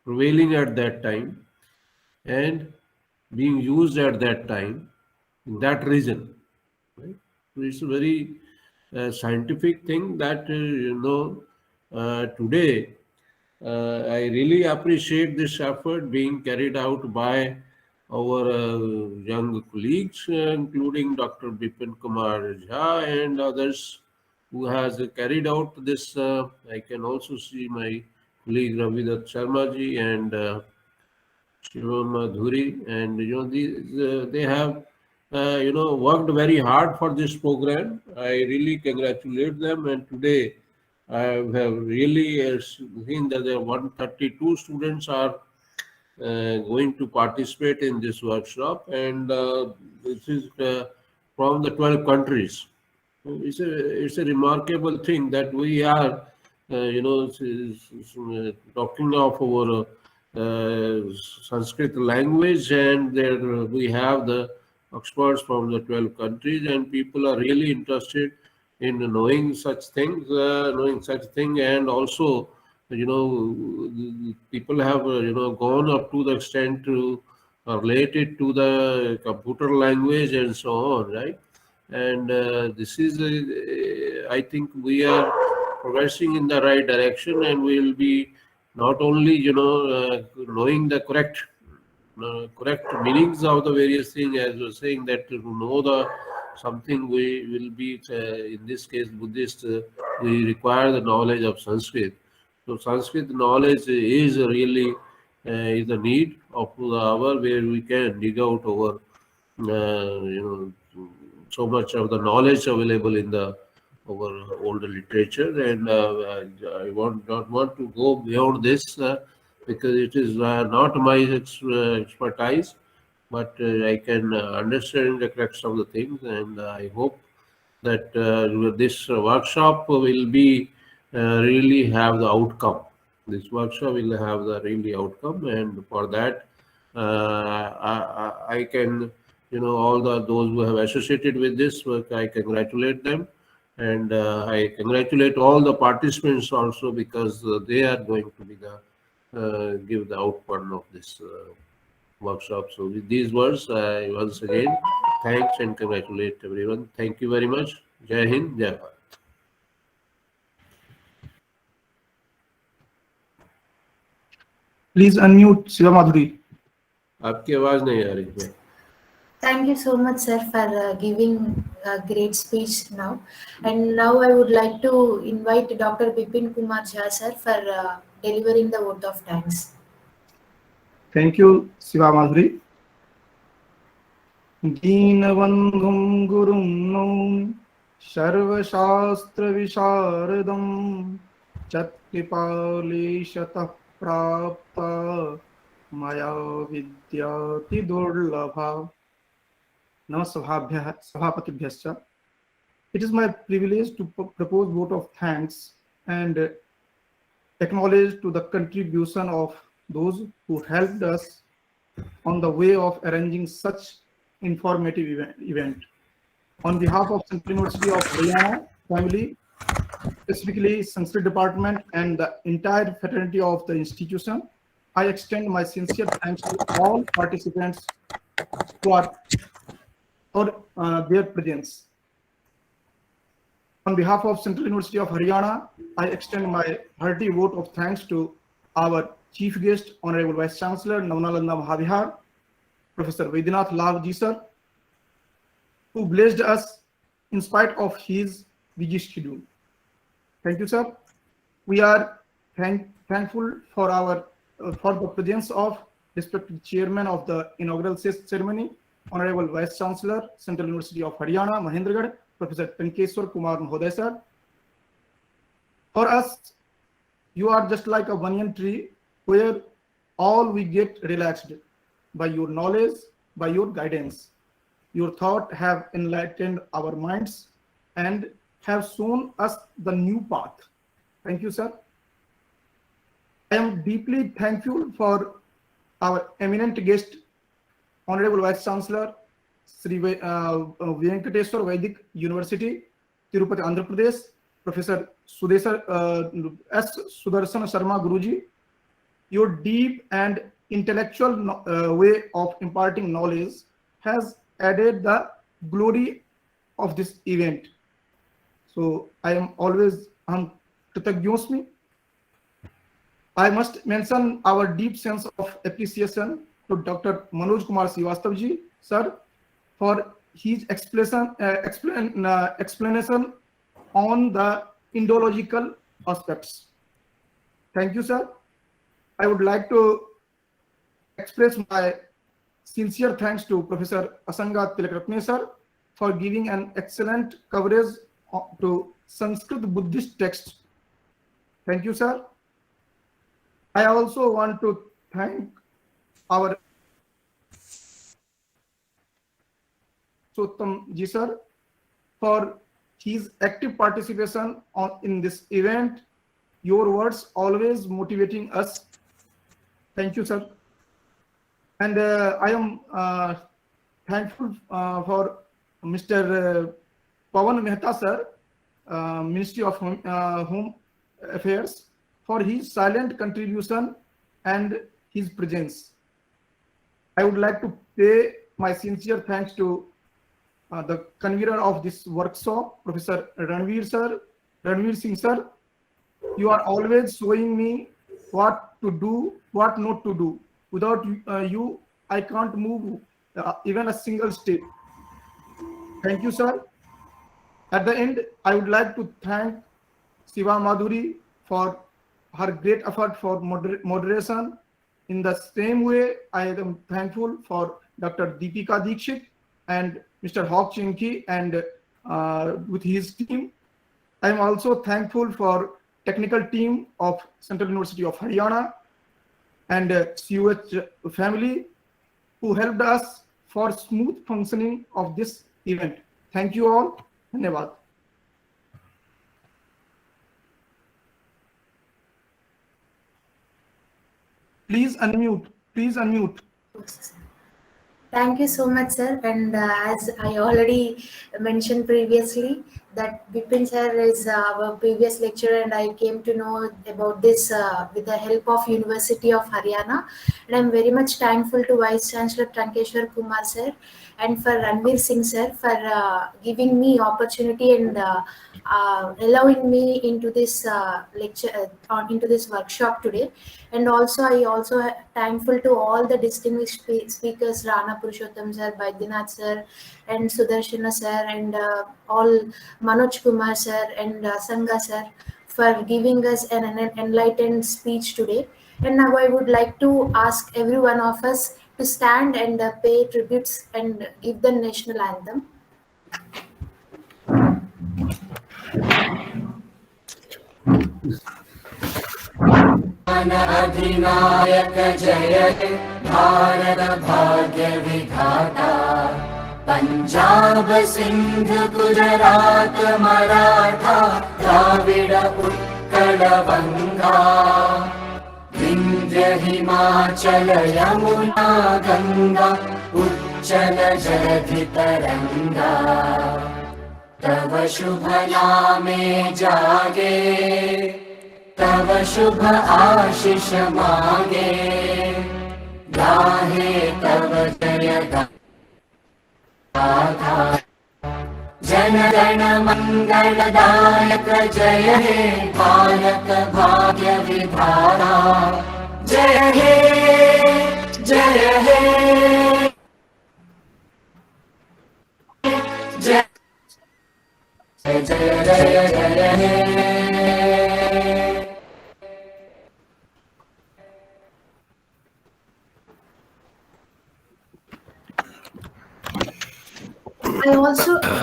prevailing at that time and being used at that time in that region. Right? So it's a very scientific thing that today I really appreciate this effort being carried out by our young colleagues, including Dr. Bipin Kumar Jha and others who has carried out this. I can also see my colleague Ravidat Sharma ji and Shivam Madhuri, and these, they have worked very hard for this program. I really congratulate them, and today I have really seen that there are 132 students are going to participate in this workshop, and this is from the 12 countries. It's a remarkable thing that we are, talking of our Sanskrit language, and there we have the experts from the 12 countries, and people are really interested in knowing such things, and also, people have, gone up to the extent to relate it to the computer language and so on, right? And this is, I think we are progressing in the right direction, and we will be not only, knowing the correct meanings of the various things, as you're saying, that to know the something, we will be, in this case, Buddhist, we require the knowledge of Sanskrit. So Sanskrit knowledge is really is the need of the hour, where we can dig out our, so much of the knowledge available in the our older literature, and I not want to go beyond this because it is not my expertise, but I can understand the crux of the things, and I hope that this workshop will be really have the outcome. This workshop will have the really outcome, and for that I can, all those who have associated with this work, I congratulate them, and I congratulate all the participants also, because they are going to be the give the outcome of this workshop. So with these words, I once again thanks and congratulate everyone. Thank you very much. Jai Hind, Jai Bharat. Please unmute Shiva Madhuri. आपकी आवाज नहीं आ रही है. Thank you so much, sir, for giving a great speech now. And now I would like to invite Dr. Bipin Kumar Jha, sir, for delivering the vote of thanks. Thank you, Shiva Madhuri. Deenabandhum Gurum Naum Sarvashastra Visharadam Chatkipali Shatah Prapta Maya Vidyati Durlabha Namasabhabhyah Sabhapatibhyascha. It is my privilege to propose vote of thanks and acknowledge to the contribution of those who helped us on the way of arranging such informative event. On behalf of Central University of Haryana family, specifically Sanskrit department and the entire fraternity of the institution, I extend my sincere thanks to all participants who are for their presence. On behalf of Central University of Haryana, I extend my hearty vote of thanks to our Chief Guest, Honorable Vice-Chancellor, Navnalanda Mahavihara, Professor Baidyanath Labh ji sir, who blessed us in spite of his busy schedule. Thank you, sir. We are thankful for the presence of respected chairman of the inaugural ceremony, Honorable Vice-Chancellor, Central University of Haryana, Mahendragarh, Professor Tankeshwar Kumar Mahoday, sir. For us, you are just like a banyan tree where all we get relaxed by your knowledge, by your guidance. Your thought have enlightened our minds and have shown us the new path. Thank you, sir. I am deeply thankful for our eminent guest, Honorable Vice-Chancellor, Sri Venkateswara Vedic University, Tirupati, Andhra Pradesh, Professor S. Sudarsana Sarma Guruji. Your deep and intellectual way of imparting knowledge has added the glory of this event. So I am always Kritagyosmi. I must mention our deep sense of appreciation to Dr. Manoj Kumar Shrivastava ji, sir, for his explanation on the Indological aspects. Thank you, sir. I would like to express my sincere thanks to Professor Asanga Tilakratne, sir, for giving an excellent coverage to Sanskrit Buddhist texts. Thank you, sir. I also want to thank our Purushottam ji, sir, for his active participation in this event. Your words always motivating us. Thank you, sir. And I am thankful for Mr. Pawan Mehta, sir, Ministry of Home Affairs, for his silent contribution and his presence. I would like to pay my sincere thanks to the convener of this workshop, Professor Ranveer Singh, sir. You are always showing me what to do, what not to do. Without you, I can't move even a single step. Thank you, sir. At the end, I would like to thank Siva Madhuri for her great effort for moderation. In the same way, I am thankful for Dr. Deepika Dikshit and Mr. Hawk Chinki and with his team. I am also thankful for technical team of Central University of Haryana and CUH family who helped us for smooth functioning of this event. Thank you all. Dhanyavad. Please unmute. Please unmute. Thank you so much, sir. And as I already mentioned previously, that Bipin sir is our previous lecturer, and I came to know about this with the help of University of Haryana. And I'm very much thankful to Vice Chancellor Tankeshwar Kumar sir and for Ranveer Singh sir for giving me opportunity and allowing me into this lecture into this workshop today. And also I also thankful to all the distinguished speakers, Rana, Purushottam sir, Baidyanath sir, and Sudarsana sir, and all Manoj Kumar sir and Asanga sir for giving us an enlightened speech today. And now I would like to ask every one of us to stand and pay tributes and give the national anthem. अधिनायक जय हे भारत भाग्य विधाता पंजाब सिंध गुजरात मराठा द्राविड उत्कल बंगा विंध्य हिमाचल यमुना गंगा उच्चल जलधि तरंगा तव शुभ नामे जागे तव शुभ आशीष मागे गाहे तव जय गाथा जन गण मंगलदायक जय हे भारत भाग्य विधाता जय हे जय हे जय जय जय जय हे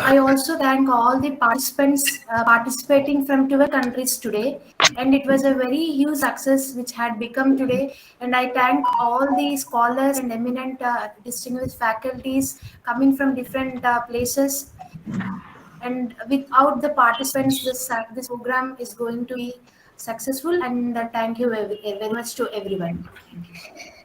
I also thank all the participants participating from 12 countries today, and it was a very huge success which had become today. And I thank all the scholars and eminent distinguished faculties coming from different places. And without the participants, this program is going to be successful. And thank you very much to everyone. Thank you.